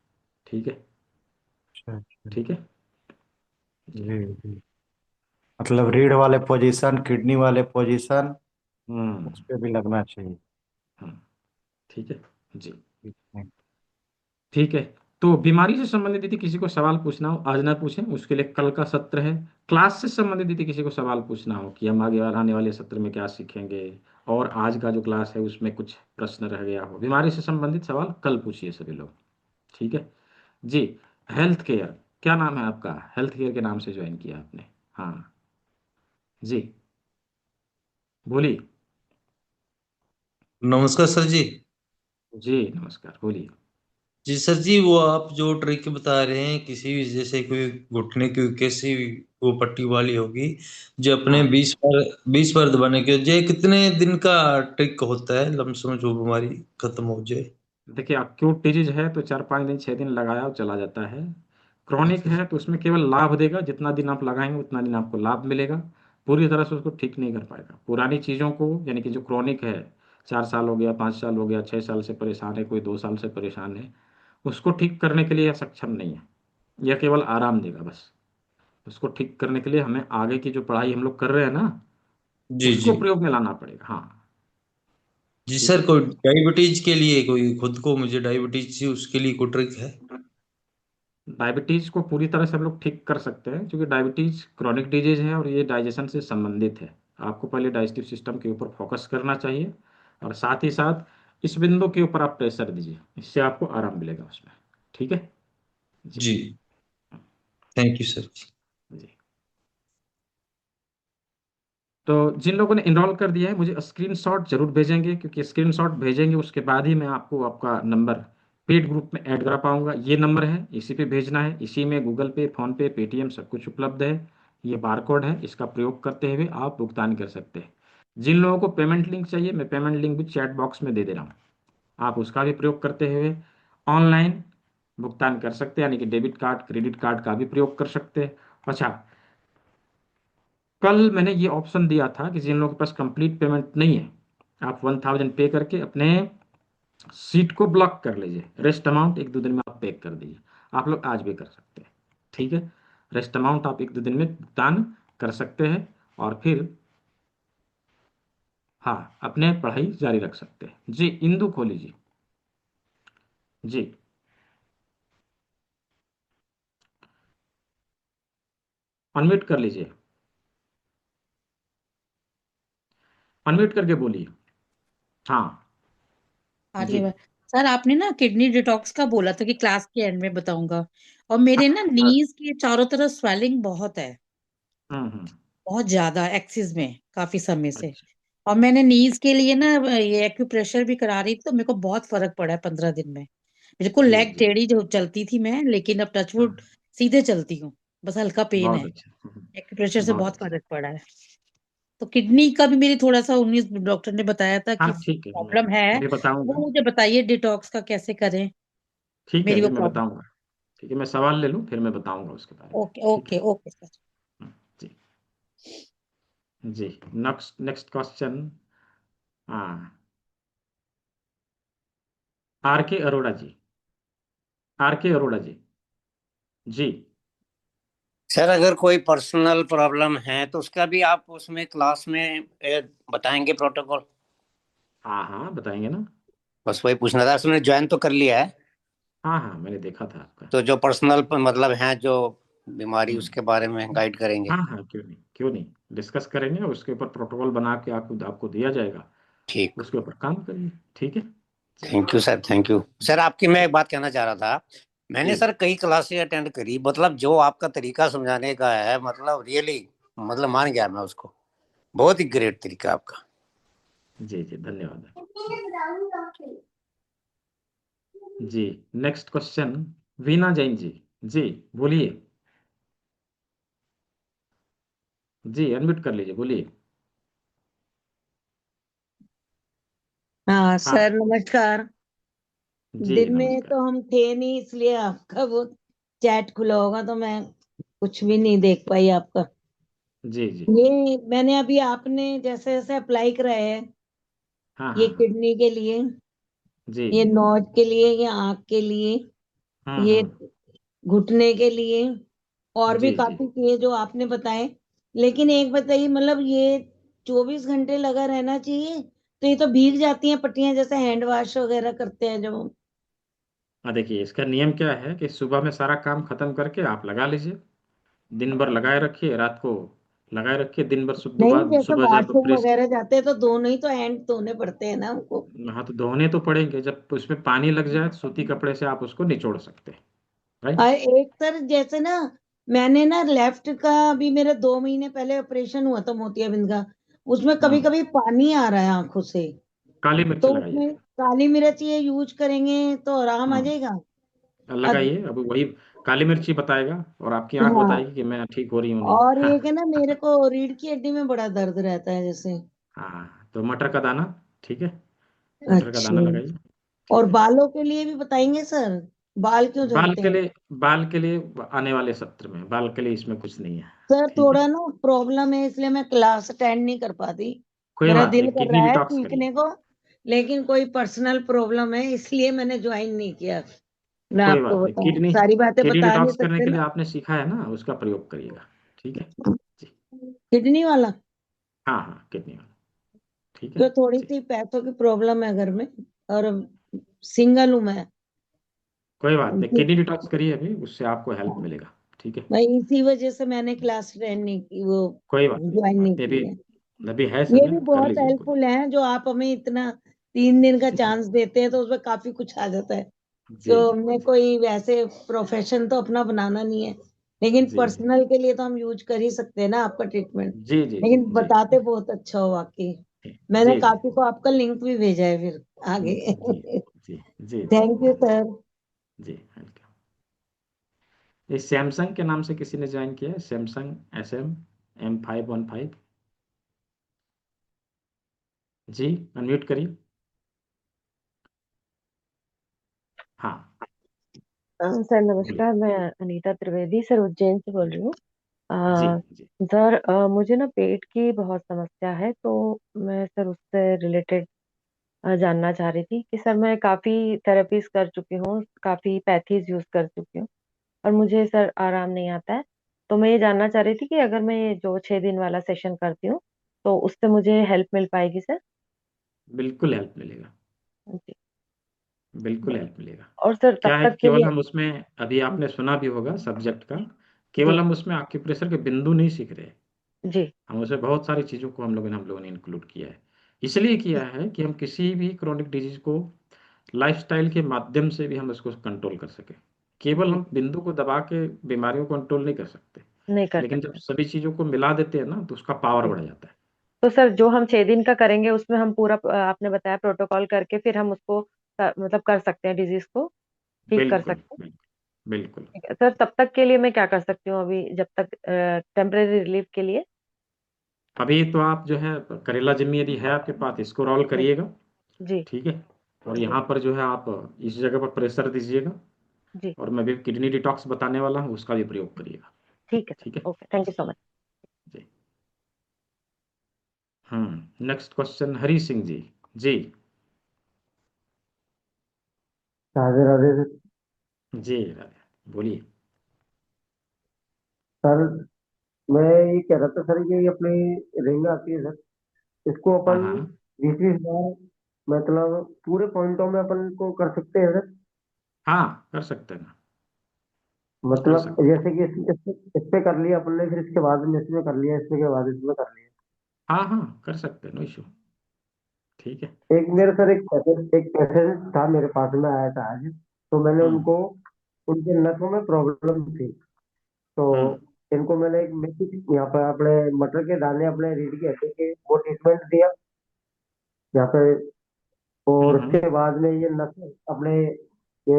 Speaker 2: ठीक है।
Speaker 5: अच्छा अच्छा।
Speaker 2: ठीक है। जी।
Speaker 5: जी जी। मतलब रीढ़ वाले पोजीशन, किडनी वाले पोजीशन,
Speaker 2: हम्म।
Speaker 5: उस पे भी लगना चाहिए।
Speaker 2: हम्म। ठीक है। जी।
Speaker 5: ठीक है।
Speaker 2: ठीक है। तो बीमारी से संबंधित यदि किसी को सवाल पूछना हो आज ना पूछें, उसके लिए कल का सत्र है। क्लास से संबंधित यदि किसी को सवाल पूछना हो कि हम आने वाले सत्र में क्या सीखेंगे, और आज का जो क्लास है उसमें कुछ प्रश्न रह गया हो, बीमारी से संबंधित सवाल कल पूछिए सभी लोग। ठीक है। जी। हेल्थ केयर, क्या नाम है आपका? हेल्थ केयर के नाम से ज्वाइन किया आपने? हाँ। जी बोलिए।
Speaker 6: नमस्कार सर जी।
Speaker 2: जी नमस्कार, बोलिए।
Speaker 6: जी सर जी, वो आप जो ट्रिक बता रहे हैं, किसी भी जैसे कोई घुटने की कैसी भी वो पट्टी वाली होगी, जो अपने
Speaker 2: हाँ
Speaker 6: 20 बार दबाने के, ये कितने दिन का ट्रिक होता है लमसम जो बीमारी खत्म हो जाए?
Speaker 2: देखिए, अक्यूट डिजीज है तो 4-5 दिन 6 दिन लगाया और चला जाता है। क्रॉनिक
Speaker 6: अच्छा।
Speaker 2: है तो उसमें केवल लाभ देगा, जितना दिन आप लगाएंगे उतना दिन आपको लाभ मिलेगा। पूरी तरह से उसको ठीक नहीं कर पाएगा। पुरानी चीज़ों को, यानी कि जो क्रॉनिक है, 4 साल हो गया, 5 साल हो गया, 6 साल से परेशान है, कोई 2 साल से परेशान है, उसको ठीक करने के लिए यह सक्षम नहीं है। यह केवल आराम देगा बस। उसको ठीक करने के लिए हमें आगे की जो पढ़ाई हम लोग कर रहे हैं ना,
Speaker 6: जी जी।
Speaker 2: उसको प्रयोग में लाना पड़ेगा। हाँ।
Speaker 6: जी
Speaker 2: ठीक
Speaker 6: सर,
Speaker 2: है।
Speaker 6: कोई डायबिटीज के लिए, कोई खुद को मुझे डायबिटीज थी, उसके लिए कोई ट्रिक है?
Speaker 2: डायबिटीज को पूरी तरह से हम लोग ठीक कर सकते हैं, क्योंकि डायबिटीज क्रॉनिक डिजीज है और ये डाइजेशन से संबंधित है। आपको पहले डाइजेस्टिव सिस्टम के ऊपर फोकस करना चाहिए, और साथ ही साथ इस बिंदु के ऊपर आप प्रेशर दीजिए, इससे आपको आराम मिलेगा उसमें। ठीक है। जी।
Speaker 6: जी। Thank you sir.
Speaker 2: जी। तो जिन लोगों ने इनरोल कर दिया है मुझे स्क्रीनशॉट जरूर भेजेंगे, क्योंकि स्क्रीनशॉट भेजेंगे उसके बाद ही मैं आपको आपका नंबर पेड ग्रुप में ऐड करा पाऊंगा। ये नंबर है, इसी पे भेजना है। इसी में गूगल पे, फोन पे, पेटीएम सब कुछ उपलब्ध है। ये बारकोड है, इसका प्रयोग करते हुए आप भुगतान कर सकते हैं। जिन लोगों को पेमेंट लिंक चाहिए, मैं पेमेंट लिंक भी चैट बॉक्स में दे दे रहा हूँ। आप उसका भी प्रयोग करते हुए ऑनलाइन भुगतान कर सकते हैं, यानी कि डेबिट कार्ड, क्रेडिट कार्ड का भी प्रयोग कर सकते हैं। अच्छा, कल मैंने ये ऑप्शन दिया था कि जिन लोगों के पास कंप्लीट पेमेंट नहीं है, आप 1000 पे करके अपने सीट को ब्लॉक कर लीजिए। रेस्ट अमाउंट 1-2 दिन में आप पे कर दीजिए। आप लोग आज भी कर सकते हैं। ठीक है। रेस्ट अमाउंट आप 1-2 दिन में भुगतान कर सकते हैं, और फिर हाँ अपने पढ़ाई जारी रख सकते हैं। जी इंदू खोली लीजिए। जी अनम्यूट कर लीजिए, अनम्यूट करके बोलिए। हाँ। जी।
Speaker 7: आर्य बात। सर आपने ना किडनी डिटॉक्स का बोला था कि क्लास के एंड में बताऊंगा, और मेरे ना नीज के चारों तरफ स्वेलिंग बहुत है,
Speaker 2: हम्म।
Speaker 7: बहुत ज्यादा एक्सिस में काफी समय से।
Speaker 2: अच्छा।
Speaker 7: और मैंने नीज के लिए ना ये एक्यूप्रेशर भी करा रही थी, तो मेरे को बहुत फर्क पड़ा है 15 दिन में। बिल्कुल
Speaker 2: जी
Speaker 7: लेग
Speaker 2: जी।
Speaker 7: टेढ़ी जो चलती थी मैं, लेकिन अब टचवुड
Speaker 2: हाँ,
Speaker 7: सीधे चलती हूँ। बस हल्का पेन
Speaker 2: बहुत
Speaker 7: है।
Speaker 2: अच्छा।
Speaker 7: एक्यूप्रेशर से
Speaker 2: बहुत
Speaker 7: बहुत
Speaker 2: अच्छा।
Speaker 7: फर्क पड़ा है। तो किडनी का भी मेरी थोड़ा सा 19 डॉक्टर ने बताया था
Speaker 2: हाँ
Speaker 7: कि
Speaker 2: ठीक है,
Speaker 7: प्रॉब्लम है।
Speaker 2: मैं
Speaker 7: वो
Speaker 2: बताऊंगा।
Speaker 7: मुझे बताइए डिटॉक्स का कैसे करें,
Speaker 2: ठीक है
Speaker 7: मेरी
Speaker 2: अभी
Speaker 7: वो
Speaker 2: मैं
Speaker 7: प्रॉब्लम।
Speaker 2: बताऊंगा। ठीक है, मैं सवाल ले लूँ फिर मैं बताऊंगा उसके बारे में।
Speaker 7: ओके
Speaker 2: ठीक है।
Speaker 7: Okay okay sir.
Speaker 2: जी। जी। Next next question. हाँ, R K Arora ji, are K Arora ji. Ji.
Speaker 8: Sir अगर कोई पर्सनल प्रॉब्लम है तो उसका भी आप उसमें क्लास में बताएंगे प्रोटोकॉल?
Speaker 2: हाँ हाँ बताएंगे ना।
Speaker 8: बस वही पूछना था, उसने ज्वाइन तो कर लिया है।
Speaker 2: हाँ हाँ, मैंने देखा था आपका।
Speaker 8: तो जो पर्सनल मतलब है जो बीमारी, उसके बारे में गाइड करेंगे।
Speaker 2: हाँ हाँ, क्यों नहीं, क्यों नहीं, डिस्कस करेंगे, उसके ऊपर प्रोटोकॉल बना के आपको आपको दिया जाएगा,
Speaker 8: ठीक।
Speaker 2: उसके ऊपर काम करिए। ठीक है, चलिए।
Speaker 8: Thank you sir, thank you sir. आपकी मैं एक बात कहना चाह रहा था, मैंने
Speaker 2: जी
Speaker 8: सर कई क्लासेस अटेंड करी, मतलब जो आपका तरीका समझाने का है, मतलब रियली, मतलब मान गया मैं उसको। बहुत ही ग्रेट तरीका आपका।
Speaker 2: जी जी, धन्यवाद। जी, नेक्स्ट क्वेश्चन, वीना जैन जी। जी बोलिए, जी अनम्यूट कर लीजिए, बोलिए।
Speaker 9: हाँ
Speaker 2: हाँ
Speaker 9: सर, नमस्कार।
Speaker 2: जी,
Speaker 9: दिन में
Speaker 2: नमस्कार।
Speaker 9: तो हम थे नहीं, इसलिए आपका वो चैट खुला होगा तो मैं कुछ भी नहीं देख पाई आपका।
Speaker 2: जी जी
Speaker 9: ये मैंने अभी, आपने जैसे जैसे अप्लाई कराया है,
Speaker 2: हाँ
Speaker 9: ये
Speaker 2: हाँ हाँ,
Speaker 9: किडनी के लिए,
Speaker 2: जी
Speaker 9: ये
Speaker 2: जी,
Speaker 9: नोज के लिए, ये आँख के लिए, ये
Speaker 2: हाँ
Speaker 9: घुटने के लिए, और भी
Speaker 2: जी जी।
Speaker 9: काफी चीजें जो आपने बताए। लेकिन एक बताइए, मतलब ये 24 घंटे लगा रहना चाहिए? तो ये तो भीग जाती हैं पट्टियां, जैसे हैंड वॉश वगैरह करते हैं जो।
Speaker 2: हाँ, देखिए इसका नियम क्या है कि सुबह में सारा काम खत्म करके आप लगा लीजिए, दिन भर लगाए रखिए, रात को लगाए रखिए, दिन भर
Speaker 9: नहीं,
Speaker 2: सुबह
Speaker 9: जैसे
Speaker 2: सुबह जब
Speaker 9: वॉशरूम
Speaker 2: ब्रश।
Speaker 9: वगैरह जाते हैं तो दोनों ही तो हैंड धोने पड़ते हैं ना हमको।
Speaker 2: हाँ, तो धोने तो पड़ेंगे, जब उसमें पानी लग जाए तो सूती कपड़े से आप उसको निचोड़ सकते हैं।
Speaker 9: और
Speaker 2: राइट।
Speaker 9: एक सर, जैसे ना, मैंने ना लेफ्ट का, अभी मेरा 2 महीने पहले ऑपरेशन हुआ था मोतियाबिंद का, उसमें कभी
Speaker 2: हम्म,
Speaker 9: कभी पानी आ रहा है आंखों से।
Speaker 2: काली मिर्च
Speaker 9: तो
Speaker 2: लगाइए।
Speaker 9: उसमें काली मिर्च ये यूज करेंगे तो आराम आ
Speaker 2: हम्म,
Speaker 9: जाएगा? अब
Speaker 2: लगाइए, अब वही काली मिर्च ही बताएगा और आपकी आंख
Speaker 9: हाँ,
Speaker 2: बताएगी कि मैं ठीक हो रही हूँ नहीं।
Speaker 9: और एक है
Speaker 2: हाँ
Speaker 9: ना, मेरे को रीढ़ की हड्डी में बड़ा दर्द रहता है जैसे।
Speaker 2: हाँ, तो मटर का दाना, ठीक है, मटर का दाना
Speaker 9: अच्छा,
Speaker 2: लगाइए।
Speaker 9: और
Speaker 2: ठीक है।
Speaker 9: बालों के लिए भी बताएंगे सर? बाल क्यों
Speaker 2: बाल
Speaker 9: झड़ते
Speaker 2: के
Speaker 9: हैं?
Speaker 2: लिए, बाल के लिए आने वाले सत्र में, बाल के लिए इसमें कुछ नहीं है।
Speaker 9: सर
Speaker 2: ठीक है,
Speaker 9: थोड़ा ना प्रॉब्लम है, इसलिए मैं क्लास अटेंड नहीं कर पाती।
Speaker 2: कोई
Speaker 9: मेरा
Speaker 2: बात
Speaker 9: दिल
Speaker 2: नहीं,
Speaker 9: कर
Speaker 2: किडनी
Speaker 9: रहा है
Speaker 2: डिटॉक्स करिए।
Speaker 9: सीखने को, लेकिन कोई पर्सनल प्रॉब्लम है, इसलिए मैंने ज्वाइन नहीं किया। मैं
Speaker 2: कोई
Speaker 9: आपको
Speaker 2: बात नहीं,
Speaker 9: बताऊं,
Speaker 2: किडनी,
Speaker 9: सारी बातें
Speaker 2: किडनी
Speaker 9: बता नहीं
Speaker 2: डिटॉक्स करने
Speaker 9: सकते
Speaker 2: के लिए
Speaker 9: ना।
Speaker 2: आपने सीखा है ना, उसका प्रयोग करिएगा। ठीक है। जी,
Speaker 9: किडनी वाला,
Speaker 2: हाँ हाँ, किडनी वाला। ठीक है।
Speaker 9: तो थोड़ी
Speaker 2: जी,
Speaker 9: सी पैसों की प्रॉब्लम है घर में, और सिंगल हूं मैं।
Speaker 2: कोई बात नहीं, किडनी डिटॉक्स करिए अभी, उससे आपको हेल्प मिलेगा। ठीक है।
Speaker 9: मैं इसी वजह से मैंने क्लास अटेंड नहीं की, वो
Speaker 2: कोई बात नहीं, कोई
Speaker 9: ज्वाइन
Speaker 2: बात
Speaker 9: नहीं
Speaker 2: नहीं, अभी
Speaker 9: की है।
Speaker 2: अभी है
Speaker 9: ये भी
Speaker 2: समय, कर
Speaker 9: बहुत
Speaker 2: लीजिए कोई।
Speaker 9: हेल्पफुल है जो आप हमें इतना 3 दिन का चांस देते हैं, तो उसमें काफी कुछ आ जाता है।
Speaker 2: जी
Speaker 9: तो
Speaker 2: जी
Speaker 9: हमने
Speaker 2: जी
Speaker 9: कोई वैसे प्रोफेशन तो अपना बनाना नहीं है, लेकिन
Speaker 2: जी जी
Speaker 9: पर्सनल के लिए तो हम यूज कर ही सकते हैं ना आपका ट्रीटमेंट।
Speaker 2: जी जी जी
Speaker 9: लेकिन
Speaker 2: जी
Speaker 9: बताते बहुत अच्छा हो वाकई।
Speaker 2: जी
Speaker 9: मैंने
Speaker 2: जी
Speaker 9: काफी को आपका लिंक भी भेजा है फिर आगे।
Speaker 2: जी जी जी जी,
Speaker 9: थैंक यू
Speaker 2: वेलकम।
Speaker 9: सर।
Speaker 2: जी, वेलकम। ये सैमसंग के नाम से किसी ने ज्वाइन किया है, सैमसंग SM M515। जी, अनम्यूट करिए। हाँ,
Speaker 4: सर
Speaker 2: बोलिए।
Speaker 4: नमस्कार, मैं अनीता त्रिवेदी सर उज्जैन से बोल रही हूँ।
Speaker 2: जी
Speaker 4: अ,
Speaker 2: जी
Speaker 4: सर मुझे ना पेट की बहुत समस्या है, तो मैं सर उससे रिलेटेड जानना चाह रही थी कि सर मैं काफ़ी थेरेपीज कर चुकी हूँ, काफ़ी पैथीज यूज़ कर चुकी हूँ, और मुझे सर आराम नहीं आता है। तो मैं ये जानना चाह रही थी कि अगर मैं ये जो 6 दिन वाला सेशन करती हूँ, तो उससे मुझे हेल्प मिल पाएगी सर?
Speaker 2: बिल्कुल हेल्प मिलेगा,
Speaker 4: जी।
Speaker 2: बिल्कुल हेल्प मिलेगा।
Speaker 4: और सर तब
Speaker 2: क्या है कि
Speaker 4: तक के
Speaker 2: केवल
Speaker 4: लिए।
Speaker 2: हम उसमें, अभी आपने सुना भी होगा सब्जेक्ट का, केवल
Speaker 4: जी
Speaker 2: हम उसमें आक्यूप्रेशर के बिंदु नहीं सीख रहे,
Speaker 4: जी
Speaker 2: हम उसमें बहुत सारी चीज़ों को हम लोगों ने इंक्लूड किया है। इसलिए किया है कि हम किसी भी क्रोनिक डिजीज को लाइफस्टाइल के माध्यम से भी हम उसको कंट्रोल कर सके। केवल
Speaker 4: जी,
Speaker 2: हम बिंदु को दबा के बीमारियों को कंट्रोल नहीं कर सकते,
Speaker 4: नहीं कर
Speaker 2: लेकिन जब
Speaker 4: सकते।
Speaker 2: सभी चीज़ों को मिला देते हैं ना, तो उसका पावर
Speaker 4: जी।
Speaker 2: बढ़ जाता है।
Speaker 4: तो सर जो हम 6 दिन का करेंगे उसमें हम पूरा आपने बताया प्रोटोकॉल करके फिर हम उसको मतलब कर सकते हैं, डिजीज को ठीक कर
Speaker 2: बिल्कुल
Speaker 4: सकते हैं।
Speaker 2: बिल्कुल बिल्कुल।
Speaker 4: ठीक है सर, तब तक के लिए मैं क्या कर सकती हूँ अभी, जब तक टेम्परेरी रिलीफ के लिए?
Speaker 2: अभी तो आप जो है, करेला जिम्मी यदि है आपके पास, इसको रोल
Speaker 4: जी
Speaker 2: करिएगा।
Speaker 4: जी
Speaker 2: ठीक है। और
Speaker 4: जी
Speaker 2: यहाँ पर जो है आप इस जगह पर प्रेशर दीजिएगा,
Speaker 4: जी।
Speaker 2: और मैं भी किडनी डिटॉक्स बताने वाला हूँ, उसका भी प्रयोग करिएगा।
Speaker 4: ठीक है
Speaker 2: ठीक है।
Speaker 4: Sir, okay, thank you so much.
Speaker 2: जी। Next question, Hari Singh ji. जी
Speaker 10: राधे राधे
Speaker 2: जी, राधे, बोलिए।
Speaker 10: सर। मैं ये कह रहा था सर, ये अपनी रिंग आती है सर, इसको
Speaker 2: हाँ
Speaker 10: अपन
Speaker 2: हाँ,
Speaker 10: 20-20 बार मतलब पूरे पॉइंटों में अपन को कर सकते हैं सर?
Speaker 2: हाँ, कर सकते हैं ना, कर
Speaker 10: मतलब
Speaker 2: सकते हैं।
Speaker 10: जैसे कि इस पे कर लिया अपन ने, फिर इसके बाद में इसमें कर लिया, इसमें के बाद इसमें कर लिया।
Speaker 2: हाँ हाँ, कर सकते हैं, नो इशू। ठीक है।
Speaker 10: एक मेरे सर एक पेशेंट था मेरे पास में आया था आज। तो मैंने
Speaker 2: हम्म
Speaker 10: उनको, उनके नसों में प्रॉब्लम थी। तो
Speaker 2: हम्म
Speaker 10: इनको मैंने एक बेसिक यहाँ पर अपने मटर के दाने अपने रीढ़ के हड्डी के वो ट्रीटमेंट दिया यहाँ पे। और
Speaker 2: हम्म।
Speaker 10: उसके बाद में ये नस अपने ये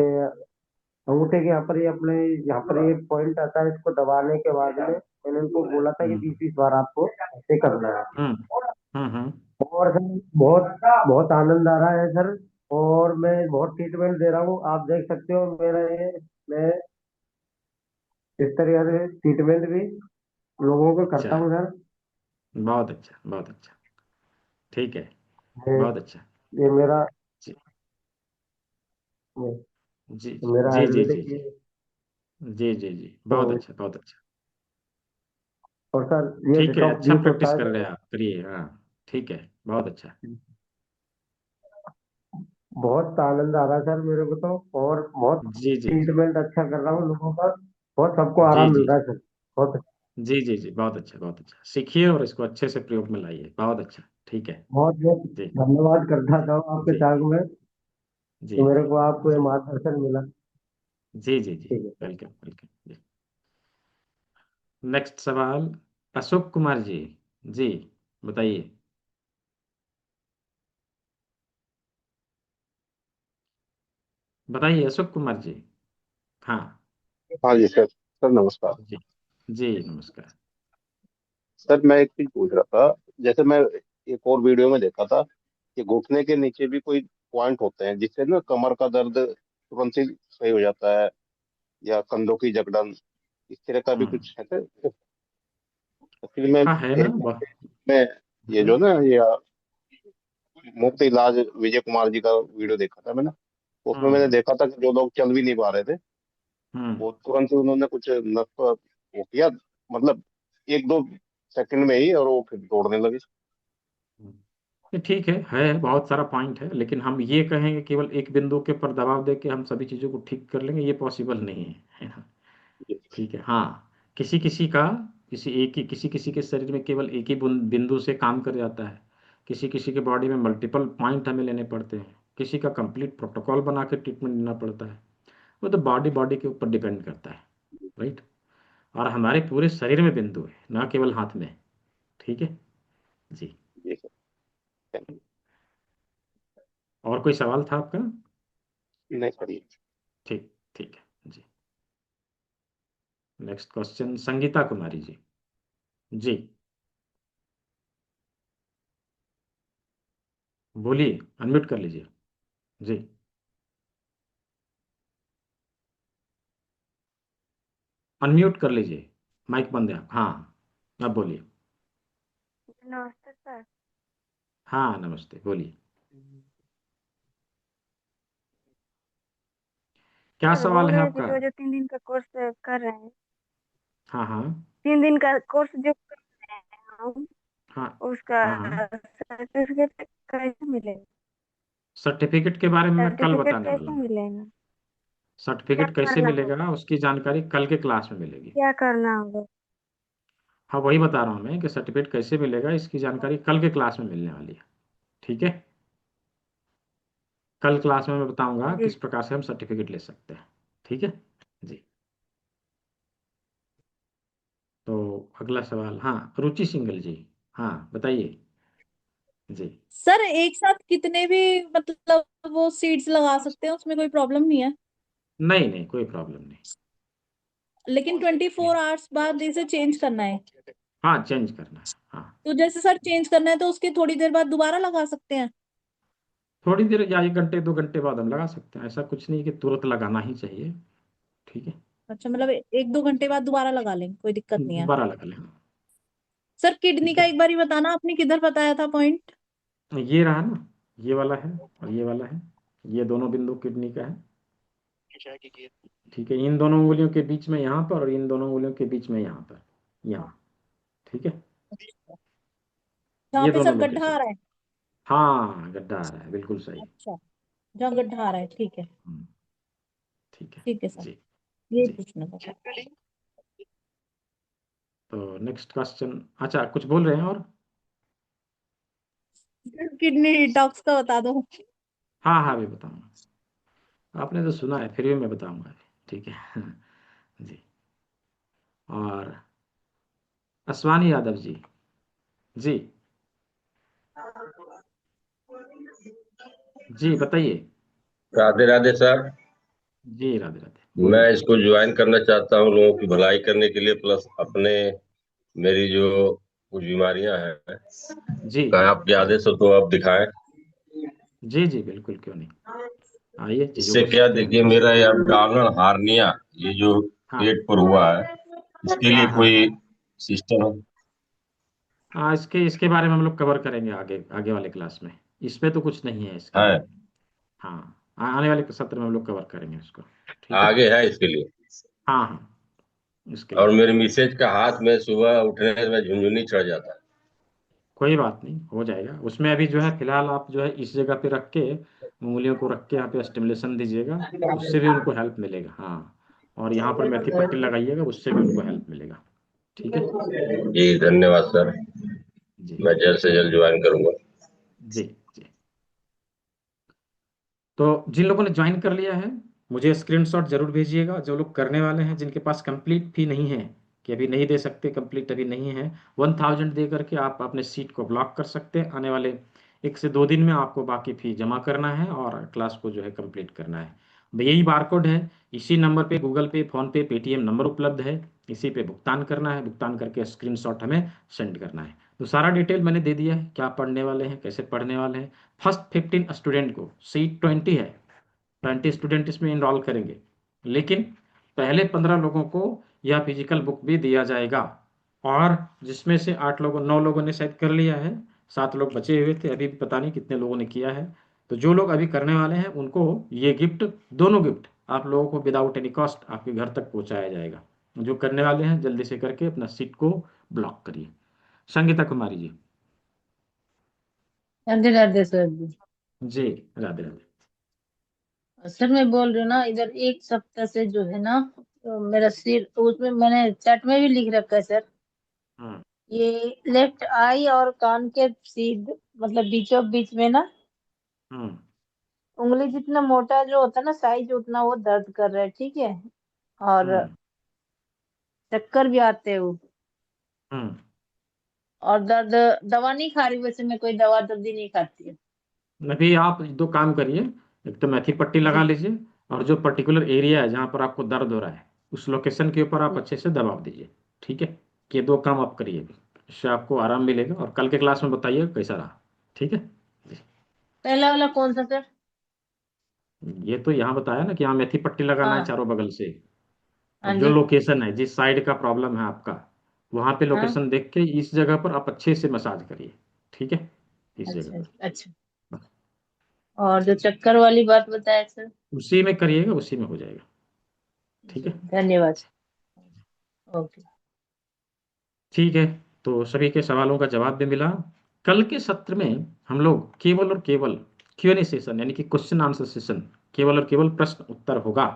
Speaker 10: अंगूठे के यहाँ पर ये अपने यहाँ पर ये पॉइंट आता है, इसको दबाने के बाद में मैंने उनको बोला था कि
Speaker 2: हम्म
Speaker 10: 20-20 बार आपको ऐसे करना है।
Speaker 2: हम्म हम्म।
Speaker 10: और सर बहुत बहुत आनंद आ रहा है सर। और मैं बहुत ट्रीटमेंट दे रहा हूँ, आप देख सकते हो मेरा ये, मैं इस तरह से ट्रीटमेंट भी लोगों को करता
Speaker 2: अच्छा,
Speaker 10: हूँ सर।
Speaker 2: बहुत अच्छा, बहुत अच्छा। ठीक है,
Speaker 10: ये
Speaker 2: बहुत अच्छा।
Speaker 10: ये मेरा
Speaker 2: जी
Speaker 10: ये
Speaker 2: जी
Speaker 10: मेरा
Speaker 2: जी जी जी
Speaker 10: आयुर्वेदिक
Speaker 2: जी
Speaker 10: ये।
Speaker 2: जी जी जी,
Speaker 10: तो
Speaker 2: बहुत अच्छा, बहुत अच्छा।
Speaker 10: और सर ये
Speaker 2: ठीक है,
Speaker 10: डिटॉक्स
Speaker 2: अच्छा
Speaker 10: जूस
Speaker 2: प्रैक्टिस
Speaker 10: होता है
Speaker 2: कर रहे
Speaker 10: सर।
Speaker 2: हैं आप, करिए। हाँ, ठीक है, बहुत अच्छा।
Speaker 10: बहुत आनंद आ रहा है सर मेरे को तो। और बहुत
Speaker 2: जी जी जी
Speaker 10: ट्रीटमेंट अच्छा कर रहा हूँ लोगों का। बहुत सबको
Speaker 2: जी
Speaker 10: आराम मिल
Speaker 2: जी
Speaker 10: रहा है सर। बहुत
Speaker 2: जी जी जी, बहुत अच्छा, बहुत अच्छा। सीखिए और इसको अच्छे से प्रयोग में लाइए, बहुत अच्छा। ठीक है।
Speaker 10: बहुत बहुत
Speaker 2: जी
Speaker 10: धन्यवाद करता था आपके
Speaker 2: जी
Speaker 10: चाक में
Speaker 2: जी
Speaker 10: कि मेरे को आपको ये मार्गदर्शन मिला।
Speaker 2: जी जी जी,
Speaker 10: ठीक है सर।
Speaker 2: वेलकम वेलकम जी। नेक्स्ट सवाल, अशोक कुमार जी। जी, बताइए। बताइए अशोक कुमार जी। हाँ।
Speaker 11: हाँ जी सर। सर नमस्कार।
Speaker 2: जी जी, नमस्कार।
Speaker 11: सर मैं एक चीज पूछ रहा था। जैसे मैं एक और वीडियो में देखा था कि घुटने के नीचे भी कोई पॉइंट होते हैं जिससे ना कमर का दर्द तुरंत ही सही हो जाता है, या कंधों की जकड़न, इस तरह का भी
Speaker 2: हम्म।
Speaker 11: कुछ है सर। एक्चुअली मैं
Speaker 2: हाँ, है ना,
Speaker 11: एक
Speaker 2: वाह।
Speaker 11: मैं ये
Speaker 2: हम्म
Speaker 11: जो ना ये मुफ्त इलाज विजय कुमार जी का वीडियो देखा था मैंने। उसमें मैंने
Speaker 2: हम्म
Speaker 11: देखा था कि जो लोग चल भी नहीं पा रहे थे,
Speaker 2: हम्म।
Speaker 11: वो तुरंत ही उन्होंने कुछ नस पर वो किया, मतलब 1-2 सेकंड में ही, और वो फिर दौड़ने लगे।
Speaker 2: ये ठीक है बहुत सारा पॉइंट है, लेकिन हम ये कहेंगे केवल एक बिंदु के ऊपर दबाव दे के हम सभी चीज़ों को ठीक कर लेंगे, ये पॉसिबल नहीं है ना। ठीक है, हाँ। किसी किसी का, किसी किसी के शरीर में केवल एक ही बिंदु से काम कर जाता है। किसी किसी के बॉडी में मल्टीपल पॉइंट हमें लेने पड़ते हैं। किसी का कंप्लीट प्रोटोकॉल बना के ट्रीटमेंट देना पड़ता है। वो तो बॉडी बॉडी के ऊपर डिपेंड करता है। राइट। और हमारे पूरे शरीर में बिंदु है, ना केवल हाथ में। ठीक है। जी।
Speaker 11: जी सर।
Speaker 2: और कोई सवाल था आपका?
Speaker 11: नहीं सर ये।
Speaker 2: ठीक, ठीक है जी। Next question, Sangeeta Kumari ji. जी, बोलिए, अनम्यूट कर लीजिए। जी, अनम्यूट कर लीजिए, माइक बंद है। हाँ, अब बोलिए।
Speaker 12: नमस्ते सर।
Speaker 2: हाँ, नमस्ते, बोलिए। क्या
Speaker 12: सर
Speaker 2: सवाल
Speaker 12: बोल
Speaker 2: है
Speaker 12: रहे थे
Speaker 2: आपका?
Speaker 12: जो जो 3 दिन का कोर्स कर रहे हैं,
Speaker 2: हाँ हाँ
Speaker 12: 3 दिन का कोर्स जो कर रहे हैं हम,
Speaker 2: हाँ
Speaker 12: उसका
Speaker 2: हाँ हाँ।
Speaker 12: सर्टिफिकेट कैसे मिलेगा?
Speaker 2: सर्टिफिकेट के बारे में मैं कल
Speaker 12: सर्टिफिकेट
Speaker 2: बताने वाला
Speaker 12: कैसे
Speaker 2: हूँ।
Speaker 12: मिलेगा? क्या
Speaker 2: सर्टिफिकेट कैसे
Speaker 12: करना
Speaker 2: मिलेगा
Speaker 12: होगा?
Speaker 2: उसकी जानकारी कल के क्लास में मिलेगी।
Speaker 12: क्या करना होगा?
Speaker 2: हाँ, वही बता रहा हूँ मैं कि सर्टिफिकेट कैसे मिलेगा, इसकी जानकारी कल के क्लास में मिलने वाली है। ठीक है। कल क्लास में मैं बताऊंगा
Speaker 12: जी
Speaker 2: किस प्रकार से हम सर्टिफिकेट ले सकते हैं। ठीक है जी। तो अगला सवाल, हाँ, रुचि सिंगल जी। हाँ, बताइए। जी।
Speaker 3: सर एक साथ कितने भी मतलब वो सीड्स लगा सकते हैं, उसमें कोई प्रॉब्लम नहीं है?
Speaker 2: नहीं नहीं, कोई प्रॉब्लम नहीं।
Speaker 3: लेकिन 24 आवर्स बाद इसे चेंज करना है?
Speaker 2: हाँ, चेंज करना है। हाँ,
Speaker 3: तो जैसे सर चेंज करना है तो उसके थोड़ी देर बाद दोबारा लगा सकते हैं?
Speaker 2: थोड़ी देर या 1 घंटे 2 घंटे बाद हम लगा सकते हैं, ऐसा कुछ नहीं कि तुरंत लगाना ही चाहिए। ठीक है।
Speaker 3: अच्छा, मतलब 1-2 घंटे बाद दोबारा लगा लें, कोई दिक्कत नहीं है?
Speaker 2: दोबारा लगा लें, हाँ।
Speaker 3: सर किडनी
Speaker 2: ठीक
Speaker 3: का
Speaker 2: है।
Speaker 3: एक बार ही बताना, आपने किधर बताया था पॉइंट?
Speaker 2: ये रहा ना, ये वाला है और ये वाला है। ये दोनों बिंदु किडनी का है। ठीक है, इन दोनों उंगलियों के बीच में यहाँ पर और इन दोनों उंगलियों के बीच में यहाँ पर, यहाँ। ठीक है।
Speaker 3: जहाँ
Speaker 2: ये
Speaker 3: पे
Speaker 2: दोनों
Speaker 3: सर गड्ढा
Speaker 2: लोकेशन।
Speaker 3: आ रहा है?
Speaker 2: हाँ, गड्ढा आ रहा है, बिल्कुल सही।
Speaker 3: अच्छा, जहाँ गड्ढा आ रहा है, ठीक है।
Speaker 2: हम्म। ठीक है
Speaker 3: ठीक है सर,
Speaker 2: जी
Speaker 3: ये
Speaker 2: जी।
Speaker 3: पूछना था।
Speaker 2: तो नेक्स्ट क्वेश्चन, अच्छा कुछ बोल रहे हैं और?
Speaker 3: किडनी डिटॉक्स का बता दो।
Speaker 2: हाँ हाँ भी बताऊंगा, आपने तो सुना है, फिर भी मैं बताऊंगा, ठीक है जी। और असवानी यादव जी, जी जी बताइए।
Speaker 13: राधे राधे सर।
Speaker 2: जी राधे राधे,
Speaker 13: मैं
Speaker 2: बोलिए।
Speaker 13: इसको ज्वाइन करना चाहता हूँ लोगों की भलाई करने के लिए, प्लस अपने मेरी जो कुछ बीमारियां हैं,
Speaker 2: जी
Speaker 13: कहीं आपके आदेश हो तो आप दिखाएं।
Speaker 2: जी जी बिल्कुल, क्यों नहीं, आइए चीज़ों
Speaker 13: इससे
Speaker 2: को
Speaker 13: क्या,
Speaker 2: सीखते हैं।
Speaker 13: देखिए मेरा ये अब्डोमिनल हार्निया, ये जो
Speaker 2: हाँ
Speaker 13: पेट पर हुआ है, इसके लिए
Speaker 2: हाँ हाँ
Speaker 13: कोई
Speaker 2: हाँ
Speaker 13: सिस्टम है?
Speaker 2: हाँ, इसके बारे में हम लोग कवर करेंगे आगे आगे वाले क्लास में। इस पे तो कुछ नहीं है इसके लिए। हाँ, आने वाले सत्र में हम लोग कवर करेंगे इसको, ठीक है।
Speaker 13: आगे है इसके लिए?
Speaker 2: हाँ हाँ, इसके
Speaker 13: और
Speaker 2: लिए
Speaker 13: मेरी मिसेज का हाथ में सुबह उठने में झुनझुनी चढ़ जाता है।
Speaker 2: कोई बात नहीं, हो जाएगा। उसमें अभी जो है फिलहाल आप जो है इस जगह पे रख के, उंगलियों को रख के यहाँ पे स्टिमुलेशन दीजिएगा, उससे भी उनको हेल्प मिलेगा। हाँ, और यहाँ पर मेथी पट्टी लगाइएगा, उससे भी उनको हेल्प मिलेगा, ठीक है
Speaker 13: जी धन्यवाद सर,
Speaker 2: जी
Speaker 13: मैं जल्द से जल्द ज्वाइन करूंगा।
Speaker 2: जी जी। तो जिन लोगों ने ज्वाइन कर लिया है, मुझे स्क्रीनशॉट जरूर भेजिएगा। जो लोग करने वाले हैं, जिनके पास कंप्लीट फी नहीं है, कि अभी नहीं दे सकते, कंप्लीट अभी नहीं है, 1000 दे करके आप अपने सीट को ब्लॉक कर सकते हैं। आने वाले 1 से 2 दिन में आपको बाकी फी जमा करना है और क्लास को जो है कंप्लीट करना है। यही बारकोड है, इसी नंबर पे गूगल पे, फोन पे, पेटीएम नंबर उपलब्ध है, इसी पे भुगतान करना है। भुगतान करके स्क्रीनशॉट हमें सेंड करना है। तो सारा डिटेल मैंने दे दिया है, क्या पढ़ने वाले हैं, कैसे पढ़ने वाले हैं। फर्स्ट 15 स्टूडेंट को सीट 20 है, 20 स्टूडेंट इसमें इनरोल करेंगे, लेकिन पहले 15 लोगों को यह फिजिकल बुक भी दिया जाएगा। और जिसमें से 8 लोगों 9 लोगों ने शायद कर लिया है, 7 लोग बचे हुए थे, अभी भी पता नहीं कितने लोगों ने किया है। तो जो लोग अभी करने वाले हैं उनको ये गिफ्ट, दोनों गिफ्ट आप लोगों को विदाउट एनी कॉस्ट आपके घर तक पहुंचाया जाएगा। जो करने वाले हैं जल्दी से करके अपना सीट को ब्लॉक करिए। संगीता कुमारी जी।
Speaker 7: राधे राधे सर जी।
Speaker 2: जी राधे राधे।
Speaker 7: सर मैं बोल रही हूँ ना, इधर एक सप्ताह से जो है ना, तो मेरा सिर, तो उसमें मैंने चैट में भी लिख रखा है सर,
Speaker 2: हम्म
Speaker 7: ये लेफ्ट आई और कान के सीध, मतलब बीचों बीच में ना,
Speaker 2: हम्म
Speaker 7: उंगली जितना मोटा जो होता है ना साइज, उतना वो दर्द कर रहा है, ठीक है। और
Speaker 2: हम्म
Speaker 7: चक्कर भी आते हैं वो,
Speaker 2: हम्म
Speaker 7: और दर्द, दवा नहीं खा रही, वैसे मैं कोई दवा जल्दी नहीं खाती है।
Speaker 2: अभी आप 2 काम करिए, एक तो मेथी पट्टी लगा
Speaker 7: जी
Speaker 2: लीजिए, और जो पर्टिकुलर एरिया है जहाँ पर आपको दर्द हो रहा है, उस लोकेशन के ऊपर आप अच्छे से दबाव दीजिए, ठीक है। ये 2 काम आप करिए अभी, इससे आपको आराम मिलेगा। और कल के क्लास में बताइए कैसा रहा, ठीक है।
Speaker 7: पहला वाला कौन सा सर?
Speaker 2: ये तो यहाँ बताया ना कि यहाँ मेथी पट्टी लगाना है
Speaker 7: हाँ
Speaker 2: चारों बगल से।
Speaker 7: हाँ
Speaker 2: और जो
Speaker 7: जी।
Speaker 2: लोकेशन है, जिस साइड का प्रॉब्लम है आपका, वहाँ पे
Speaker 7: हाँ
Speaker 2: लोकेशन देख के इस जगह पर आप अच्छे से मसाज करिए, ठीक है, इस जगह
Speaker 7: अच्छा
Speaker 2: पर।
Speaker 7: अच्छा। और जो चक्कर वाली बात बताया सर?
Speaker 2: उसी में करिएगा, उसी में हो जाएगा, ठीक
Speaker 7: जी
Speaker 2: है।
Speaker 7: धन्यवाद। ओके।
Speaker 2: ठीक है, तो सभी के सवालों का जवाब भी मिला। कल के सत्र में हम लोग केवल और केवल Q&A सेशन, यानी कि क्वेश्चन आंसर सेशन, केवल और केवल प्रश्न उत्तर होगा।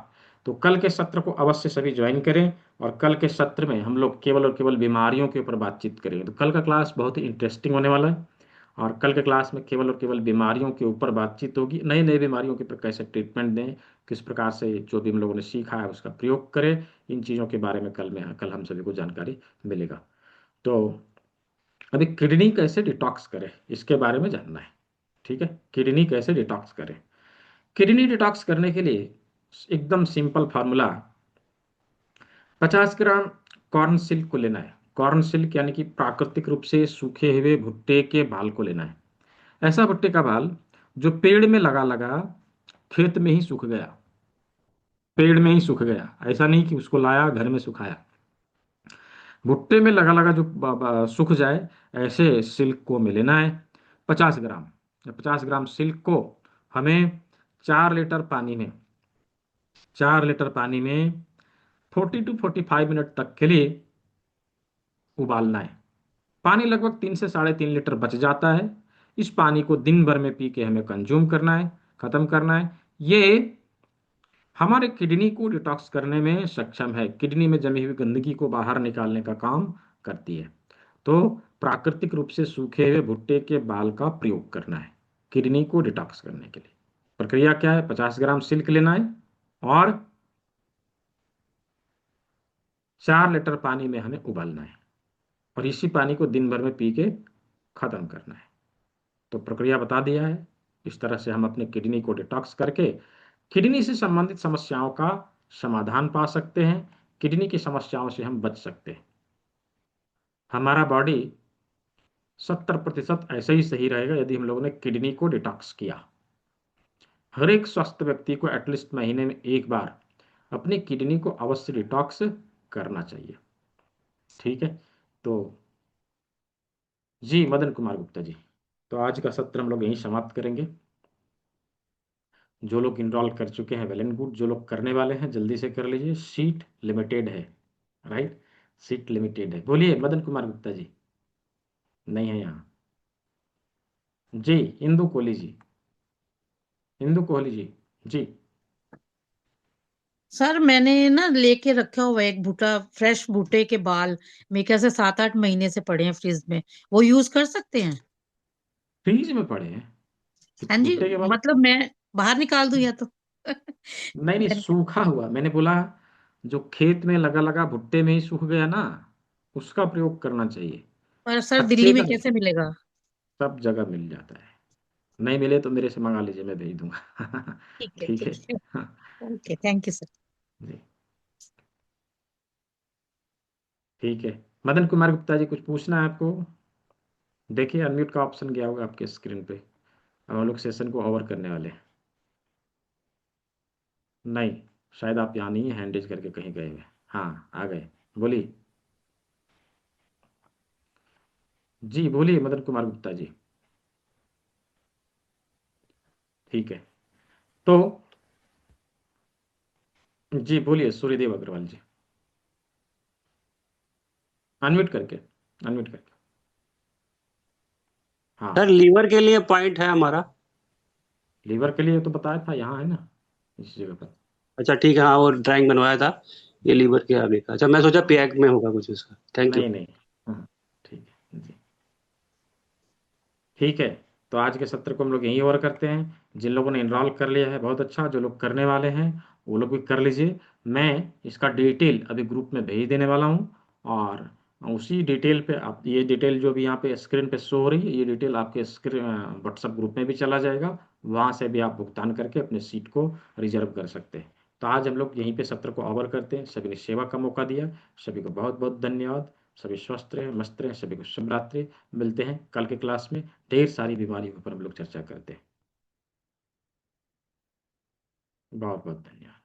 Speaker 2: तो कल के सत्र को अवश्य सभी ज्वाइन करें। और कल के सत्र में हम लोग केवल और केवल बीमारियों के ऊपर बातचीत करेंगे। तो कल का क्लास बहुत ही इंटरेस्टिंग होने वाला है। और कल के क्लास में केवल और केवल बीमारियों के ऊपर बातचीत होगी, नई नई बीमारियों के ऊपर कैसे ट्रीटमेंट दें, किस प्रकार से जो भी हम लोगों ने सीखा है उसका प्रयोग करें। इन चीज़ों के बारे में कल हम सभी को जानकारी मिलेगा। तो अभी किडनी कैसे डिटॉक्स करें, इसके बारे में जानना है, ठीक है। किडनी कैसे डिटॉक्स करें। किडनी डिटॉक्स करने के लिए एकदम सिंपल फार्मूला, 50 ग्राम कॉर्न सिल्क को लेना है। कॉर्न सिल्क यानी कि प्राकृतिक रूप से सूखे हुए भुट्टे के बाल को लेना है। ऐसा भुट्टे का बाल जो पेड़ में लगा लगा खेत में ही सूख गया, पेड़ में ही सूख गया, ऐसा नहीं कि उसको लाया घर में सुखाया। भुट्टे में लगा लगा जो सूख जाए, ऐसे सिल्क को हमें लेना है 50 ग्राम। 50 ग्राम सिल्क को हमें 4 लीटर पानी में, 40 to 45 मिनट तक के लिए उबालना है। पानी लगभग 3 से 3.5 लीटर बच जाता है। इस पानी को दिन भर में पी के हमें कंज्यूम करना है, खत्म करना है। ये हमारे किडनी को डिटॉक्स करने में सक्षम है, किडनी में जमी हुई गंदगी को बाहर निकालने का काम करती है। तो प्राकृतिक रूप से सूखे हुए भुट्टे के बाल का प्रयोग करना है किडनी को डिटॉक्स करने के लिए। प्रक्रिया क्या है? 50 ग्राम सिल्क लेना है और 4 लीटर पानी में हमें उबालना है और इसी पानी को दिन भर में पी के खत्म करना है। तो प्रक्रिया बता दिया है। इस तरह से हम अपने किडनी को डिटॉक्स करके किडनी से संबंधित समस्याओं का समाधान पा सकते हैं, किडनी की समस्याओं से हम बच सकते हैं। हमारा बॉडी 70% ऐसे ही सही रहेगा यदि हम लोगों ने किडनी को डिटॉक्स किया। हर एक स्वस्थ व्यक्ति को एटलीस्ट महीने में एक बार अपनी किडनी को अवश्य डिटॉक्स करना चाहिए। ठीक है, तो जी मदन कुमार गुप्ता जी, तो आज का सत्र हम लोग यहीं समाप्त करेंगे। जो लोग इनरोल कर चुके हैं वेल एंड गुड, जो लोग करने वाले हैं जल्दी से कर लीजिए, सीट लिमिटेड है, राइट, सीट लिमिटेड है। बोलिए मदन कुमार गुप्ता जी। नहीं है यहाँ जी। इंदु कोहली जी, इंदु कोहली जी, जी।
Speaker 7: सर मैंने ना लेके रखा हुआ है एक भुट्टा, फ्रेश भुट्टे के बाल, मेरे ख्याल से 7-8 महीने से पड़े हैं फ्रिज में, वो यूज कर सकते हैं?
Speaker 2: फ्रीज में पड़े हैं
Speaker 7: हाँ जी,
Speaker 2: भुट्टे के बाल?
Speaker 7: मतलब मैं बाहर निकाल दूं या तो?
Speaker 2: नहीं नहीं, सूखा हुआ मैंने बोला, जो खेत में लगा लगा भुट्टे में ही सूख गया ना, उसका प्रयोग करना चाहिए,
Speaker 7: पर सर
Speaker 2: कच्चे
Speaker 7: दिल्ली में
Speaker 2: का नहीं।
Speaker 7: कैसे मिलेगा?
Speaker 2: सब जगह मिल जाता है, नहीं मिले तो मेरे से मंगा लीजिए, मैं भेज दूंगा।
Speaker 7: ठीक है
Speaker 2: ठीक है।
Speaker 7: ठीक है।
Speaker 2: हाँ,
Speaker 7: ओके, थैंक यू सर।
Speaker 2: जी ठीक है। मदन कुमार गुप्ता जी, कुछ पूछना है आपको? देखिए अनम्यूट का ऑप्शन गया होगा आपके स्क्रीन पे। अब हम लोग सेशन को ओवर करने वाले हैं। नहीं, शायद आप यहाँ नहीं, हैंड रेज करके कहीं गए हुए। हाँ आ गए, बोलिए। जी बोलिए मदन कुमार गुप्ता जी। ठीक है, तो जी बोलिए सूर्यदेव अग्रवाल जी, अनम्यूट करके, अनम्यूट करके। हाँ,
Speaker 14: सर लीवर के लिए पॉइंट है हमारा।
Speaker 2: लीवर के लिए तो बताया था, यहाँ है ना इस जगह पर।
Speaker 14: अच्छा ठीक है, हाँ वो ड्राइंग बनवाया था, ये लीवर के आगे का। अच्छा मैं सोचा पैक में होगा कुछ इसका। Thank you.
Speaker 2: नहीं नहीं, हाँ ठीक है जी। ठीक है, तो आज के सत्र को हम लोग यहीं ओवर करते हैं। जिन लोगों ने इनरोल कर लिया है बहुत अच्छा, जो लोग करने वाले हैं वो लोग भी कर लीजिए। मैं इसका डिटेल अभी ग्रुप में भेज देने वाला हूँ और उसी डिटेल पे आप, ये डिटेल जो भी यहाँ पे स्क्रीन पे शो हो रही है, ये डिटेल आपके स्क्रीन व्हाट्सएप ग्रुप में भी चला जाएगा, वहाँ से भी आप भुगतान करके अपने सीट को रिजर्व कर सकते हैं। तो आज हम लोग यहीं पे सत्र को ओवर करते हैं। सभी ने सेवा का मौका दिया, सभी को बहुत बहुत धन्यवाद। सभी स्वस्थ रहें, मस्त रहें, सभी को शुभ रात्रि। मिलते हैं कल के क्लास में, ढेर सारी बीमारियों पर हम लोग चर्चा करते हैं। बहुत बहुत धन्यवाद।